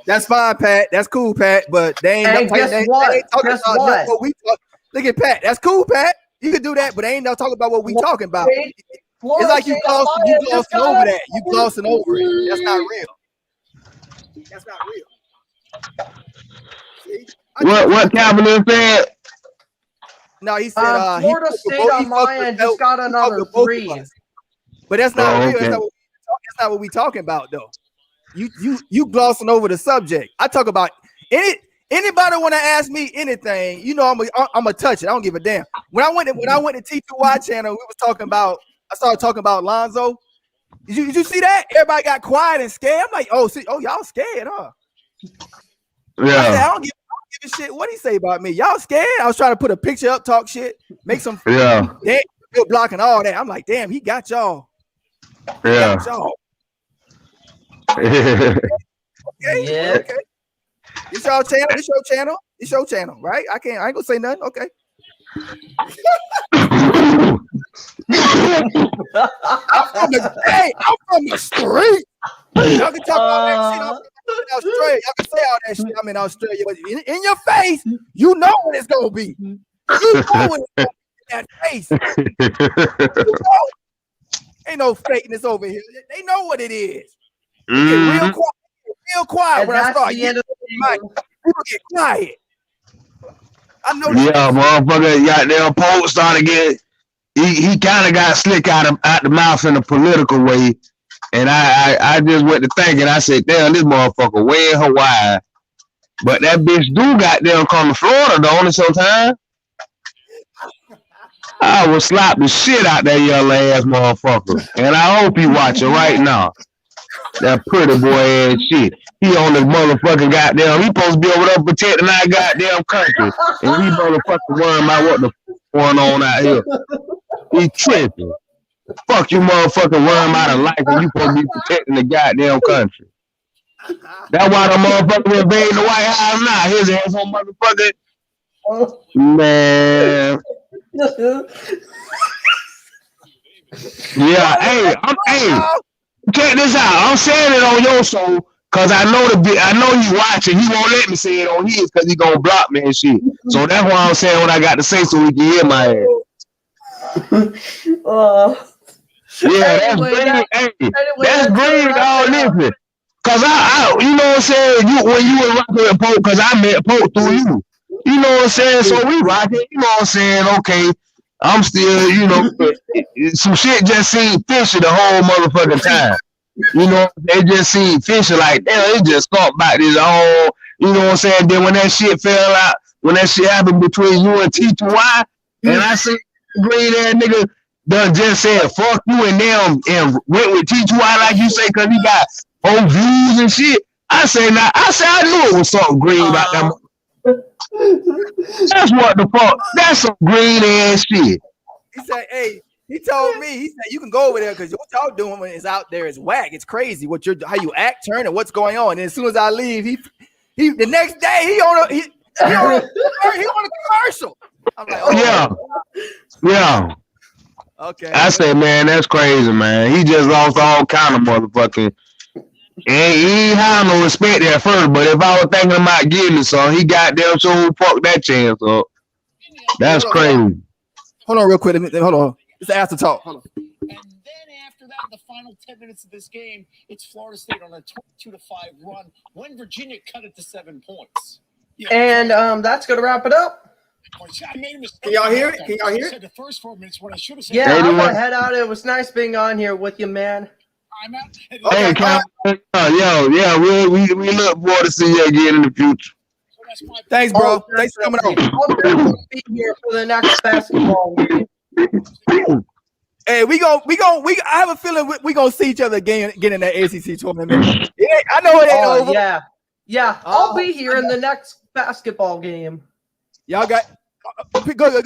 That's fine, Pat. That's cool, Pat. But they ain't talking about what we talk. Look at Pat. That's cool, Pat. You can do that, but they ain't no talking about what we talking about. It's like you glossing over that. You glossing over it. That's not real. That's not real. See? What Cavaliers said? No, he said Florida State on my end just got another 3. But that's not real. Okay. That's not what we talking about, though. You glossing over the subject. I talk about Anybody want to ask me anything? You know, I'm gonna touch it. I don't give a damn. When I went to T2Y channel, we was talking about. I started talking about Lonzo. Did you see that? Everybody got quiet and scared. I'm like, oh, y'all scared, huh? Yeah. I said, I don't give a shit what he say about me. Y'all scared? I was trying to put a picture up, talk shit, make some damn good blocking all that. I'm like, damn, he got y'all. Yeah. Okay. Yeah. Okay. It's your channel. It's your channel. It's your channel, right? I ain't gonna say nothing. Okay. I'm from the street. Y'all can talk all that shit. I'm in Australia. Y'all can say all that shit. I'm in Australia, but in your face, you know what it's gonna be. You know what it's gonna be in that face. You know? Ain't no fakeness over here. They know what it is. They get real quiet when I start. People get quiet. I know. Yeah, motherfucker, goddamn Pope started getting. He kind of got slick out the mouth in a political way, and I just went to thinking. I said, damn, this motherfucker way in Hawaii, but that bitch do goddamn come to Florida, don't it? Sometimes I will slap the shit out that young ass motherfucker, and I hope he watching right now. That pretty boy ass shit. He on the motherfucking goddamn. He supposed to be over there protecting our goddamn country, and he motherfucking worrying about what the fuck going on out here. He tripping. Fuck you, motherfucking worrying about a life, and you supposed to be protecting the goddamn country. That's why the motherfucker invading the White House now. His asshole motherfucker. Man. Yeah, hey, check this out. I'm saying it on your show because I know he watching. He won't let me say it on his because he gonna block me and shit. So that's why I'm saying what I got to say so he can hear my ass. Yeah, that's great. That's great. All listen, cause I you know what I'm saying. When you were rocking with Pope, cause I met Pope through you. You know what I'm saying. So we rocking. You know what I'm saying. Okay, I'm still, you know, some shit just seemed fishy the whole motherfucking time. You know, they just seemed fishy like, damn, it just thought about this whole, you know what I'm saying? Then when that shit fell out, when that shit happened between you and T2Y, and I see green ass nigga done just said fuck you and them and went with T2Y like you say, cause he got old views and shit. I said I knew it was something green about that. That's what the fuck. That's some green ass shit. He said, hey, he told me, he said, you can go over there because what y'all doing when it's out there is whack. It's crazy how you act, turn, and what's going on. And as soon as I leave, he the next day he on a commercial. I'm like, oh yeah. Okay. I said, man, that's crazy, man. He just lost all kind of motherfucking. And he ain't have no respect at first, but if I was thinking about getting it, so he goddamn so fuck that chance up. That's crazy. Hold on real quick. Hold on. It's the after talk. Hold on. And then after that, the final 10 minutes of this game, it's Florida State on a 22-5 run when Virginia cut it to 7 points. Yeah. And that's going to wrap it up. I made a mistake. Can y'all hear it? Can y'all hear it? The first 4 minutes, what I should have said. Yeah, I'm going to head out. It was nice being on here with you, man. I'm out. Hey, we look forward to see you again in the future. Thanks, bro. Thanks for coming on. I'm be here for the next basketball game. Hey, I have a feeling we gonna see each other again in that ACC tournament. I know it ain't over. Yeah. I'll be here in the next basketball game. Y'all got good.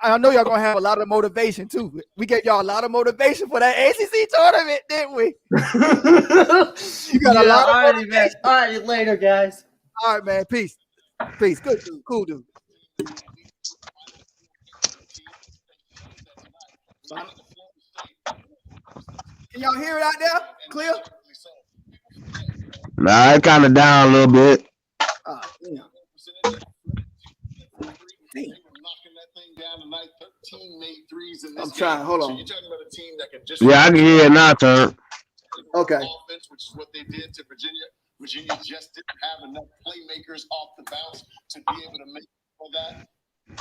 I know y'all gonna have a lot of motivation too. We gave y'all a lot of motivation for that ACC tournament, didn't we? You got a lot of motivation. All right, later, guys. All right, man. Peace. Good dude. Cool dude. Can y'all hear it out there? Clear? Nah, it kind of down a little bit. I'm trying. Hold on. Yeah, I can hear it now, Turn. Okay. Offense, which is what they did to Virginia. Virginia just didn't have enough playmakers off the bounce to be able to make for that. A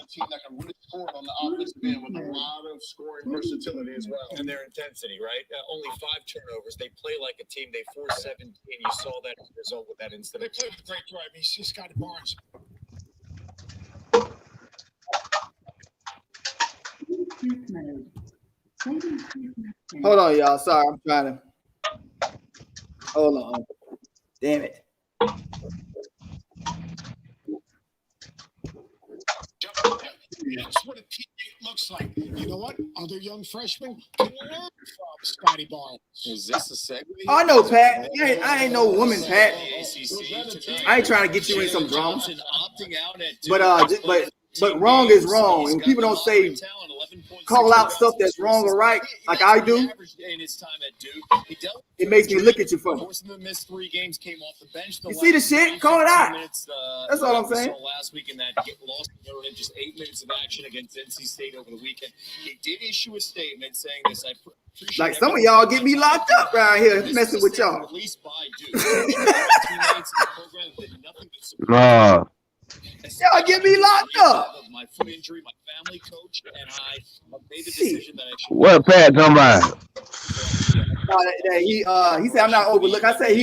team that can really score on the offensive end with a lot of scoring versatility as well. And their intensity, right? Only 5 turnovers. They play like a team. They forced 17. You saw that result with that incident. They played with great drive. He's Scotty Barnes. Hold on, y'all. Sorry, I'm trying to. Hold on. Damn it. That's what a teammate looks like. You know what? Other young freshmen can learn from Scotty Barnes. Is this a segue? Oh, I know, Pat. I ain't no woman, Pat. I ain't trying to get you in some drama. But wrong is wrong, and people don't say call out stuff that's wrong or right like I do. It makes me look at you funny. You see the shit? Call it out. That's all I'm saying. Last week in that loss, just 8 minutes of action against NC State over the weekend. He did issue a statement saying this. Like some of y'all get me locked up around here messing with y'all. Y'all get me locked up. My foot injury, my family coach, and I made the decision that I should. What Pat talking about? He said I'm not overlooking. I say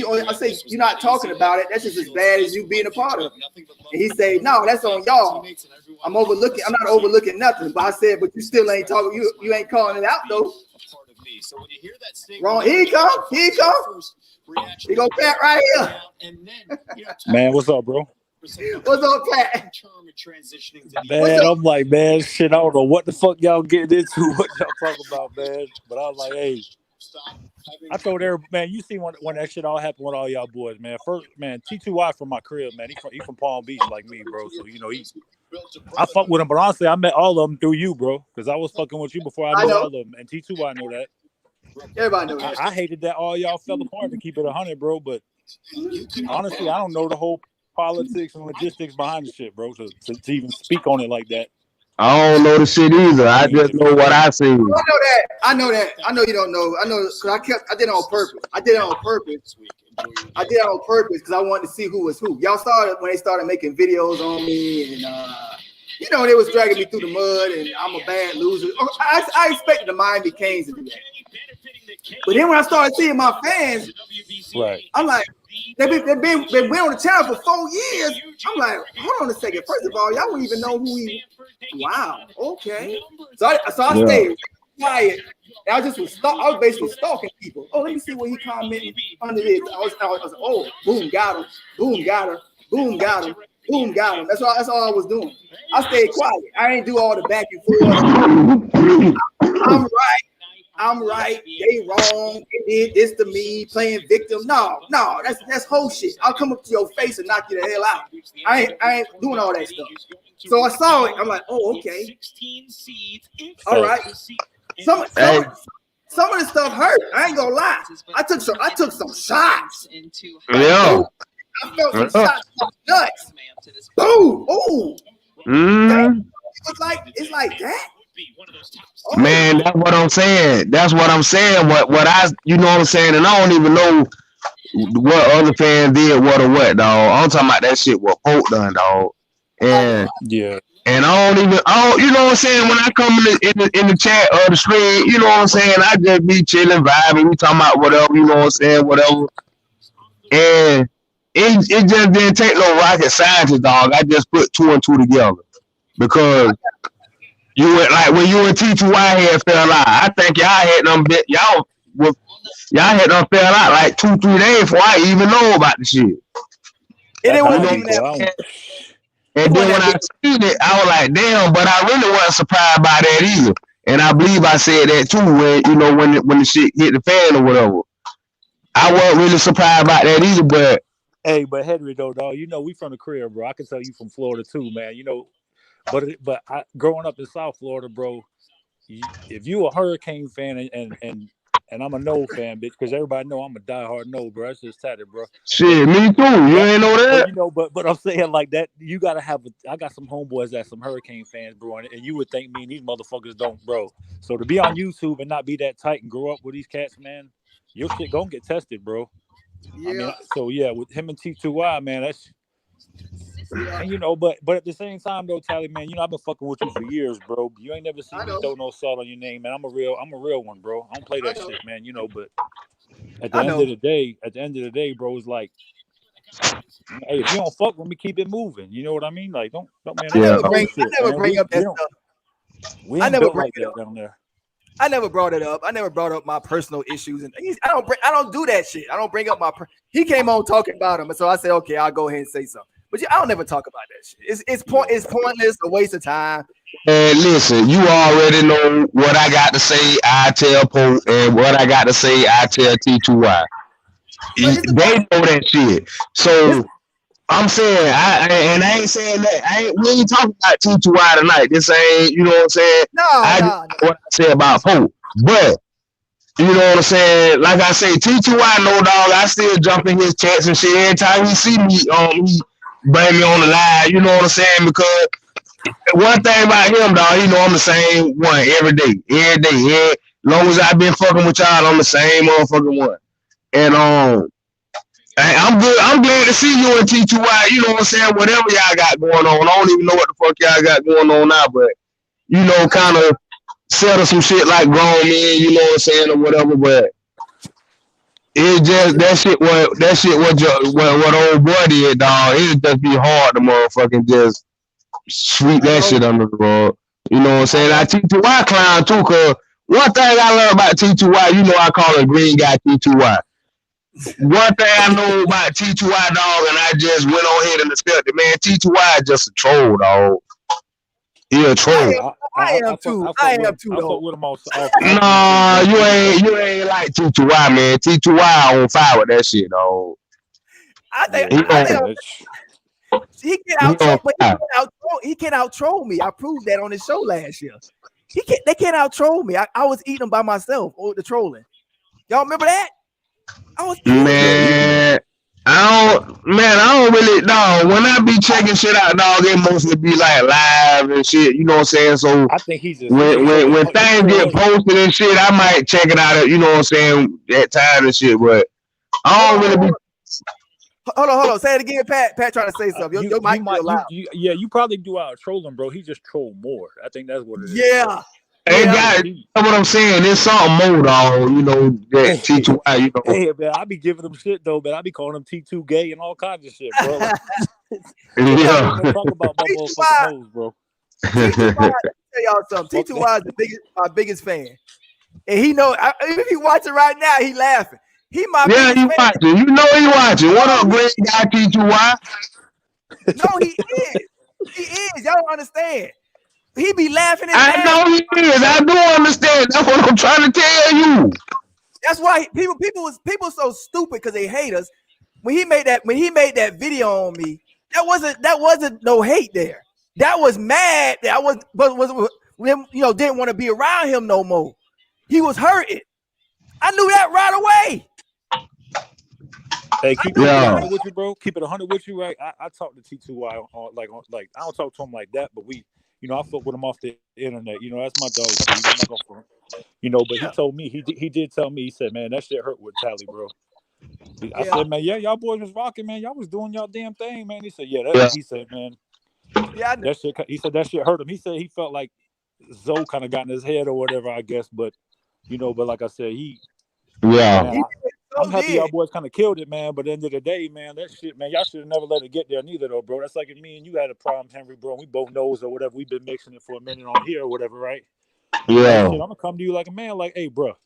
you're not talking about it. That's just as bad as you being a part of it. And he said no, that's on y'all. I'm overlooking. I'm not overlooking nothing. But I said, but you still ain't talking. You ain't calling it out though. So when you hear that statement, wrong. Here he come. Here he come. He go Pat right here. Man, what's up, bro? What's up, Pat? Man, I'm like, man, shit, I don't know what the fuck y'all getting into, what y'all talking about, man. But I was like, hey, I told everybody, man, you see when that shit all happened with all y'all boys, man. First, man, T2I from my crib, man. He from Palm Beach like me, bro. So, you know, I fuck with him, but honestly, I met all of them through you, bro. Because I was fucking with you before I knew all of them. And T2I know that. Everybody knows that. I hated that all y'all fell apart to keep it 100, bro. But honestly, I don't know the whole politics and logistics behind the shit, bro, to even speak on it like that. I don't know the shit either. I just know what I see. I know that. I know you don't know. I know because I did it on purpose. I did it on purpose because I wanted to see who was who. Y'all started when they started making videos on me, and you know, they was dragging me through the mud, and I'm a bad loser. I expected the Miami Canes to do that. But then when I started seeing my fans, right, I'm like, they've been on the channel for 4 years. I'm like, hold on a second. First of all, y'all don't even know who he. Wow, okay. So I stayed quiet. I was basically stalking people. Oh, let me see what he commented under this. I was oh, boom, got him. Boom, got him. Boom, got him. Boom, got him. That's all I was doing. I stayed quiet. I didn't do all the back and forth. I'm right. They wrong. They did this to me, playing victim. No, that's whole shit. I'll come up to your face and knock you the hell out. I ain't doing all that stuff. So I saw it. I'm like, oh, okay. All right. Some of the stuff hurt. I ain't gonna lie. I took some shots. Yeah. I felt some shots nuts. Boom. Oh. It's like that. Man, that's what I'm saying. What I, you know what I'm saying, and I don't even know what other fans did, what or what, dog. I'm talking about that shit what Hope done, dog. And yeah, and I don't, you know what I'm saying. When I come in the chat or the stream, you know what I'm saying, I just be chilling, vibing, we talking about whatever, you know what I'm saying, whatever. And it just didn't take no rocket scientist, dog. I just put 2 and 2 together because. You went like when you and T2I had fell out. I think y'all had them fell out like 2-3 days before I even know about the shit. And then when I seen it, I was like, damn, but I really wasn't surprised by that either. And I believe I said that too when the shit hit the fan or whatever. I wasn't really surprised about that either, but hey, but Henry though, dog, you know we from the crib, bro. I can tell you from Florida too, man. You know. But growing up in South Florida, bro, if you a Hurricane fan and I'm a No fan, bitch, because everybody know I'm a diehard No, bro. That's just tatted, bro. Shit, me too. You ain't know that. You know, but I'm saying like that, you gotta have. I got some homeboys that's some Hurricane fans, bro, and you would think me and these motherfuckers don't, bro. So to be on YouTube and not be that tight and grow up with these cats, man, your shit gonna get tested, bro. Yeah. I mean, so yeah, with him and T2I, man, And you know, but at the same time though, Tally, man, you know, I've been fucking with you for years, bro. You ain't never seen me throw no salt on your name, man. I'm a real one, bro. I don't play that shit, man. You know, but at the end of the day, bro, it's like, hey, if you don't fuck with me, keep it moving. You know what I mean? Like, don't man. I never bring up that stuff. We ain't built like that down there. I never brought it up. I never brought up my personal issues, and I don't do that shit. I don't bring up he came on talking about him, and so I said, okay, I'll go ahead and say something. But I don't never talk about that shit. It's pointless, a waste of time. And listen, you already know what I got to say. I tell Poe, and what I got to say, I tell T2Y. They know that shit. So I'm saying, I ain't saying that. We ain't talking about T2Y tonight. This ain't, you know what I'm saying? No. What I say about Poe, but you know what I'm saying? Like I say, T2Y, no dog. I still jump in his chats and shit every time he see me. He bring me on the line. You know what I'm saying? Because one thing about him, dog, he know I'm the same one every day. As long as I've been fucking with y'all, I'm the same motherfucking one. And I'm good. I'm glad to see you and T2Y. You know what I'm saying? Whatever y'all got going on, I don't even know what the fuck y'all got going on now, but you know, kind of settle some shit like grown men. You know what I'm saying, or whatever. But it just that shit. What old boy did, dog. It just be hard to motherfucking just sweep that shit under the rug. You know what I'm saying? I T2Y clown too, cause one thing I learned about T2Y, you know, I call it green guy T2Y. One thing I know about T2Y, dog, and I just went on ahead and discussed it, man. T2Y is just a troll, dog. He a troll. I am too. I am too. I fuck with him also. Nah, you ain't like T2Y, man. T2Y on fire with that shit, dog. I think he can out troll me. I proved that on his show last year. They can't out troll me. I was eating them by myself or the trolling. Y'all remember that? Man, I don't really, dog. When I be checking shit out, dog, it mostly be like live and shit. You know what I'm saying? So I think he's just when things get posted and shit, I might check it out. You know what I'm saying? At time and shit, but I don't really be. Hold on. Say it again, Pat. Pat trying to say something. Your mic be loud. You probably do out trolling, bro. He just troll more. I think that's what it is. Yeah. Hey, guys, you know what I'm saying? There's something more, dog. You know, that T2Y, you know. Hey, man, I be giving him shit, though, man. I be calling him T2 gay and all kinds of shit, bro. Yeah. Talk about my motherfucking nose, bro. T2Y, let me tell y'all something. T2Y is my biggest fan. And he know, if he watching right now, he laughing. He watching. You know he watching. What up, great guy T2Y? No, he is. He is. Y'all don't understand. He be laughing. I know he is. I do understand. That's what I'm trying to tell you. That's why people so stupid because they hate us. When he made that video on me, that wasn't no hate there. That was mad that I was didn't want to be around him no more. He was hurting. I knew that right away. Hey, keep it 100 with you, bro. Keep it 100 with you, right? I talk to T2Y on like I don't talk to him like that, but we. You know, I fuck with him off the internet. You know, that's my dog. You know, but he told me, he did tell me, he said, man, that shit hurt with Tally, bro. I said, man, yeah, y'all boys was rocking, man. Y'all was doing y'all damn thing, man. He said, he said, man, that shit, he said that shit hurt him. He said he felt like Zoe kind of got in his head or whatever, I guess. But, you know, but like I said, man, I'm happy y'all boys kind of killed it, man. But at the end of the day, man, that shit, man, y'all should have never let it get there neither, though, bro. That's like if me and you had a problem, Henry, bro. We both knows or whatever. We've been mixing it for a minute on here or whatever, right? Yeah. Shit, I'm gonna come to you like a man, like, hey, bro,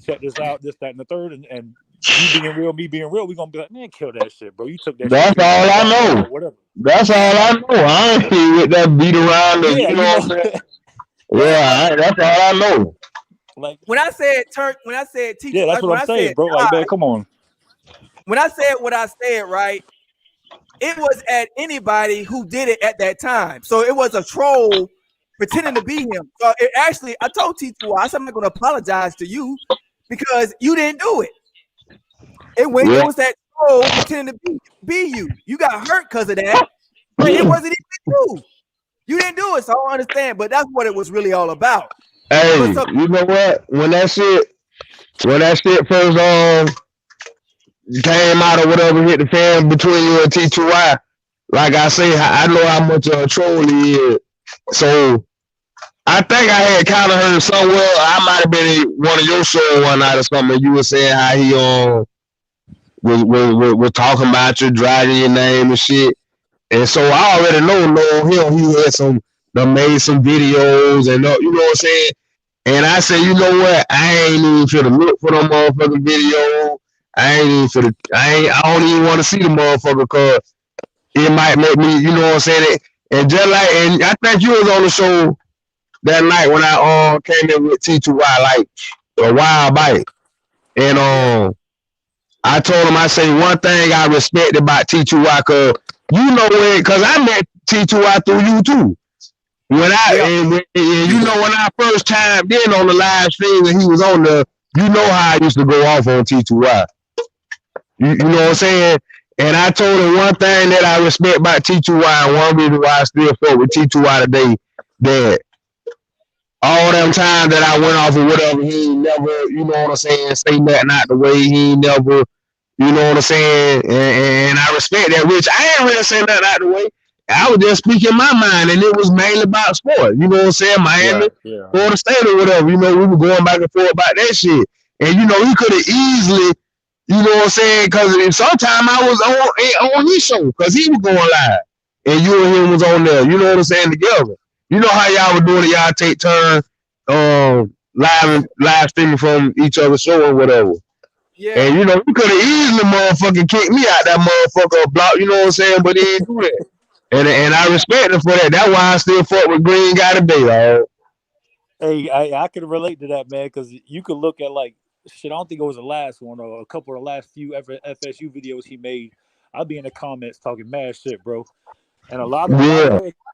check this out, this, that, and the third, and you being real, me being real, we gonna be like, man, kill that shit, bro. You took that. That's shit. all I know. Whatever. That's all I know. I ain't here with that beat around. You know what I'm saying? Yeah, that's all I know. Like when I said T2Y, yeah, that's what I'm saying, bro. Like, man, come on. When I said what I said, right, it was at anybody who did it at that time. So it was a troll pretending to be him. So I told T2Y, I said, I'm not going to apologize to you because you didn't do it. It was that troll pretending to be you. You got hurt because of that, but it wasn't even you. You didn't do it, so I don't understand. But that's what it was really all about. Hey, you know what? When that shit first came out or whatever, hit the fan between you and T2Y, like I say, I know how much a troll he is. So I think I had kind of heard somewhere. I might have been in one of your shows one night or something. You were saying how he was talking about you, dragging your name and shit. And so I already know him. He had made some videos and you know what I'm saying. And I said, you know what? I ain't even for the look for them motherfucking video. I don't even want to see the motherfucker because it might make me, you know what I'm saying. And just like, and I think you was on the show that night when I came in with T2Y like a while back, and I told him, I say one thing I respect about T2Y, cause you know it, cause I met T2Y through you too. When and you know when I first chimed in on the live stream and he was on the, you know how I used to go off on T2Y. You know what I'm saying? And I told him one thing that I respect about T2Y, and one reason why I still fuck with T2Y today, that all them times that I went off or whatever, he ain't never, you know what I'm saying, say nothing out the way. He ain't never, you know what I'm saying? And I respect that, which I ain't really saying nothing out the way. I was just speaking my mind, and it was mainly about sport. You know what I'm saying? Miami, Florida State or whatever. You know, we were going back and forth about that shit. And, you know, he could have easily, you know what I'm saying? Because sometimes I was on his show because he was going live. And you and him was on there, you know what I'm saying, together. You know how y'all were doing it. Y'all take turns live streaming from each other's show or whatever. Yeah. And, you know, you could have easily motherfucking kicked me out that motherfucker block, you know what I'm saying? But he didn't do that. And I respect him for that. That's why I still fuck with Green Guy today, dog. Hey, I can relate to that, man, because you could look at, like, shit, I don't think it was the last one or a couple of the last few FSU videos he made. I'll be in the comments talking mad shit, bro. And a lot of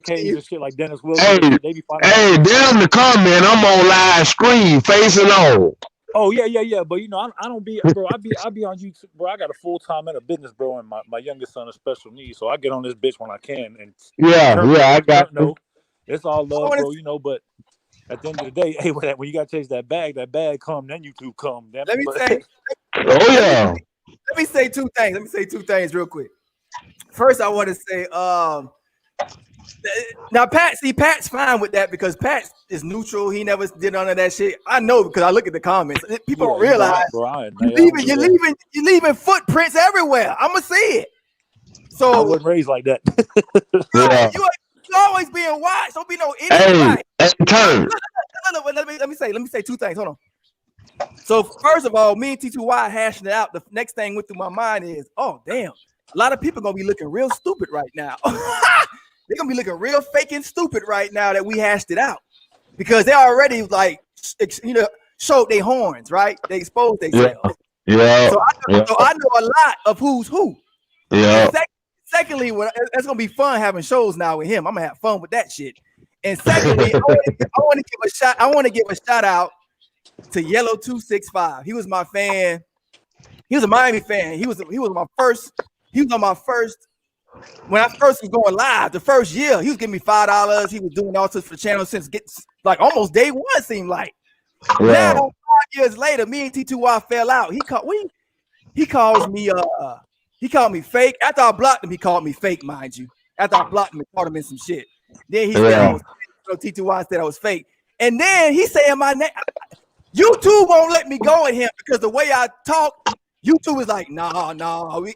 occasions and shit like Dennis Wilson, they be finding them the comment. I'm on live screen, facing on. Oh yeah. But you know, I don't be, bro. I be on YouTube, bro. I got a full time and a business, bro, and my youngest son is special needs, so I get on this bitch when I can. And I got you. It's all love, bro. You know, but at the end of the day, hey, when you got to chase that bag come, then YouTube come. Let me say two things real quick. First, I want to say, now Pat's fine with that because Pat is neutral. He never did none of that shit. I know because I look at the comments. People don't realize you're leaving footprints everywhere. I'm gonna see it. So I wasn't raised like that. You always being watched. Don't be no idiot. Let me say two things. Hold on. So first of all, me and T2Y hashing it out. The next thing went through my mind is, oh damn. A lot of people gonna be looking real stupid right now. They're gonna be looking real fake and stupid right now that we hashed it out because they already like, you know, showed their horns, right? They exposed themselves. Yeah. So I know a lot of who's who. Yeah. Secondly, it's gonna be fun having shows now with him. I'm gonna have fun with that shit. And secondly, I want to give a shout out to Yellow 265. He was my fan. He was a Miami fan. He was my first. He was on my first, when I first was going live, the first year, he was giving me $5. He was doing all sorts for the channel since like almost day one, seemed like. Now, 5 years later, me and T2Y fell out. He called me fake. After I blocked him, he called me fake, mind you. After I blocked him and caught him in some shit. Then he said T2Y said I was fake. And then he saying my name. YouTube won't let me go at him because the way I talk, YouTube is like, nah. They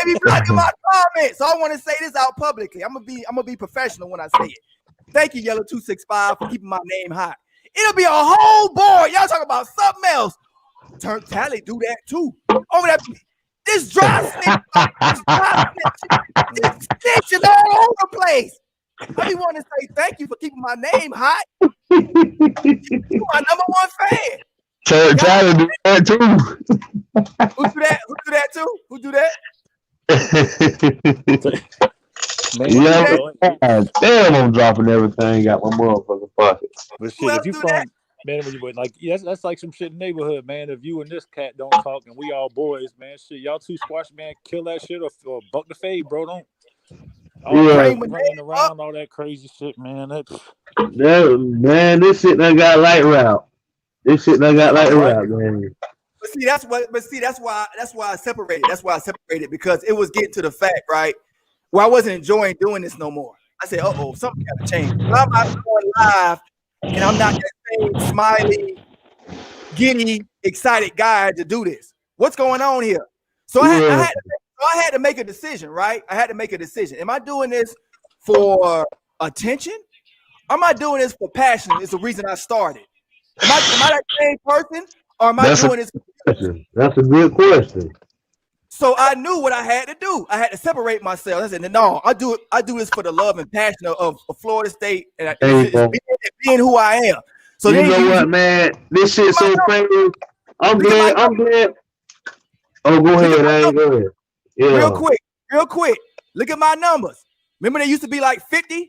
be blocking my comments. So I want to say this out publicly. I'm gonna be professional when I say it. Thank you, Yellow 265, for keeping my name hot. It'll be a whole board. Y'all talking about something else. TURNTTALLY do that too. Over that, this dry snitch, this snitch is all over the place. I just want to say thank you for keeping my name hot. You're my number one fan. TURNTTALLY do that too. Who do that too? Who do that? Man, damn, I'm dropping everything out my motherfucking pocket. But shit, if you from man, when you like, that's like some shit in the neighborhood, man. If you and this cat don't talk and we all boys, man, shit, y'all two squash, man, kill that shit or buck the fade, bro. Don't running around all that crazy shit, man. Man, this shit done got light route. Man. But see, that's why I separated. That's why I separated because it was getting to the fact, right? where I wasn't enjoying doing this no more. I said, uh-oh, something got to change. I'm not going live, and I'm not that same smiley, giddy, excited guy to do this. What's going on here? So I had to make a decision, right? I had to make a decision. Am I doing this for attention? Or am I doing this for passion? It's the reason I started. Am I that same person, or am I doing this? That's a good question. So I knew what I had to do. I had to separate myself. I said, no, I do this for the love and passion of Florida State and being who I am. So you know what, man? This shit's so crazy. I'm glad. Oh, go ahead, go ahead. Yeah. Real quick. Look at my numbers. Remember they used to be like 50?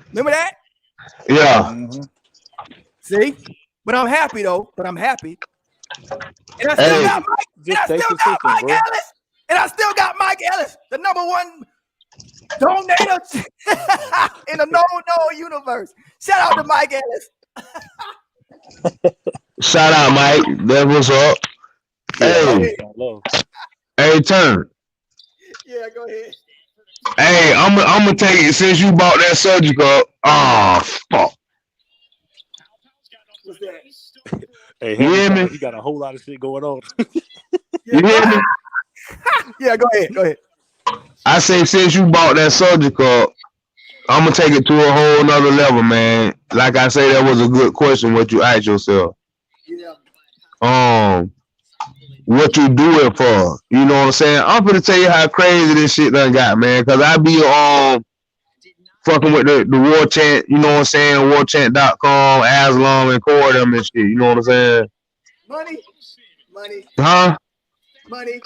Remember that? Yeah. See? But I'm happy though. And I still got Mike Ellis. And I still got Mike Ellis, the #1 donator in the no universe. Shout out to Mike Ellis. Shout out, Mike. That was up. Hey, Turn. Yeah, go ahead. Hey, I'm gonna take it since you bought that surgical. Oh, fuck. What's that? Hey, you hear me? He got a whole lot of shit going on. You hear me? Yeah, go ahead. I say since you bought that surgical, I'm gonna take it to a whole nother level, man. Like I say, that was a good question. What you asked yourself? Yeah. What you do it for? You know what I'm saying? I'm gonna tell you how crazy this shit done got, man. Cause I be fucking with the war chant. You know what I'm saying? Warchant.com, Aslam and Core them and shit. You know what I'm saying? Money. Huh? Money.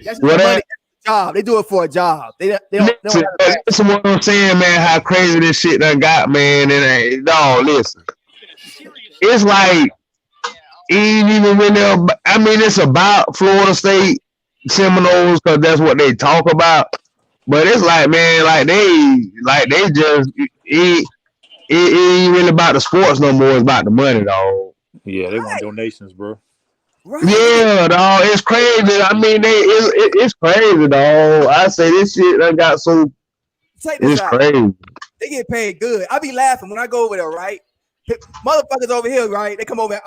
That's what money. Job. They do it for a job. They don't listen what I'm saying, man. How crazy this shit done got, man. And no, listen. It's like it ain't even really. I mean, it's about Florida State Seminoles because that's what they talk about. But it's like, man, they just it ain't really about the sports no more. It's about the money, dog. Yeah, they want donations, bro. Right. Yeah, dog, it's crazy. I mean, it's crazy, dog. I say this shit done got so. It's crazy. They get paid good. I be laughing when I go over there, right? Motherfuckers over here, right? They come over.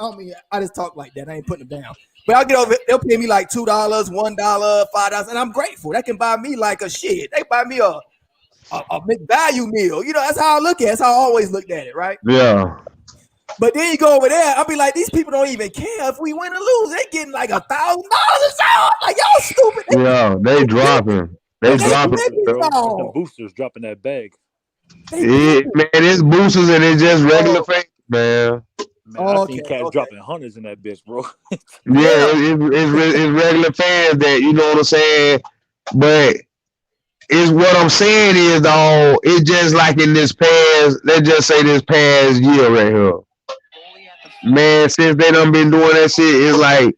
I just talk like that. I ain't putting them down. But I'll get over. They'll pay me like $2, $1, $5, and I'm grateful. That can buy me like a shit. They buy me a big value meal. You know, that's how I look at it. That's how I always looked at it, right? Yeah. But then you go over there, I'll be like, these people don't even care if we win or lose. They getting like $1,000 a time. Like, y'all stupid. Yeah, they dropping. They dropping. The boosters dropping that bag. Man, it's boosters and it's just regular fans, man. I see cats dropping hundreds in that bitch, bro. It's regular fans that, you know what I'm saying? But it's what I'm saying is, though, it's just like in this past, let's just say this past year right here. Man, since they done been doing that shit, it's like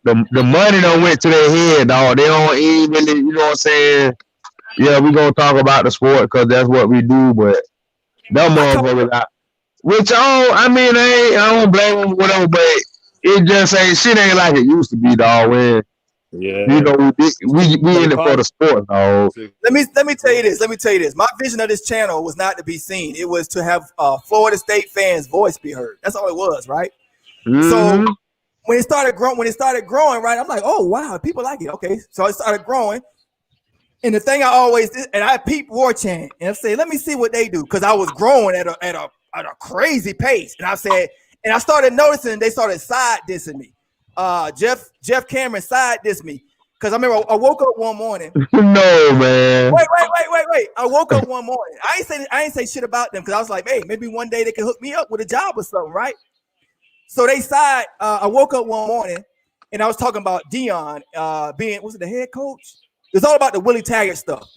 the money done went to their head, dog. They don't even, you know what I'm saying? Yeah, we gonna talk about the sport because that's what we do, but them motherfuckers out. Which I don't blame them, whatever, but it just ain't shit ain't like it used to be, dog. When you know we in it for the sport, dog. Let me tell you this. My vision of this channel was not to be seen. It was to have Florida State fans' voice be heard. That's all it was, right? Mm-hmm. So when it started growing, right, I'm like, oh wow, people like it. Okay, so it started growing. And the thing I always did, and I peeped War Chant and I said, let me see what they do, because I was growing at a crazy pace. And I said, and I started noticing they started side dissing me. Jeff Cameron side dissed me because I remember I woke up one morning. No, man. Wait. I woke up one morning. I ain't say shit about them because I was like, hey, maybe one day they can hook me up with a job or something, right? So they side. I woke up one morning and I was talking about Dion being, was it the head coach? It's all about the Willie Taggart stuff.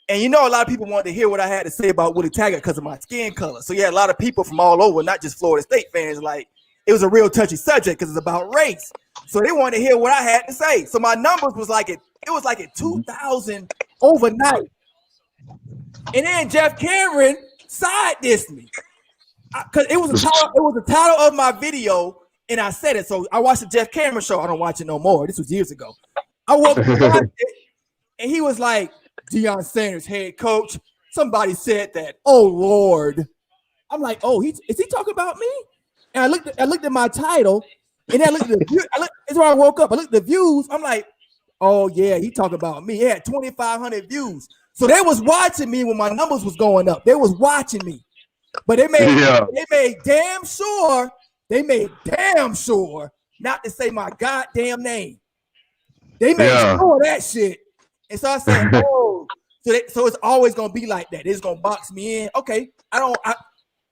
And you know, a lot of people wanted to hear what I had to say about Willie Taggart because of my skin color. So yeah, a lot of people from all over, not just Florida State fans, like it was a real touchy subject because it's about race. So they wanted to hear what I had to say. So my numbers was like it was like at 2,000 overnight. And then Jeff Cameron side dissed me because it was the title of my video, and I said it. So I watched the Jeff Cameron show. I don't watch it no more. This was years ago. I woke up. and he was like, Deion Sanders, head coach. Somebody said that. Oh Lord. I'm like, oh, is he talking about me? And I looked at my title, and then I looked at the view. It's where I woke up. I looked at the views. I'm like, oh yeah, he talking about me. He had 2,500 views. So they was watching me when my numbers was going up. They was watching me. But they made damn sure not to say my goddamn name. They made sure of that shit. And so I said, oh, so it's always gonna be like that. It's gonna box me in. Okay, and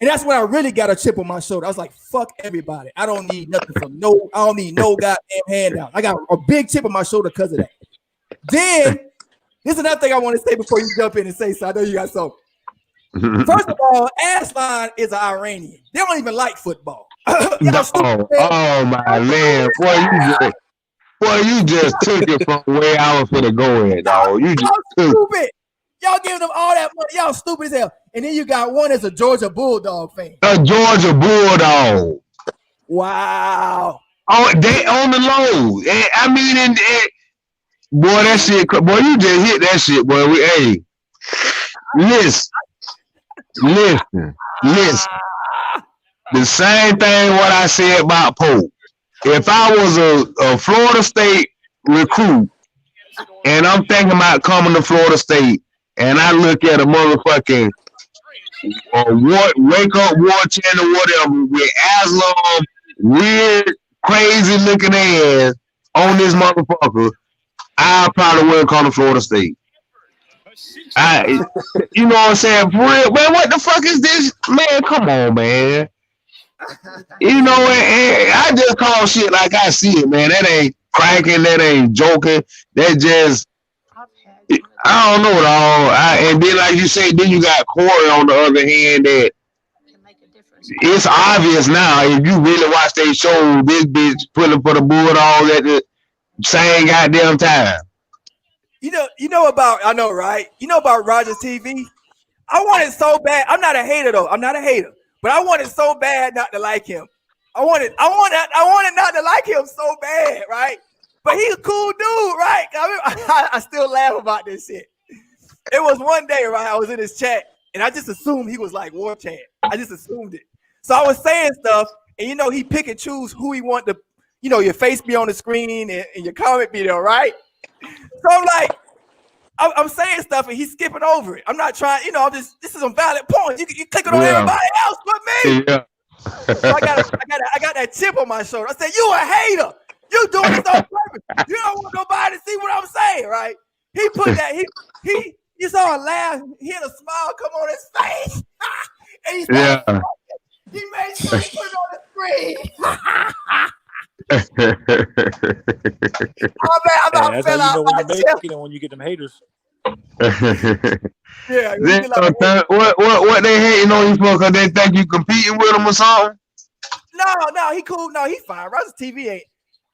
that's when I really got a chip on my shoulder. I was like, fuck everybody. I don't need nothing from I don't need no goddamn handout. I got a big chip on my shoulder because of that. Then this is another thing I want to say before you jump in and say so. I know you got something. First of all, Aslan is an Iranian. They don't even like football. Oh my man, boy, you just took it from where I was gonna go at, dog. You just stupid. Y'all giving them all that money. Y'all stupid as hell. And then you got one as a Georgia Bulldog fan. A Georgia Bulldog. Wow. Oh, they on the low. I mean, boy, that shit. Boy, you just hit that shit, boy. Listen. The same thing what I said about Pope. If I was a Florida State recruit and I'm thinking about coming to Florida State and I look at a motherfucking Wake Up War Channel or whatever with Aslam weird, crazy looking ass on this motherfucker, I probably wouldn't come to Florida State. You know what I'm saying? For real, man, what the fuck is this? Man, come on, man. You know, I just call shit like I see it, man. That ain't cracking, that ain't joking. That just, I don't know it all. And then, like you say, then you got Corey on the other hand that it's obvious now if you really watch their show, this bitch pulling for the Bulldogs at the same goddamn time. You know about, I know, right? You know about Rogers TV? I want it so bad. I'm not a hater though. I'm not a hater. But I wanted so bad not to like him. I wanted not to like him so bad, right? But he's a cool dude, right? I still laugh about this shit. It was one day, right? I was in his chat, and I just assumed he was like War Chant. I just assumed it. So I was saying stuff, and he pick and choose who he want to, your face be on the screen and your comment be there, right? So I'm like, I'm saying stuff and he's skipping over it. I'm not trying, this is a valid point. You clicking on everybody else but me. Yeah. So I got that chip on my shoulder. I said, you a hater. You doing this on purpose. You don't want nobody to see what I'm saying, right? He put that, he saw a laugh, he had a smile come on his face. And he started he made sure he put it on the screen. That's how you know when you make it when you get them haters. Yeah. What they hating on you for? Because they think you competing with them or something? No, he cool. No, he fine. Rogers TV ain't.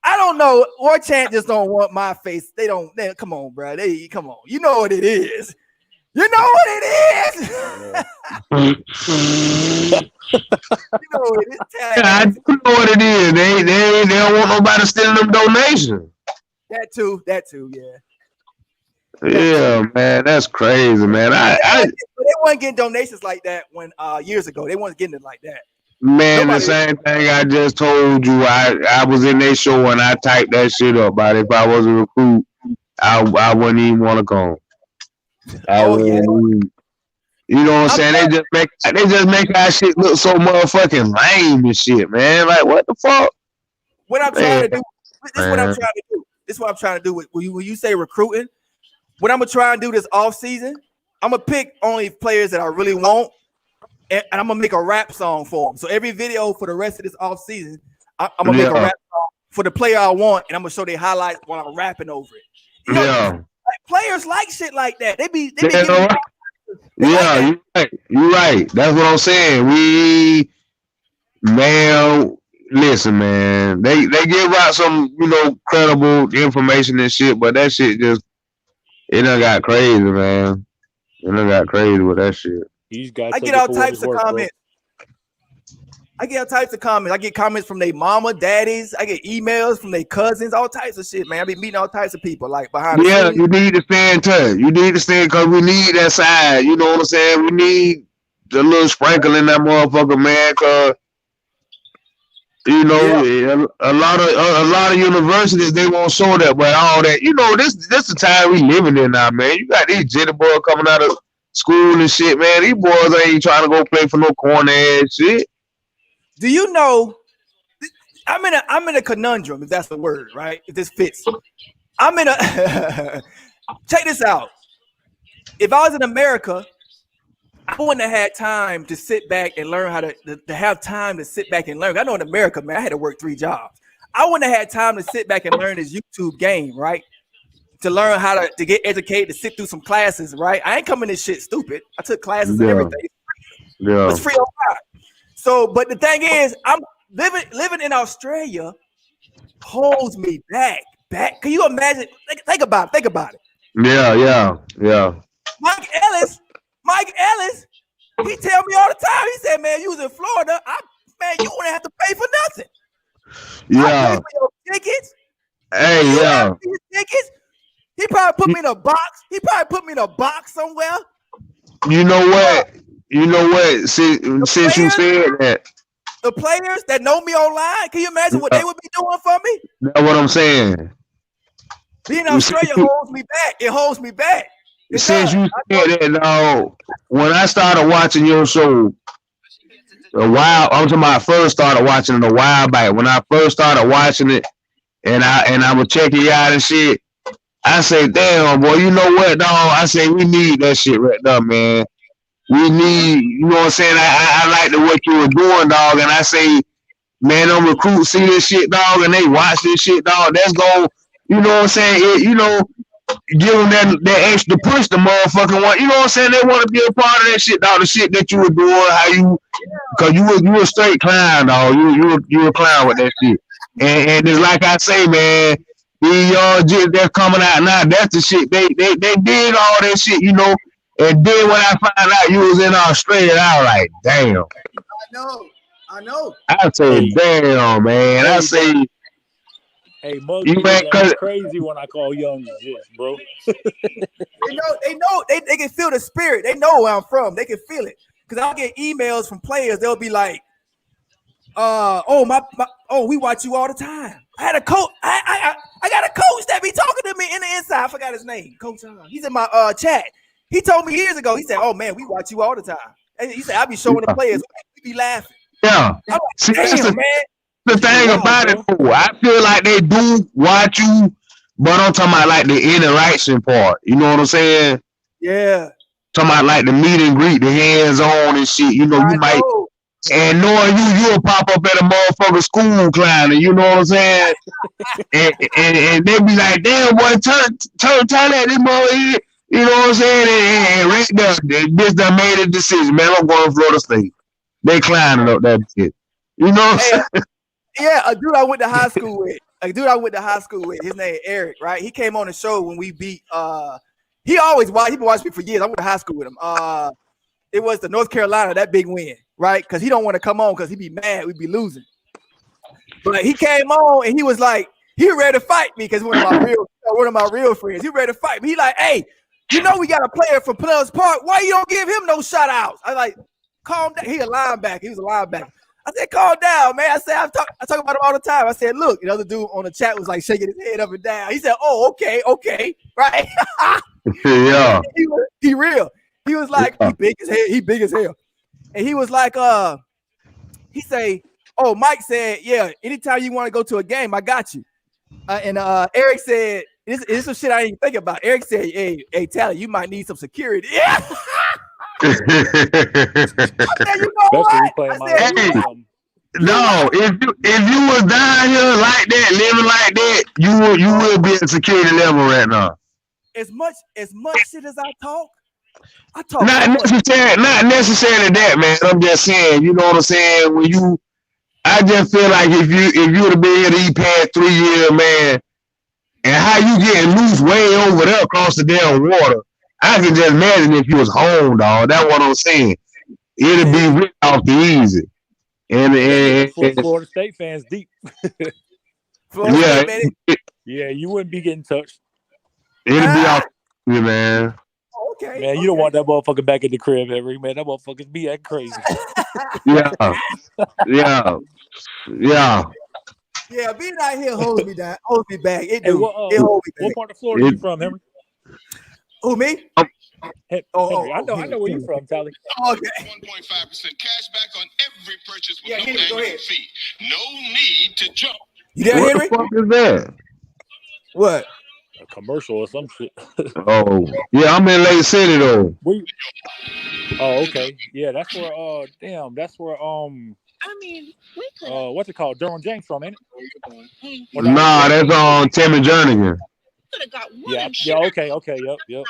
I don't know. War Chant just don't want my face. They come on, bro. Come on. You know what it is. You know what it is. You know what it is. I do know what it is. They don't want nobody stealing them donations. That too, yeah. Yeah, man, that's crazy, man. They weren't getting donations like that when years ago. They weren't getting it like that. Man, the same thing I just told you. I was in their show and I typed that shit up. But if I was a recruit, I wouldn't even want to come. You know what I'm saying? They just make that shit look so motherfucking lame and shit, man. Like, what the fuck? What I'm trying to do. This is what I'm trying to do. This is what I'm trying to do. When you say recruiting, what I'm gonna try and do this off season, I'm gonna pick only players that I really want, and I'm gonna make a rap song for them. So every video for the rest of this off season, I'm gonna make a rap song for the player I want, and I'm gonna show their highlights while I'm rapping over it. Like, players like shit like that. They be you're right. That's what I'm saying. Listen, man. They give out some, credible information and shit, but that shit just done got crazy, man. It done got crazy with that shit. I get all types of comments. I get all types of comments. I get comments from their mama, daddies. I get emails from their cousins, all types of shit, man. I be meeting all types of people like behind the scenes. You need to stay in touch. You need to stay because we need that side. You know what I'm saying? We need the little sprinkle in that motherfucker, man. Cause you know, a lot of universities they won't show that, but all that. You know, this the time we living in now, man. You got these jitty boys coming out of school and shit, man. These boys ain't trying to go play for no corner ass shit. Do you know? I'm in a conundrum, if that's the word, right? If this fits, I'm in a. Check this out. If I was in America, I wouldn't have had time to sit back and learn how to have time to sit back and learn. I know in America, man, I had to work 3 jobs. I wouldn't have had time to sit back and learn this YouTube game, right? To learn how to get educated, to sit through some classes, right? I ain't coming this shit stupid. I took classes and everything. Yeah. It's free online. So, but the thing is, I'm living in Australia holds me back. Can you imagine? Think about it. Yeah. Mike Ellis, he tell me all the time. He said, "Man, you was in Florida. Man, you wouldn't have to pay for nothing. Yeah. I pay for your tickets. Hey, yeah. Tickets. He probably put me in a box. Somewhere. You know what? Since you said that, the players that know me online, can you imagine what they would be doing for me? That's what I'm saying. Being in Australia holds me back. It holds me back. Since you said that, dog, when I started watching your show I'm talking about I first started watching it a while back. When I first started watching it, and I was checking you out and shit, I say, damn, boy, you know what, dog? I say, we need that shit right there, man. We need, you know what I'm saying? I like the what you were doing, dog, and I say, man, them recruits see this shit, dog, and they watch this shit, dog. That's going, you know what I'm saying? Give them that extra push the motherfucking one. You know what I'm saying? They want to be a part of that shit, dog. The shit that you were doing, because you were a straight clown, dog. You were a clown with that shit. And it's like I say, man, these young jits that's coming out now, that's the shit. They did all that shit, you know. And then when I found out you was in Australia, I was like, damn. I know. I say, damn, man. I say, hey, it's crazy when I call young jits, bro. They know. They can feel the spirit. They know where I'm from. They can feel it. Because I'll get emails from players. They'll be like, we watch you all the time. I had a coach. I got a coach that be talking to me in the inside. I forgot his name. Coach. He's in my chat. He told me years ago. He said, "Oh man, we watch you all the time." And he said, "I be showing the players. We be laughing." Yeah. Like, see, that's man. the thing about it. I feel like they do watch you, but I'm talking about like the interaction part. You know what I'm saying? Yeah. Talking about like the meet and greet, the hands on and shit. You know, you might. And knowing you'll pop up at a motherfucking school clowning, you know what I'm saying? and they be like, damn, boy, turn at this motherfucker. You know what I'm saying? And right there, this done made a decision, man. I'm going to Florida State. They clowning up that shit. You know what I'm saying? Yeah, a dude I went to high school with. His name Eric, right? He came on the show when we beat. He been watching me for years. I went to high school with him. It was the North Carolina, that big win, right? Because he don't want to come on because he be mad we'd be losing. But he came on and he was like, he ready to fight me because one of my real friends. He ready to fight me. He like, hey, you know we got a player from Players Park. Why you don't give him no shout outs? I like, calm down. He a linebacker. He was a linebacker. I said, calm down, man. I said, I talk about him all the time. I said, look, the other dude on the chat was like shaking his head up and down. He said, oh, okay, right? Yeah. He real. He was like, he big as hell. And he was like, he say, oh, Mike said, yeah, anytime you want to go to a game, I got you. And Eric said, this is some shit I didn't even think about. Eric said, hey, Tally, you might need some security. Yeah. I said, you know what? No, if you was down here like that, living like that, you will be at security level right now. As much shit as I talk not necessarily that, man. I'm just saying, you know what I'm saying? I just feel like if you would have been here these past 3 years, man, and how you getting loose way over there across the damn water, I can just imagine if you was home, dog. That's what I'm saying. It'd be real off the easy. And Florida State fans deep. Florida State, man. Yeah, you wouldn't be getting touched. It'll be off, man. Okay. Man, you don't want that motherfucker back in the crib, Henry. Man, that motherfucker's be acting crazy. Yeah. Yeah, being out here holds me down, holds me back. It Hey, do. what Holds me back. part of Florida you from, Henry? Who, me? Henry, I know where you from, Tally. Okay. 1.5% cash back on every purchase with no Henry, go annual ahead. fee. No need to jump. You there, Henry? What the fuck is that? What? A commercial or some shit. Oh, yeah, I'm in Lake City though. Oh, okay. Yeah, that's where that's where I mean, we could. what's it called? Durham James from, ain't it? Nah, that's on Tim and Jernigan. Yeah, okay, yep.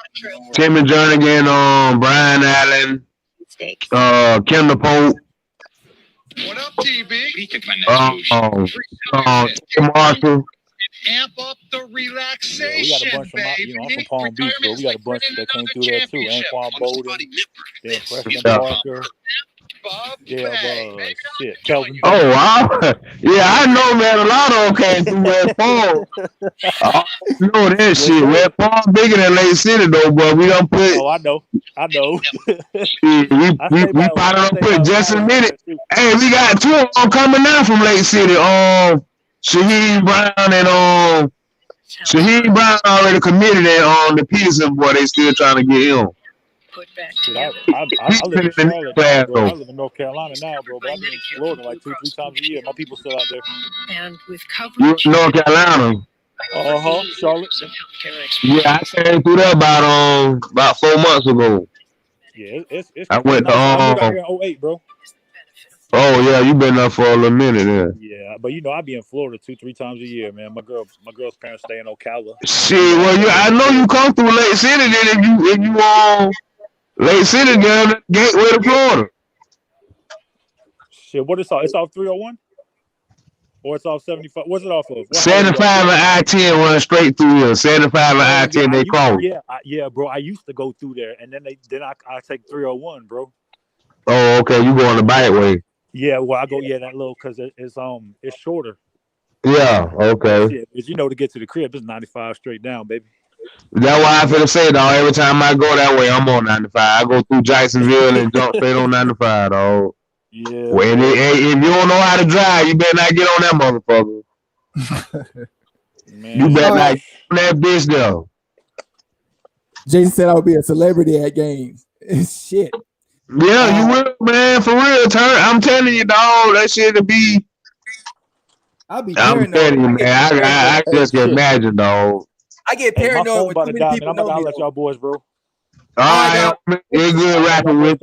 Tim and Jernigan, Brian Allen, Kendall Pope. What up, TB? Tim Marshall. Amp up the relaxation, we got a bunch of I'm from Palm Beach, bro. We got a bunch that came through there too. Anquan Bolden, then Preston Parker. Shit, Kelvin. Oh, wow. Yeah, I know, man. A lot of them came through West Palm. You know that shit. West Palm bigger than Lake City, though, but we don't put. Oh, I know. we probably don't put just a minute. Hey, we got two of them coming now from Lake City. Shaheed Brown and Shaheed Brown already committed and the Peterson boy. They still trying to get him. I live in Charlotte now, bro. I live in North Carolina now, bro. But I've been in Florida like 2-3 times a year. My people still out there. And with You in North Carolina? Charlotte. Yeah, I came through there about 4 months ago. Yeah, it's I went to I moved out here in 08, bro. Oh yeah, you been there for a little minute, Yeah, but I be in Florida 2-3 times a year, man. My girl's parents stay in Ocala. Shit, well, I know you come through Lake City. Then if you Lake City down the gateway to Florida. Shit, what is all? It's off 301, or it's off 75. What's it off of? 75 and I-10 run straight through here. 75 and I-10 they cross. Yeah, bro. I used to go through there, and then I take 301, bro. Oh, okay. You go on the byway. Yeah, well, I go that little because it's shorter. Yeah, okay. Yeah, to get to the crib, it's 95 straight down, baby. That's why I finna say, dog. Every time I go that way, I'm on 95. I go through Jacksonville and jump straight on 95, dog. Yeah. Well, if you don't know how to drive, you better not get on that motherfucker. Man, you better not get on that bitch, though. Jason said I would be a celebrity at games. Shit. Yeah, you will, man. For real, I'm telling you, dog. That shit to be. I'm telling you, man. I just can imagine, dog. I get paranoid with too many people. I'm gonna let y'all boys, bro. All right, you're good rapping with.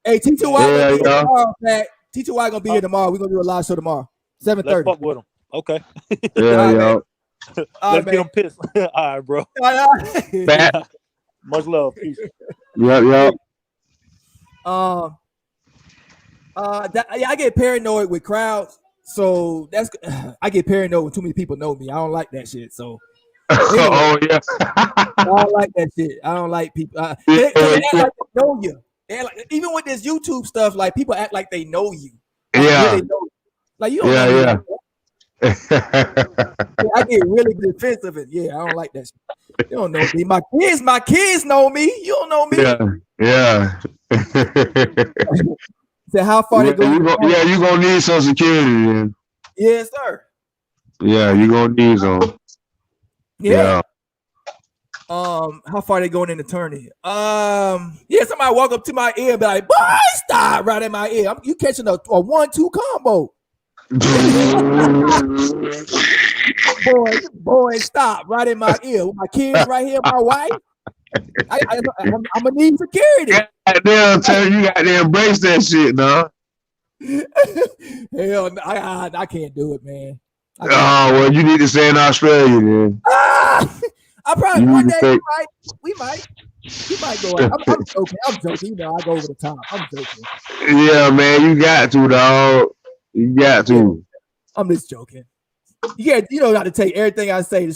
Hey, T2Y gonna be here tomorrow, Pat. T2Y gonna be here tomorrow. We're gonna do a live show tomorrow, 7:30. Let's fuck with him. Okay. Yeah. Let's get him pissed. All right, bro. Pat. Much love. Peace. Yep. I get paranoid with crowds, so I get paranoid when too many people know me. I don't like that shit. So. Oh yeah. I don't like that shit. I don't like people. They act like they know you. Even with this YouTube stuff, like people act like they know you. Yeah. Really know you. Like you don't know me. I get really defensive. Yeah, I don't like that shit. You don't know me. My kids know me. You don't know me. Yeah. So how far they go? You gonna need some security, man. Yes, sir. Yeah, you gonna need some. Yeah. How far they going in the tourney? Yeah, somebody walk up to my ear and be like, boy, stop right in my ear. You catching a 1-2 combo. boy, stop right in my ear. With my kids right here, my wife. I'm gonna need security. Goddamn, tell you got to embrace that shit, dog. Hell, I can't do it, man. Well, you need to stay in Australia, then. I probably one day we might go out. I'm joking. You know, I go over the top. I'm joking. Yeah, man, you got to, dog. You got to. I'm just joking. You don't have to take everything I say.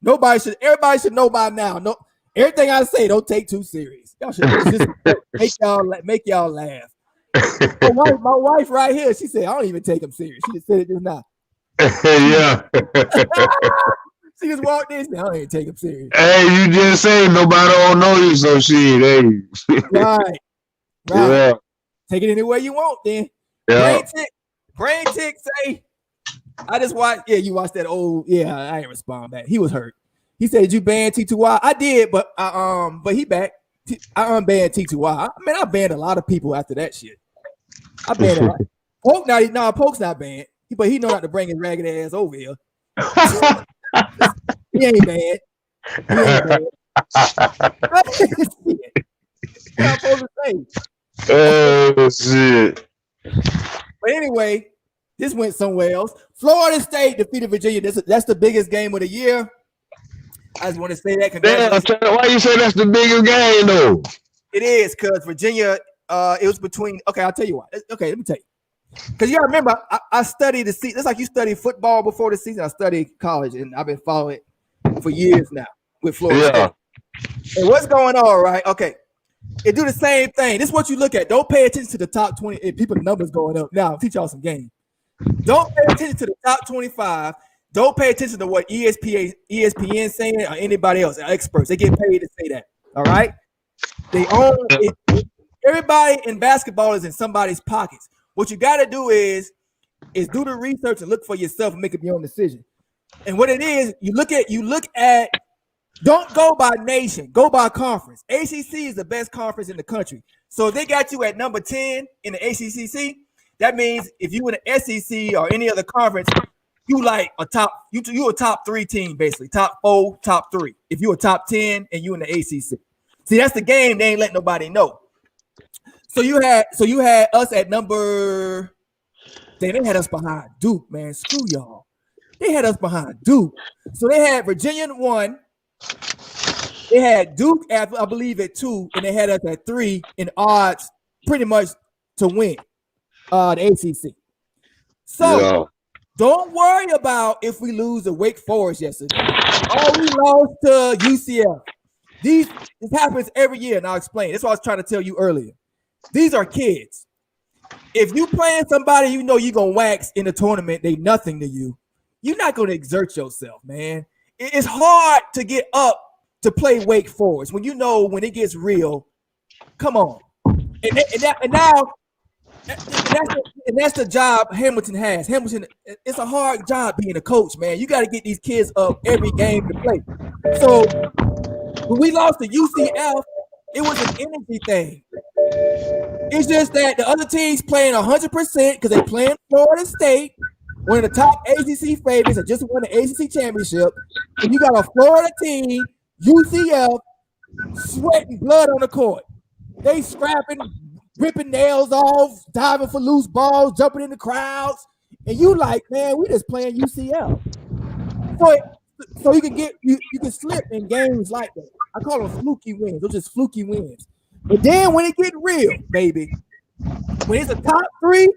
Everybody should know by now. No, everything I say don't take too serious. Y'all should just make y'all laugh. My wife right here, she said, I don't even take him serious. She just said it just now. Yeah. She just walked in. Said, I don't even take him serious. Hey, you just say nobody don't know you, so shit. Hey. Right. Yeah. Take it any way you want, then. Yeah. Brain tick say, I just watched. Yeah, you watched that old. Yeah, I ain't respond back. He was hurt. He said, "Did you ban T2Y?" I did, but he back. I unbanned T2Y. I banned a lot of people after that shit. I banned a lot. Poke's not banned, but he know not to bring his ragged ass over here. He ain't bad. What I'm supposed to say? Oh shit. But anyway, this went somewhere else. Florida State defeated Virginia. That's the biggest game of the year. I just want to say that. Damn, why you say that's the biggest game though? It is because Virginia. It was between. Okay, I'll tell you why. Okay, let me tell you. Because you gotta remember, I studied the season. It's like you study football before the season. I studied college, and I've been following it for years now with Florida State. And what's going on, right? Okay, it do the same thing. This is what you look at. Don't pay attention to the top 20. If people numbers going up. Now, I'll teach y'all some game. Don't pay attention to the top 25. Don't pay attention to what ESPN saying or anybody else, experts. They get paid to say that. All right. They own it. Everybody in basketball is in somebody's pockets. What you got to do is do the research and look for yourself and make up your own decision. And what it is, you look at. Don't go by nation, go by conference. ACC is the best conference in the country. So if they got you at number 10 in the ACC, that means if you in the SEC or any other conference, you like a top. You a top 3 team basically, top 4, top 3. If you a top 10 and you in the ACC, see that's the game. They ain't let nobody know. So you had us at number. They had us behind Duke, man. Screw y'all. They had us behind Duke. So they had Virginia at 1. They had Duke at, I believe, at 2, and they had us at 3 in odds pretty much to win the ACC. So don't worry about if we lose to Wake Forest yesterday. Oh, we lost to UCF. This happens every year, and I'll explain. That's what I was trying to tell you earlier. These are kids. If you playing somebody you know you're going to wax in the tournament, they nothing to you, you're not going to exert yourself, man. It's hard to get up to play Wake Forest when you know when it gets real. Come on, and that's the job Hamilton has. Hamilton, it's a hard job being a coach, man. You got to get these kids up every game to play. So when we lost to UCF, it was an energy thing. It's just that the other teams playing 100% because they playing Florida State, one of the top ACC favorites, that just won the ACC championship, and you got a Florida team, UCF, sweating blood on the court. They scrapping, ripping nails off, diving for loose balls, jumping in the crowds, and you like, man, we just playing UCF. So you can slip in games like that. I call them fluky wins. Those just fluky wins. But then when it get real, baby, when it's a top 3.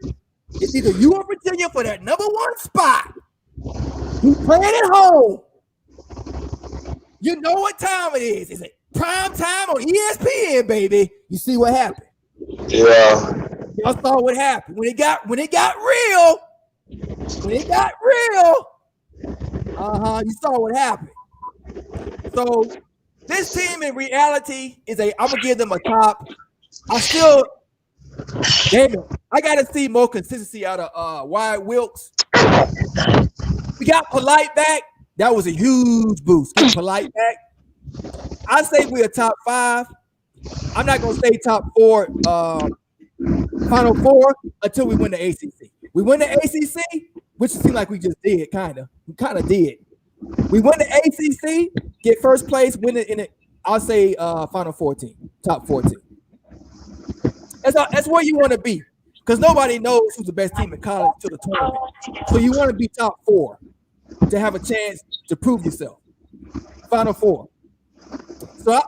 It's either you or Virginia for that number 1 spot. You playing at home. You know what time it is. It's prime time on ESPN, baby. You see what happened? Yeah. Y'all saw what happened. When it got real, you saw what happened. So this team in reality is I'm gonna give them a top. Damn it. I gotta see more consistency out of Wyatt Wilkes. We got Polite back. That was a huge boost. Get Polite back. I say we're top 5. I'm not gonna say top 4, Final 4 until we win the ACC. We win the ACC, which it seemed like we just did, kind of. We kind of did. We win the ACC, get first place, win it in it. I'll say Final 14, top 14. That's where you want to be, because nobody knows who's the best team in college to the tournament. So you want to be top 4 to have a chance to prove yourself. Final 4. So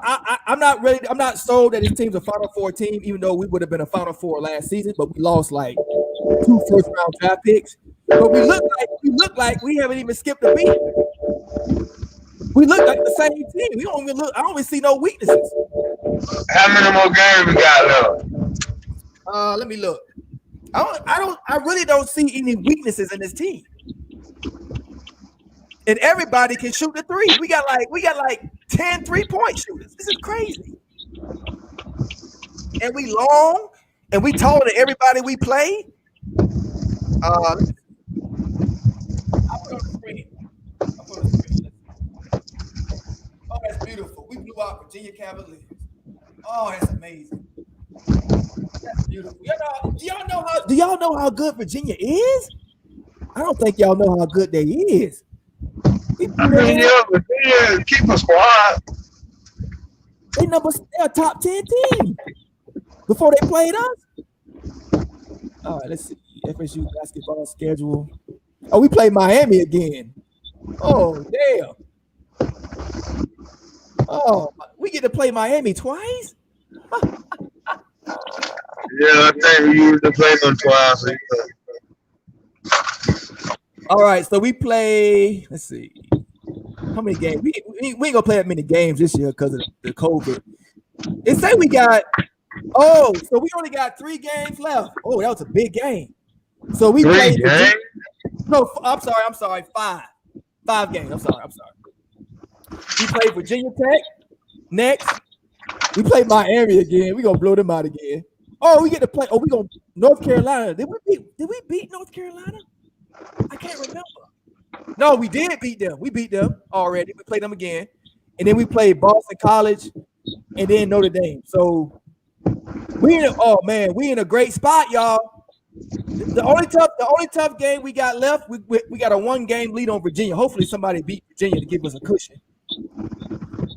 I'm not ready. I'm not sold that this team's a Final 4 team, even though we would have been a Final 4 last season, but we lost like 2 first-round draft picks. But we look like we haven't even skipped a beat. We look like the same team. We don't even look. I don't even see no weaknesses. How many more games we got left? Let me look. I really don't see any weaknesses in this team. And everybody can shoot the three. We got like 10 3-point shooters. This is crazy. And we long and we taller than everybody we play. I'll put on the screen. Oh, that's beautiful. We blew out Virginia Cavaliers. Oh, that's amazing. That's beautiful. Do y'all know how good Virginia is? I don't think y'all know how good they is. I mean, Virginia keep a squad. They're a top 10 team before they played us. All right, let's see. FSU basketball schedule. Oh, we play Miami again. Oh, damn. Oh, we get to play Miami twice? Yeah, I think we used to play them twice. All right, so we play, let's see. How many games? We ain't gonna play that many games this year because of the COVID. They say we got, so we only got 3 games left. Oh, that was a big game. So we played. No, I'm sorry. 5. 5 games. I'm sorry. We played Virginia Tech. Next, we play Miami again. We're gonna blow them out again. Oh, we get to play. Oh, we gonna North Carolina. Did we beat North Carolina? I can't remember. No, we did beat them. We beat them already. We played them again. And then we played Boston College and then Notre Dame. So we in a great spot, y'all. The only tough game we got left, we got a 1-game lead on Virginia. Hopefully somebody beat Virginia to give us a cushion.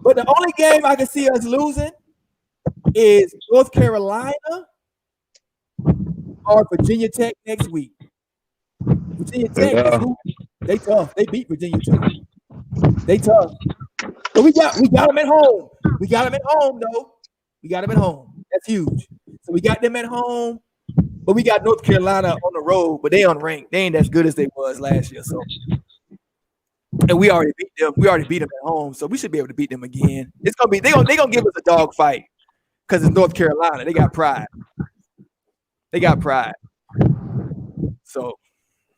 But the only game I can see us losing is North Carolina or Virginia Tech next week. Virginia Tech, they tough. They beat Virginia too. They tough. But we got them at home. We got them at home, though. We got them at home. That's huge. So we got them at home. But we got North Carolina on the road, but they unranked. They ain't as good as they was last year. So, and we already beat them. We already beat them at home, so we should be able to beat them again. It's gonna be they gonna give us a dog fight because it's North Carolina. They got pride. So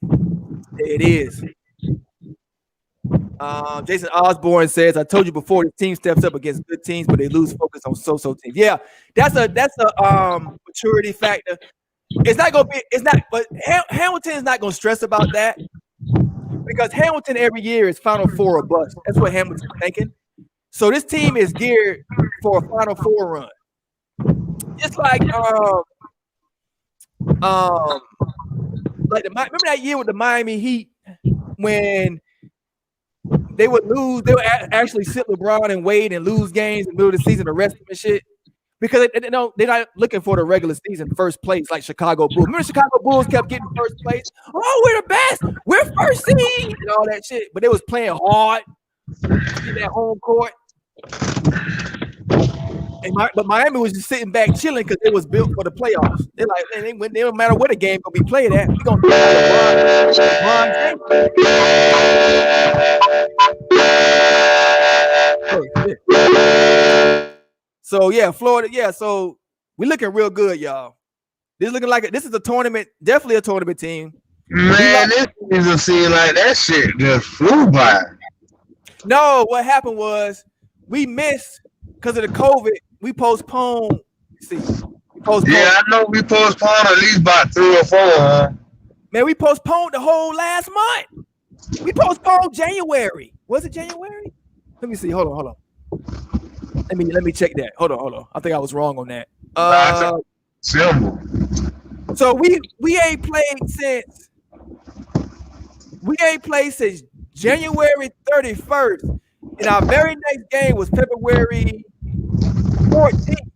there it is. Jason Osborne says, "I told you before, the team steps up against good teams, but they lose focus on so-so teams." Yeah, that's a maturity factor. It's not gonna be. It's not. But Hamilton is not gonna stress about that because Hamilton every year is Final Four or bust. That's what Hamilton's thinking. So this team is geared for a Final Four run. Just like remember that year with the Miami Heat when they would lose. They would actually sit LeBron and Wade and lose games in the middle of the season, the rest of them and shit. Because they're not looking for the regular season first place like Chicago Bulls. Remember Chicago Bulls kept getting first place? Oh, we're the best. We're first seed and all that shit. But they was playing hard in that home court. But Miami was just sitting back chilling because it was built for the playoffs. They're like, they don't matter what the game gonna be played at. We're gonna So yeah, Florida. Yeah, so we're looking real good, y'all. This is a tournament, definitely a tournament team. Man, this season seemed like that shit just flew by. No, what happened was we missed because of the COVID. We postponed. Yeah, I know we postponed at least about 3 or 4. Huh? Man, we postponed the whole last month. We postponed January. Was it January? Let me see. Hold on. Let me check that. Hold on. I think I was wrong on that. So we ain't played since January 31st. And our very next game was February 14th.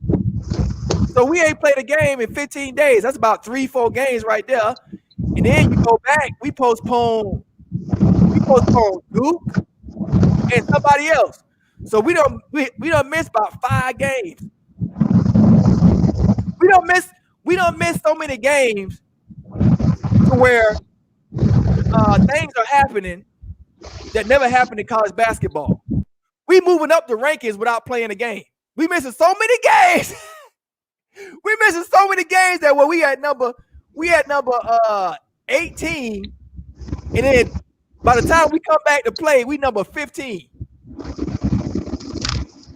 So we ain't played a game in 15 days. That's about 3-4 games right there. And then you go back, we postponed Duke and somebody else. So we don't miss about 5 games. We don't miss so many games to where things are happening that never happened in college basketball. We moving up the rankings without playing a game. We missing so many games. We missing so many games that when we had number 18, and then by the time we come back to play, we number 15.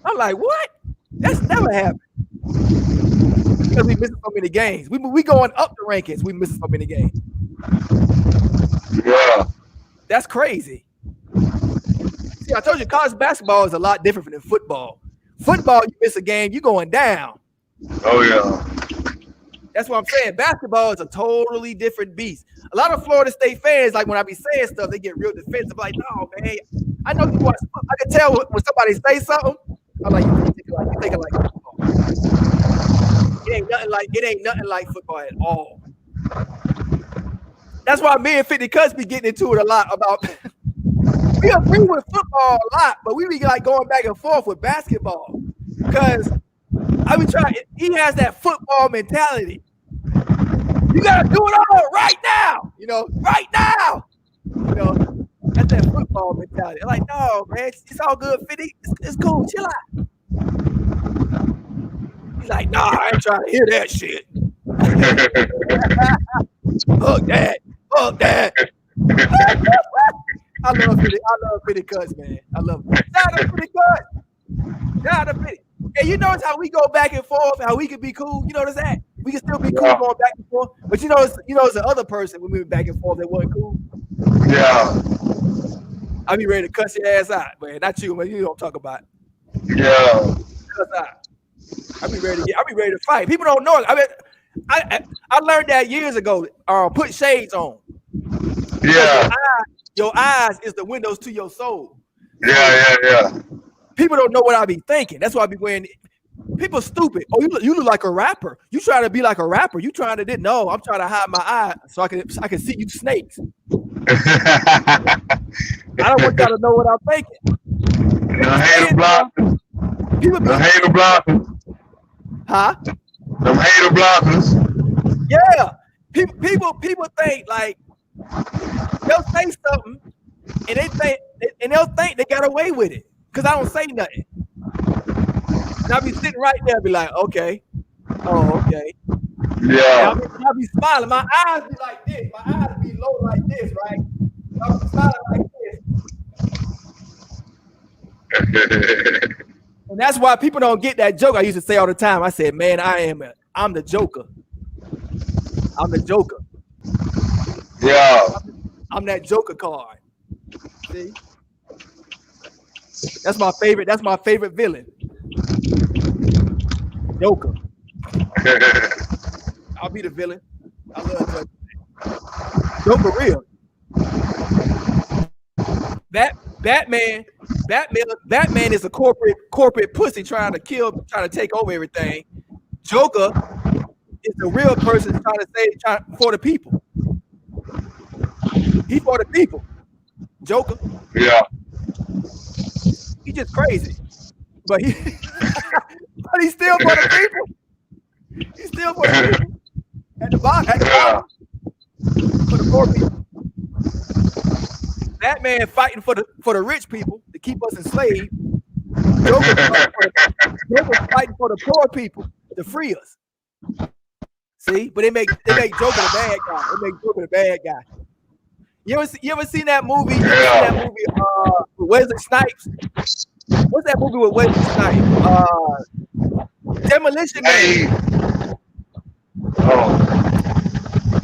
I'm like, what? That's never happened. Because we missing so many games. We going up the rankings. We missing so many games. Yeah. That's crazy. See, I told you college basketball is a lot different than football. Football, you miss a game, you going down. Oh yeah. That's what I'm saying. Basketball is a totally different beast. A lot of Florida State fans, like when I be saying stuff, they get real defensive. Like, no, man, I know you watch. I can tell when somebody say something. I'm like, you think like football. It ain't nothing like football at all. That's why me and 50 Cuts be getting into it a lot about. We agree with football a lot, but we be like going back and forth with basketball because I be trying. He has that football mentality. You gotta do it all right now. Right now. That's that football mentality. Like, no, man, it's all good, 50. It's cool. Chill out. He's like, nah, I ain't trying to hear that shit. Fuck that. I love 50 Cuts, man. I love it. Shout out 50 Cuts. Shout out 50. And you notice how we go back and forth, how we can be cool. You notice that? We can still be cool going back and forth. But you know, it's the other person when we went back and forth that wasn't cool. Yeah. I be ready to cuss your ass out, man. Not you, man. You don't talk about it. Yeah. Cuss out. I be ready to fight. People don't know it. I mean, I learned that years ago. Put shades on. Yeah. Your eyes is the windows to your soul. Yeah. People don't know what I be thinking. That's why I be wearing. People stupid. Oh, you look like a rapper. You trying to be like a rapper. You trying to no. I'm trying to hide my eye so I can see you snakes. I don't want y'all to know what I'm thinking. Them hater blockers. Them hater blockers. Huh? Them hater blockers. Yeah. People think like they'll say something and they'll think they got away with it because I don't say nothing. And I'll be sitting right there, be like, okay. Oh, okay. Yeah. I'll be smiling. My eyes be like this. My eyes be low like this, right? I'll be smiling like this. And that's why people don't get that joke I used to say all the time. I said, man, I'm the Joker. I'm the Joker. Yeah. I'm that Joker card. See? That's my favorite villain. Joker. I'll be the villain. I love Joker real. Batman is a corporate pussy trying to take over everything. Joker is the real person trying to save for the people. He's for the people. Joker. Yeah. He just crazy. But he's still for the people. He's still for the people. At the bottom. For the poor people. Batman fighting for the rich people to keep us enslaved. Joker's fighting for the poor people to free us. See, but they make Joker the bad guy. They make Joker the bad guy. You ever seen that movie? With Wesley Snipes? What's that movie with Wesley Snipes? Demolition Man.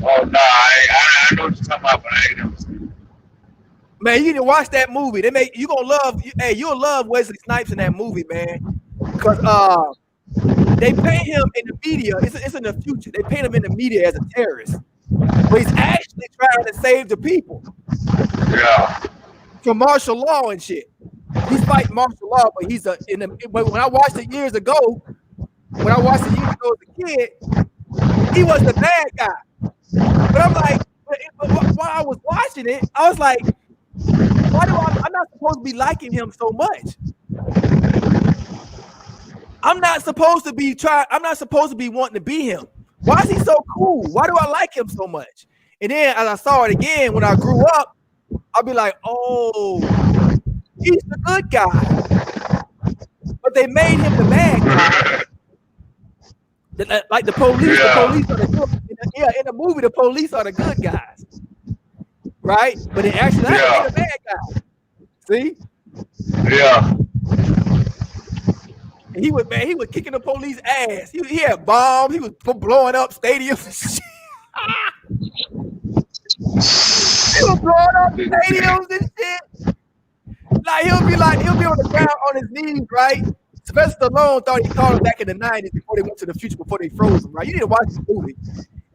Oh no, I know what you're talking about, but I ain't never seen it. Man, you need to watch that movie. You'll love Wesley Snipes in that movie, man. Because they paint him in the media. It's in the future. They paint him in the media as a terrorist. But he's actually trying to save the people. Yeah. From martial law and shit. He's fighting martial law, but but when I watched it years ago, as a kid, he was the bad guy. But I'm like, while I was watching it, I was like, I'm not supposed to be liking him so much. I'm not supposed to be wanting to be him. Why is he so cool? Why do I like him so much? And then as I saw it again when I grew up, I'll be like, oh, he's the good guy. But they made him the bad guy. Like the police, the police are the good. In the movie, the police are the good guys, right? But in actuality, they're the bad guys. See? Yeah. And he was kicking the police ass. He had bombs. He was blowing up stadiums. He was blowing up stadiums and shit. Like he'll be on the ground on his knees, right? Sylvester Stallone thought he caught him back in the 90s before they went to the future, before they froze him, right? You need to watch the movie.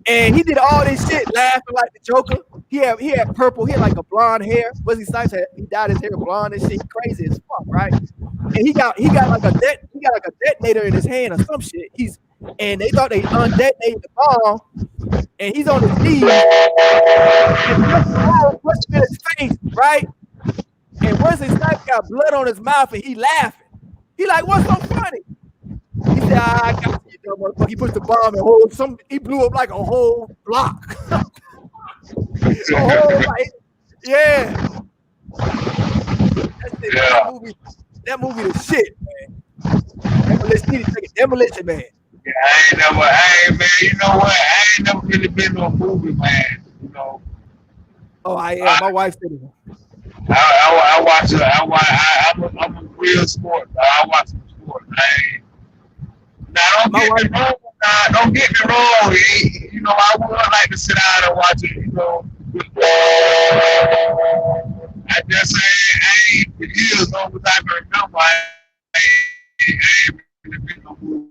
And he did all this shit laughing like the Joker. He had purple, he had like a blonde hair. Wesley Snipes he dyed his hair blonde and shit, crazy as fuck, right? And he got like a detonator in his hand or some shit. And they thought they undetonated the bomb, and he's on his knees and pushed him in his face, right? And Wesley Snipes got blood on his mouth and he laughing. He like, what's so funny? He said, I got you, dumb motherfucker. He pushed the bomb and he blew up like a whole block. Yeah. That movie the shit, man. Demolition Man. Yeah, I ain't never really been to a movie, man. You know. Oh, I am. My wife said it. I watch it. I'm a real sport. I watch some sport. Don't get me wrong. You know, I would like to sit down and watch it. You know, I ain't for years, as long as I can remember. I ain't really been no movie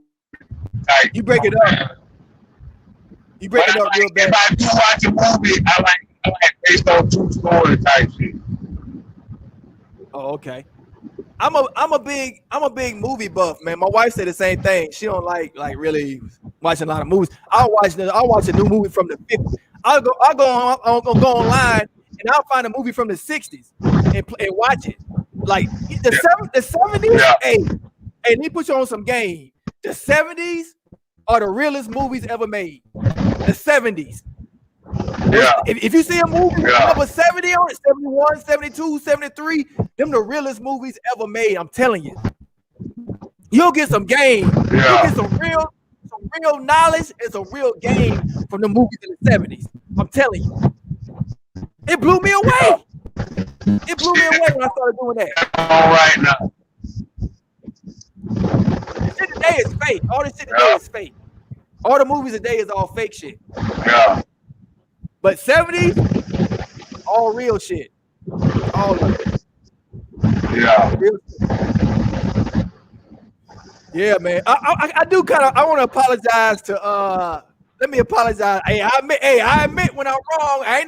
type. You break it up. You break it up real bad. If I do watch a movie, I like based on true story type shit. Oh, okay. I'm a big movie buff, man. My wife said the same thing. She don't like really watching a lot of movies. I'll watch a new movie from the 50s. I'll go online and I'll find a movie from the 60s and watch it. Like the 70s. Hey, let me put you on some game. The 70s are the realest movies ever made. The 70s. Yeah. If you see a movie number 70 on it, 71, 72, 73, them the realest movies ever made. I'm telling you. You'll get some game. Yeah. You'll get some real knowledge and some real game from the movies in the 70s. I'm telling you. It blew me away. It blew me away when I started doing that. All right now. The shit today is fake. All this shit today is fake. All the movies today is all fake shit. Yeah. But 70s, all real shit. All of it. Yeah. Yeah, man. I do kind of. I want to apologize to. Let me apologize. Hey, I admit when I'm wrong. I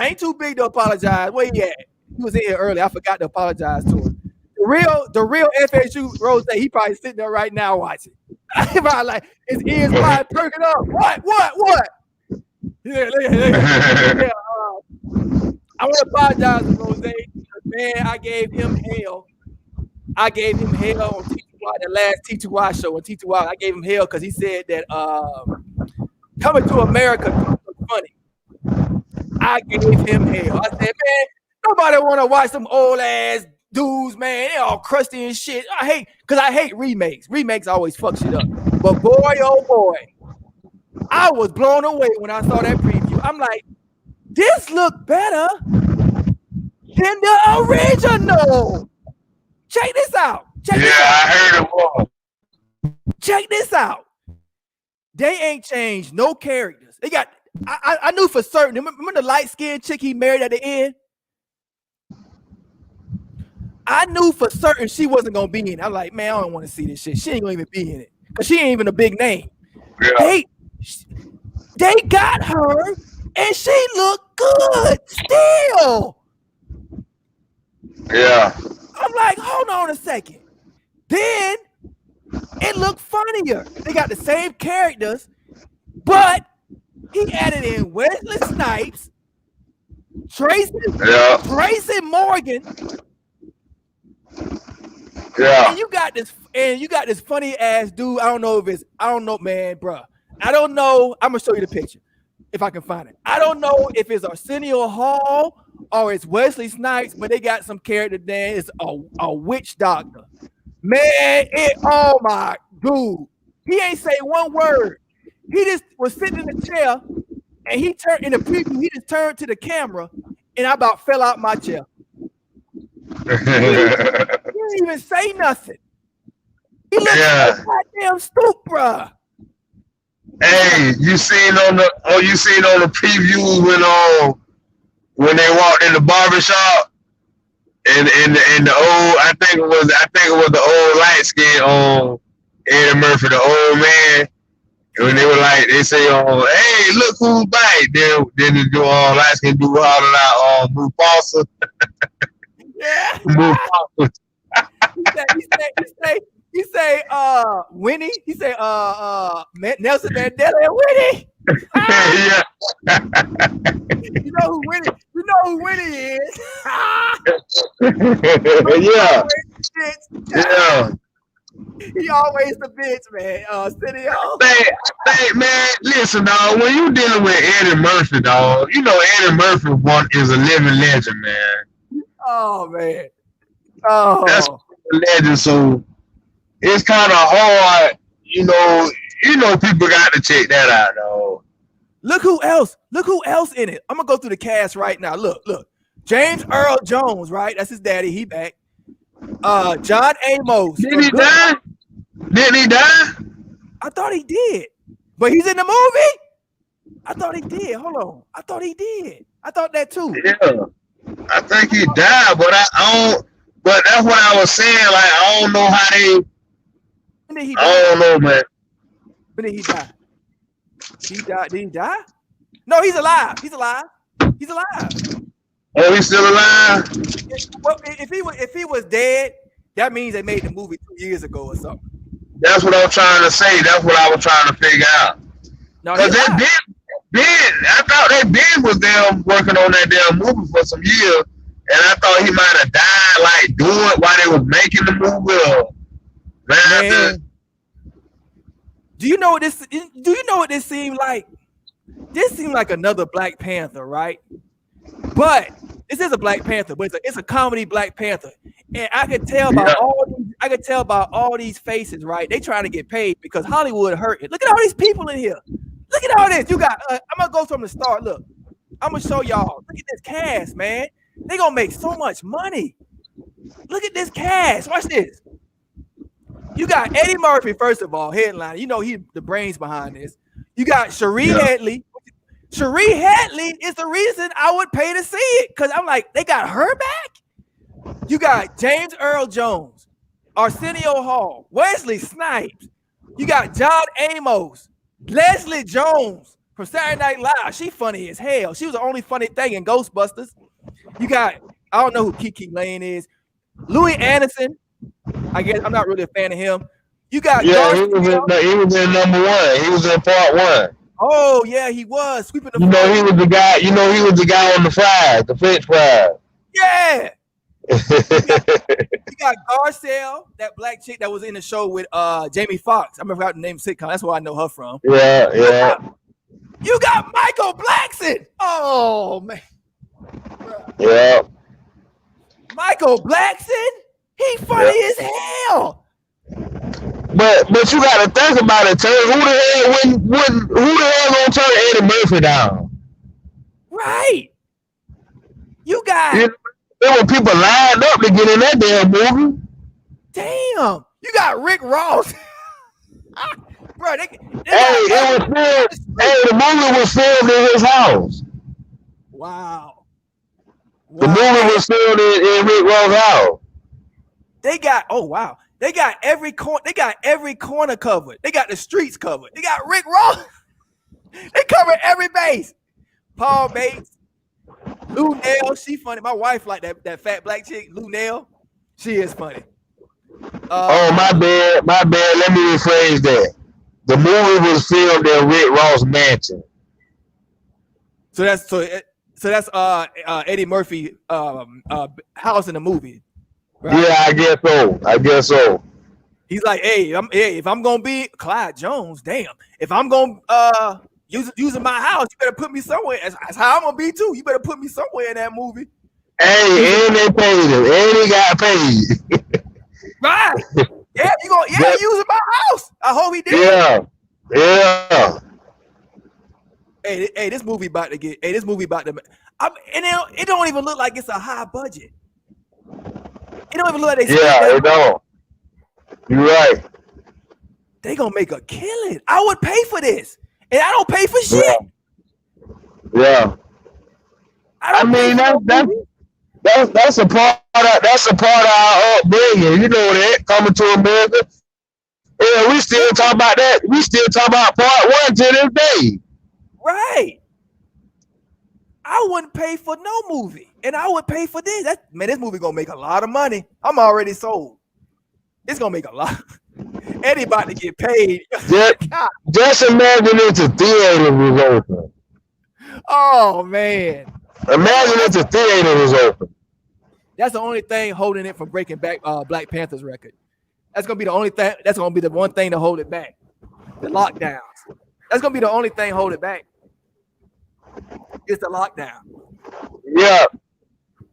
ain't too big to apologize. Where he at? He was in here early. I forgot to apologize to him. The real FSU Rose, he probably sitting there right now watching. Probably like his ears probably perking up. What? Yeah. I want to apologize to Rose. Man, I gave him hell on T2Y, the last T2Y show on T2Y. I gave him hell because he said that Coming to America was funny. I gave him hell. I said, man, nobody want to watch some old ass dudes, man. They all crusty and shit. I hate remakes. Remakes always fuck shit up. But boy, oh boy, I was blown away when I saw that preview. I'm like, this look better than the original. Check this out. I heard it was. Check this out. They ain't changed no characters. They got. I knew for certain. Remember the light skinned chick he married at the end? I knew for certain she wasn't gonna be in it. I'm like, man, I don't want to see this shit. She ain't gonna even be in it because she ain't even a big name. Yeah. They got her and she looked good still. Yeah. I'm like, hold on a second. Then it looked funnier. They got the same characters, but he added in Wesley Snipes, Tracy Morgan. Yeah. And you got this funny ass dude. I don't know, man, bruh. I don't know. I'm gonna show you the picture if I can find it. I don't know if it's Arsenio Hall or it's Wesley Snipes, but they got some character there. It's a witch doctor. Man, oh my dude. He ain't say one word. He just was sitting in the chair, and he turned in the preview. He just turned to the camera, and I about fell out my chair. He didn't even say nothing. He looked so goddamn stupid, bruh. Hey, you seen on the previews when they walked in the barbershop and the old I think it was the old light skin Eddie Murphy, the old man. And when they say, hey, look who's back. Then the light skin dude hollered out Mufasa. Yeah. Mufasa. He say, Winnie. He say, Nelson Mandela and Winnie. Yeah. You know who Winnie is. Yeah. Yeah. He always the bitch, man. City Hall. Hey, man, listen, dog. When you dealing with Eddie Murphy, dog, you know Eddie Murphy is a living legend, man. Oh man. Oh. That's a legend. So it's kind of hard, you know. People got to check that out, dog. Look who else in it. I'm gonna go through the cast right now. Look. James Earl Jones, right? That's his daddy. He back. John Amos. Didn't he die? Didn't he die? I thought he did. But he's in the movie? I thought he did. Hold on. I thought he did. I thought that too. Yeah. I think he died, but I don't. But that's what I was saying. Like, I don't know how they. When did he die? I don't know, man. When did he die? He died. Did he die? No, he's alive. He's alive. He's alive. Oh, he's still alive? Well, if he was dead, that means they made the movie 2 years ago or something. That's what I'm trying to say. That's what I was trying to figure out. No, because I thought they Ben was them working on that damn movie for some years, and I thought he might have died like doing it while they was making the movie. Man, do you know what this? Do you know what this seemed like? This seemed like another Black Panther, right? But this is a Black Panther, but it's a comedy Black Panther, and I could tell by all these faces, right? They trying to get paid because Hollywood hurt it. Look at all these people in here. Look at all this. You got. I'm gonna go from the start. Look, I'm gonna show y'all. Look at this cast, man. They gonna make so much money. Look at this cast. Watch this. You got Eddie Murphy, first of all, headline. You know he's the brains behind this. You got Cherie Hadley. Cherie Hadley is the reason I would pay to see it because I'm like, they got her back. You got James Earl Jones, Arsenio Hall, Wesley Snipes. You got John Amos, Leslie Jones from Saturday Night Live. She funny as hell. She was the only funny thing in Ghostbusters. You got, I don't know who Kiki Lane is. Louis Anderson. I guess I'm not really a fan of him. You got he was in number one. He was in part one. Oh yeah, he was sweeping the. He was the guy. He was the guy on the fries, the French fries. Yeah. you got Garcelle, that black chick that was in the show with Jamie Foxx. I remember the name of the sitcom. That's where I know her from. Yeah. You got Michael Blackson. Oh man. Yeah. Michael Blackson. He funny as hell. But you got to think about it, Terry. Who the hell gonna turn Eddie Murphy down? Right. You got. There were people lined up to get in that damn movie. Damn. You got Rick Ross. Bro, the movie was filmed in his house. Wow. The movie was filmed in Rick Ross' house. They got They got every corner covered. They got the streets covered. They got Rick Ross. They covered every base. Paul Bates, Lou Nell, she funny. My wife like that fat black chick, Lou Nell. She is funny. My bad. Let me rephrase that. The movie was filmed in Rick Ross' mansion. So that's Eddie Murphy house in the movie. Right? Yeah, I guess so. He's like, hey, if I'm gonna be Clyde Jones, damn. If I'm gonna using my house, you better put me somewhere. That's how I'm gonna be too. You better put me somewhere in that movie. Hey, and they paid him, and he got paid. Right. Yeah, you gonna use it my house. I hope he did. Yeah. Hey, this movie about to get. Hey, this movie about to. It don't even look like it's a high budget. It don't even look like they. Yeah, it don't. You're right. They gonna make a killing. I would pay for this, and I don't pay for shit. Yeah. I mean that's a part of our upbringing. You know that coming to America. Yeah, we still talk about that. We still talk about part one to this day. Right. I wouldn't pay for no movie, and I would pay for this. This movie gonna make a lot of money. I'm already sold. It's gonna make a lot. Eddie about to get paid. Just imagine if the theater was open. Oh man. Imagine if the theater was open. That's the only thing holding it from breaking back Black Panther's record. That's gonna be the only thing. That's gonna be the one thing to hold it back. The lockdowns. That's gonna be the only thing hold it back. It's the lockdown. Yeah.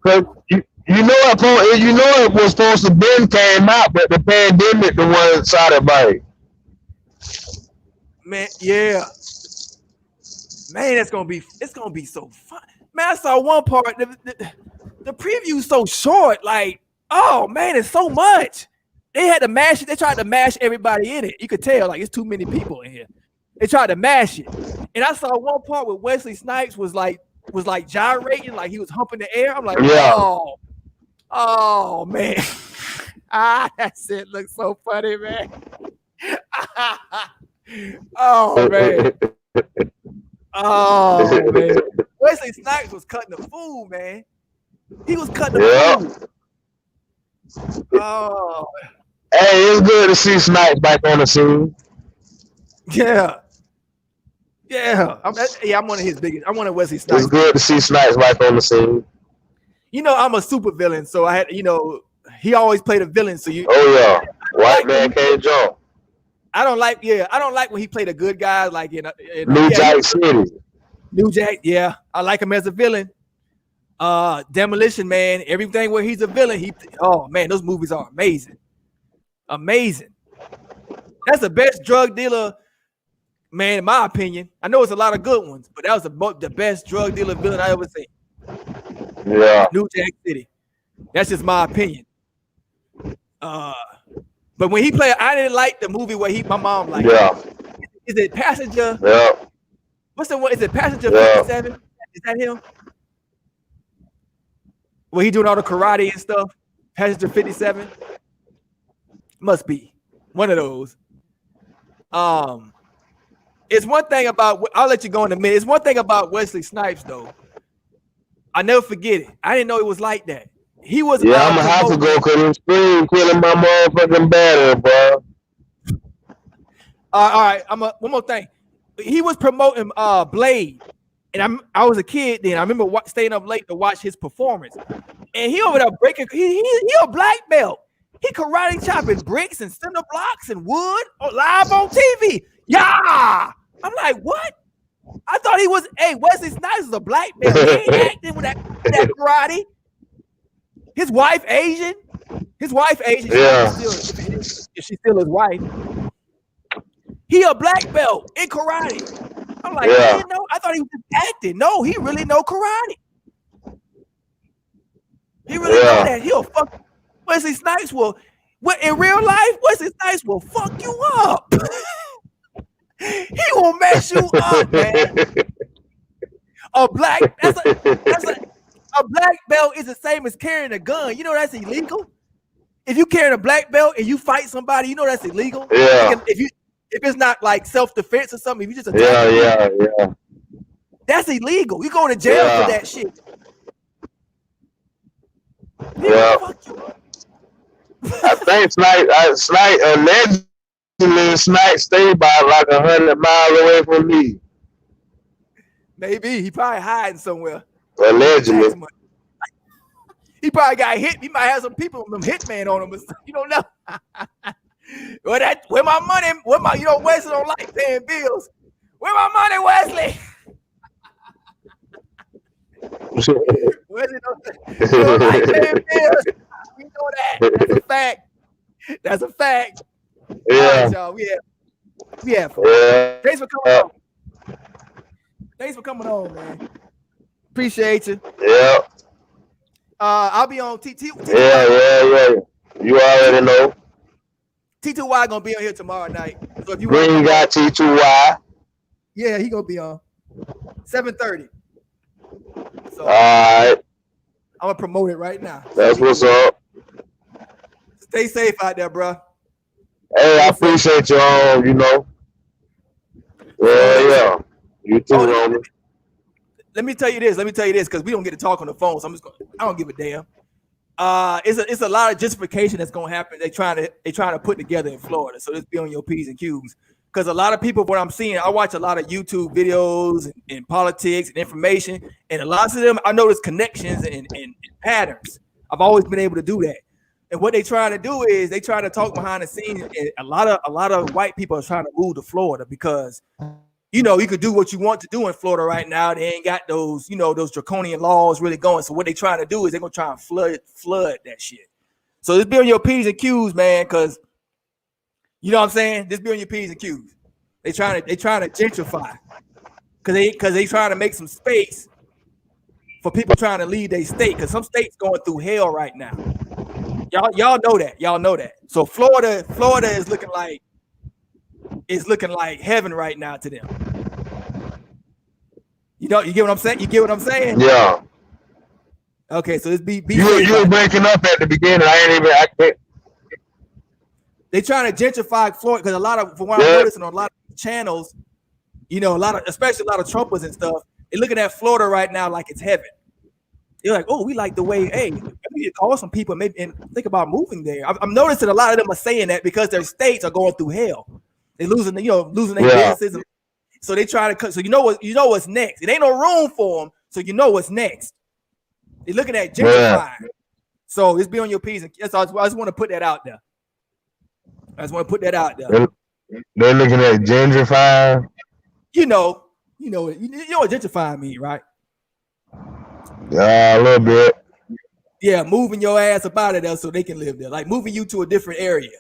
Cause you know it was supposed to been came out, but the pandemic the one started by. Man, yeah. Man, it's gonna be so fun. Man, I saw one part. The preview's so short. Like, oh man, it's so much. They had to mash it. They tried to mash everybody in it. You could tell, like, it's too many people in here. They tried to mash it. And I saw one part where Wesley Snipes was like gyrating, like he was humping the air. I'm like, oh man. That shit looks so funny, man. Oh man. Oh man. Wesley Snipes was cutting the fool, man. He was cutting the fool. Oh. Hey, it's good to see Snipes back on the scene. Yeah. I'm one of his biggest. I'm one of Wesley Snipes. It's good to see Snipes back on the scene. You know, I'm a super villain, so I had, he always played a villain. So White man can't jump. I don't like when he played a good guy, like in New Jack City. New Jack, yeah, I like him as a villain. Demolition Man, everything where he's a villain, oh man, those movies are amazing. That's the best drug dealer, man, in my opinion. I know it's a lot of good ones, but that was the best drug dealer villain I ever seen. Yeah, New Jack City. That's just my opinion. But when he played, I didn't like the movie where my mom liked. Yeah. Is it Passenger? Yeah. What's the one? Is it Passenger 57? Is that him? Where he doing all the karate and stuff? Passenger 57? Must be one of those. It's one thing about, I'll let you go in a minute. It's one thing about Wesley Snipes, though. I never forget it. I didn't know it was like that. He was. Yeah, I'm gonna have to go because I'm screaming, killing my motherfucking battery, bro. All right. One more thing. He was promoting Blade, and I was a kid then. I remember staying up late to watch his performance, and he over there breaking. He a black belt. He karate chopping bricks and cinder blocks and wood live on TV. Yeah, I'm like, what? I thought he was. Hey, Wesley Snipes is a black belt. He ain't acting with that karate. His wife Asian. Yeah. If she's still his wife. He a black belt in karate. I'm like, yeah. I thought he was just acting. No, he really know karate. He really know that. He'll fuck. Wesley Snipes will. In real life, Wesley Snipes will fuck you up. He will mess you up, man. A black belt is the same as carrying a gun. You know that's illegal. If you carry a black belt and you fight somebody, you know that's illegal. Yeah. Like if it's not like self-defense or something, if you just attack yeah. That's illegal. You going to jail for that shit. I think Snipes stayed by like 100 miles away from me. Maybe he probably hiding somewhere. Allegedly. He probably got hit. He might have some people, some hitman on him, but you don't know. Where my money? Wesley don't like paying bills. Where my money, Wesley? Wesley don't like paying bills. We know that. That's a fact. That's a fact. Yeah. All right, y'all. We have fun. Yeah. Thanks for coming on. Thanks for coming on, man. Appreciate you. Yeah. I'll be on TT. Yeah. You already know. T2Y gonna be on here tomorrow night. So if you Green got T2Y. yeah, he gonna be on 7:30. So all right. I'm gonna promote it right now. That's what's up. Stay safe out there, bro. Hey, I appreciate you all, you know. Yeah. You too, Roman. Let me tell you this, because we don't get to talk on the phone, so I don't give a damn. It's a lot of justification that's gonna happen. They trying to put together in Florida. So let's be on your P's and Q's. Because a lot of people, what I'm seeing, I watch a lot of YouTube videos and politics and information, and a lot of them I notice connections and patterns. I've always been able to do that. And what they trying to do is they try to talk behind the scenes, and a lot of white people are trying to move to Florida because you could do what you want to do in Florida right now. They ain't got those, those draconian laws really going. So what they trying to do is they're gonna try and flood that shit. So just be on your P's and Q's, man, because you know what I'm saying? Just be on your P's and Q's. They trying to gentrify because they trying to make some space for people trying to leave their state, because some states going through hell right now. Y'all know that. Y'all know that. So Florida is looking like heaven right now to them. You get what I'm saying? You get what I'm saying? Yeah. Okay, so it's be you were breaking up at the beginning. I can't. They trying to gentrify Florida because from what I'm noticing on a lot of channels, especially a lot of Trumpers and stuff, they're looking at Florida right now like it's heaven. They're like, oh, we like the way, hey, maybe you call some people maybe and think about moving there. I'm noticing a lot of them are saying that because their states are going through hell. They're losing their businesses. So they try to cut. So you know what's next. It ain't no room for them. So you know what's next. They're looking at gentrifying. So just be on your P's and Q's. I just want to put that out there. They're looking at gentrifying. You know what gentrifying mean, right? Yeah, a little bit. Yeah, moving your ass up out of there so they can live there, like moving you to a different area.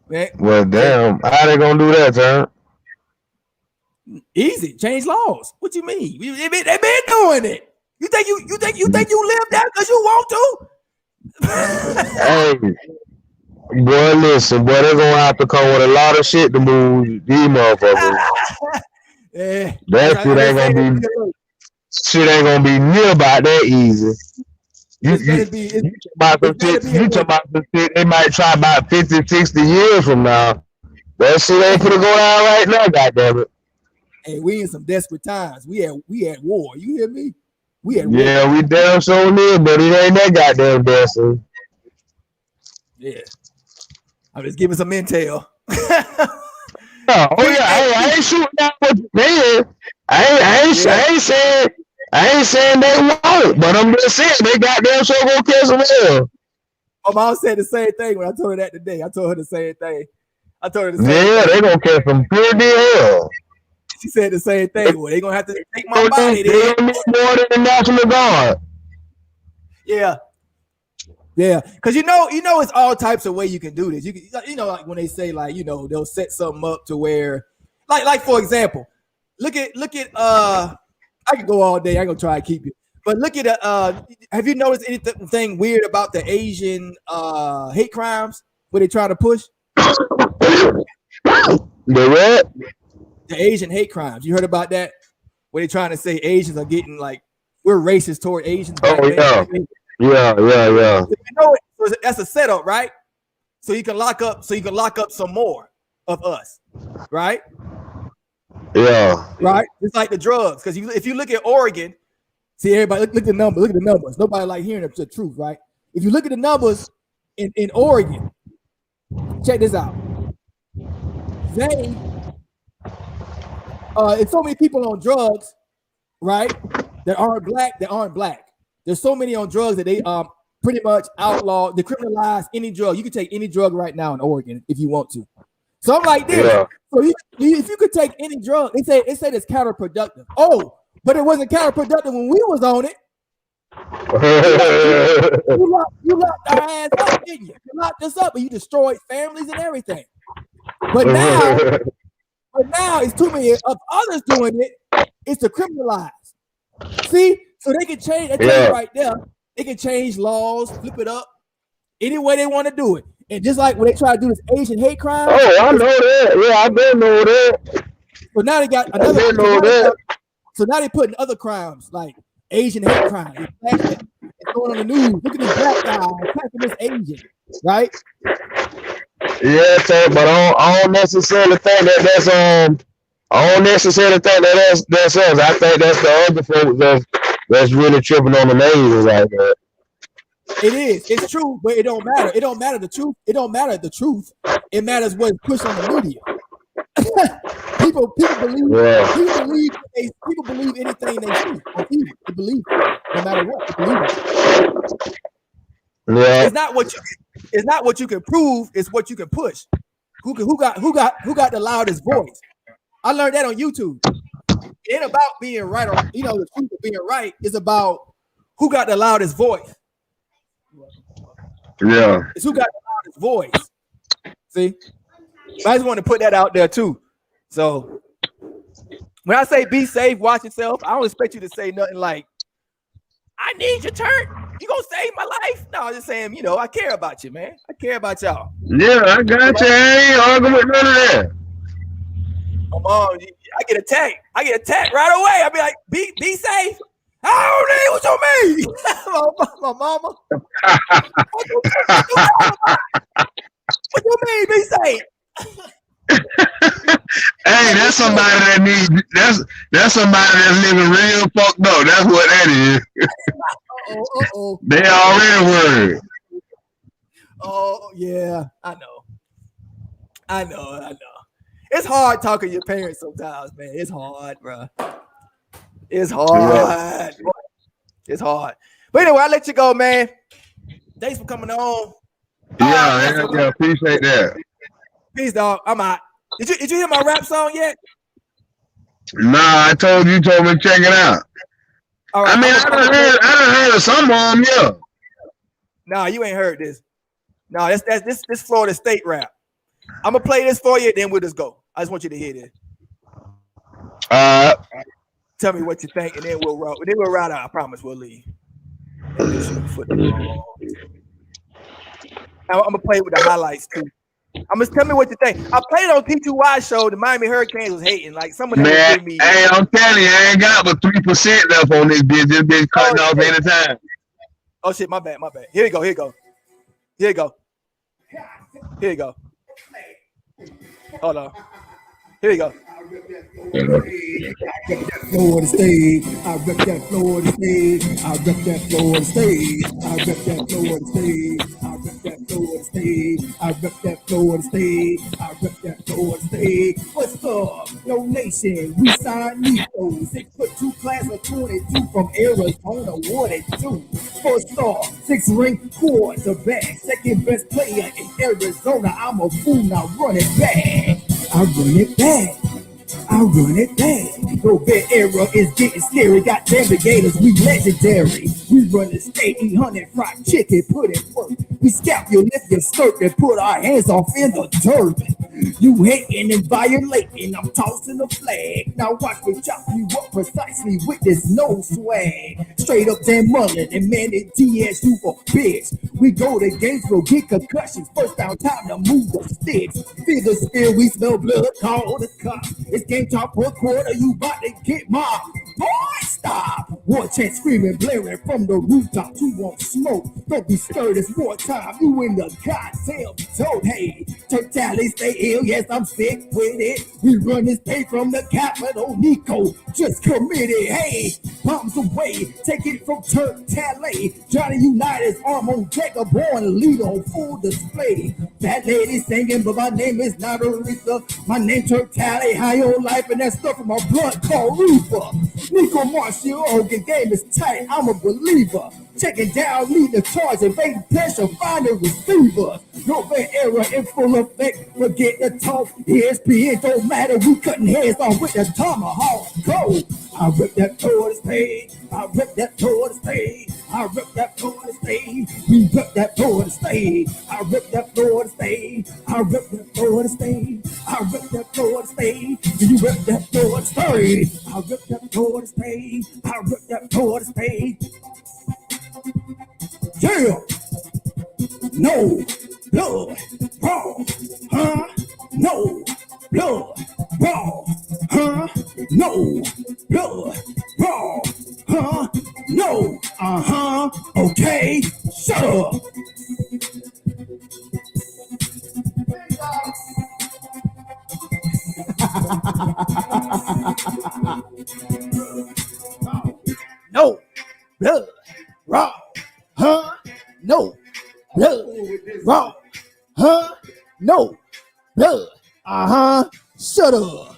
Man. Well, damn, how they gonna do that, Turn? Easy, change laws. What you mean? They been doing it. You think you live there because you want to? Hey, boy, listen, boy, they're gonna have to come with a lot of shit to move these motherfuckers. Yeah, that shit ain't gonna be near about that easy. You talking about some shit they might try about 50, 60 years from now. That shit ain't gonna go down right now, goddammit. Hey, we in some desperate times. We at war. You hear me? We at war. Yeah, we damn so near, but it ain't that goddamn desperate. Yeah. I'm just giving some intel. Hey, I ain't shooting out what you saying. I ain't saying they won't, but I'm just saying they goddamn sure gonna catch some hell. My mom said the same thing when I told her that today. I told her the same thing. Yeah, they gonna catch some pretty hell. She said the same thing. Well, they gonna have to take my body. They don't need more than the National Guard. Yeah. Yeah, because you know it's all types of way you can do this. You can, like when they say they'll set something up to where, like for example, look at I could go all day. I'm gonna try to keep it, but look at have you noticed anything weird about the Asian hate crimes where they try to push? The what? The Asian hate crimes. You heard about that? Where they trying to say Asians are getting we're racist toward Asians. Oh yeah. Yeah. So that's a setup, right? So you can lock up some more of us, right? Yeah. Right. It's like the drugs, because if you look at Oregon, see everybody look at the numbers. Look at the numbers. Nobody like hearing the truth, right? If you look at the numbers in Oregon, check this out. It's so many people on drugs, right? That aren't black. There's so many on drugs that they pretty much outlaw, they criminalize any drug. You can take any drug right now in Oregon if you want to. So I'm like this. Yeah. So if you could take any drug, they say it's counterproductive. Oh, but it wasn't counterproductive when we was on it. You locked our ass up, didn't you? You locked us up and you destroyed families and everything. But now it's too many of others doing it. It's to criminalize. See? So they can change, I tell you right there, they can change laws, flip it up, any way they want to do it. And just like when they try to do this Asian hate crime. Oh, I know that. Yeah, I did know that. So now they got another. So now they putting other crimes like Asian hate crime. It's going on the news. Look at this black guy attacking this Asian, right? Yeah, so, but I don't necessarily think that's I don't necessarily think that's us. I think that's the other folks that's really tripping on the names like that. It is. It's true, but it don't matter. It don't matter the truth. It don't matter the truth. It matters what's pushed on the media. people believe anything they see. They believe it, no matter what. They believe it. Yeah. It's not what you can prove. It's what you can push. Who got the loudest voice? I learned that on YouTube. It ain't about being right or the truth of being right. It's about who got the loudest voice. Yeah. It's who got the loudest voice. See? I just want to put that out there too. So when I say be safe, watch yourself, I don't expect you to say nothing like, I need your turn. You gonna save my life? No, I'm just saying, I care about you, man. I care about y'all. Yeah, I got you. I ain't arguing with none of that. My mom, I get attacked right away. I be like, be safe. I don't need what you mean. my mama. What you mean, be safe? Hey, that's somebody that needs. That's somebody that's living real fucked up. That's what that is. They already worried. Oh yeah, I know. It's hard talking to your parents sometimes, man. It's hard, bro. It's hard. It's hard. But anyway, I'll let you go, man. Thanks for coming on. Yeah, appreciate that. Peace, dog. I'm out. Did you hear my rap song yet? Nah, I told you told me to check it out. All right, I done heard of some of them, yeah. Nah, you ain't heard this. No, this Florida State rap. I'm gonna play this for you, then we'll just go. I just want you to hear this. Tell me what you think, and then we'll roll. Then we'll ride out. I promise we'll leave. I'm gonna play with the highlights too. Tell me what you think. I played on T2Y show. The Miami Hurricanes was hating. Like some of them gave me. Hey, I'm telling you, I ain't got but 3% left on this bitch. This bitch cutting off anytime. Oh shit, my bad. Here you go. Hold on. Here you go. Florida State, I rep that Florida State, I rep that Florida State, I rep that Florida State, I rep that Florida State, I rep that Florida State, I rep that Florida State. What's up? No nation, we signed Nico, 6'2" class of 22 from Arizona, 1-2. 4-star, 6-ring quarterback, second best player in Arizona. I'm a fool, now run it back. I run it back. No bad era is getting scary. Goddamn the Gators, we legendary. We run the state, eat honey fried chicken, put it work. We scalp you, lift your skirt, and put our hands off in the dirt. You hating and violating, I'm tossing the flag. Now watch me chop you up precisely with this no swag. Straight up Dan Mullen and man it TSU for bitch. We go to games, we'll get concussions. First down, time to move the sticks. Feel the spill, we smell blood, call the cops. It's game time per quarter, you about to get mobbed. Boy, stop! War chant screaming, blaring from the rooftop. You want smoke? Don't be scared, it's wartime. You in the goddamn zone. Hey, TURNTTALLY, stay ill. Yes, I'm sick with it. We run this day from the capital. Nico just committed. Hey, bombs away. Take it from TURNTTALLY. Johnny United's arm on deck, a born lead on full display. That lady singing, but my name is not Aretha. My name TURNTTALLY. High on life, and that stuff from my blood called Reaper. Nico Marshall, Hogan game is tight. I'm a believer. Checking down, leading the charge, evading pressure, finding receivers. No bad error in full effect. Forget the talk. ESPN don't matter. We cutting heads off with the tomahawk. Go! I rip that toward the stage. I rip that toward the stage. I rip that toward the stage. We rip that toward the stage. I rip that toward the stage. I rip that toward the stage. I rip that toward the stage. You rip that toward the stage. I rip that toward the stage. I rip that toward the stage. Yeah. No blood wrong, huh? No blood wrong, huh? No blood wrong, huh? No, okay, shut up. No blood wrong, huh? No blood wrong, huh? No blood, shut up.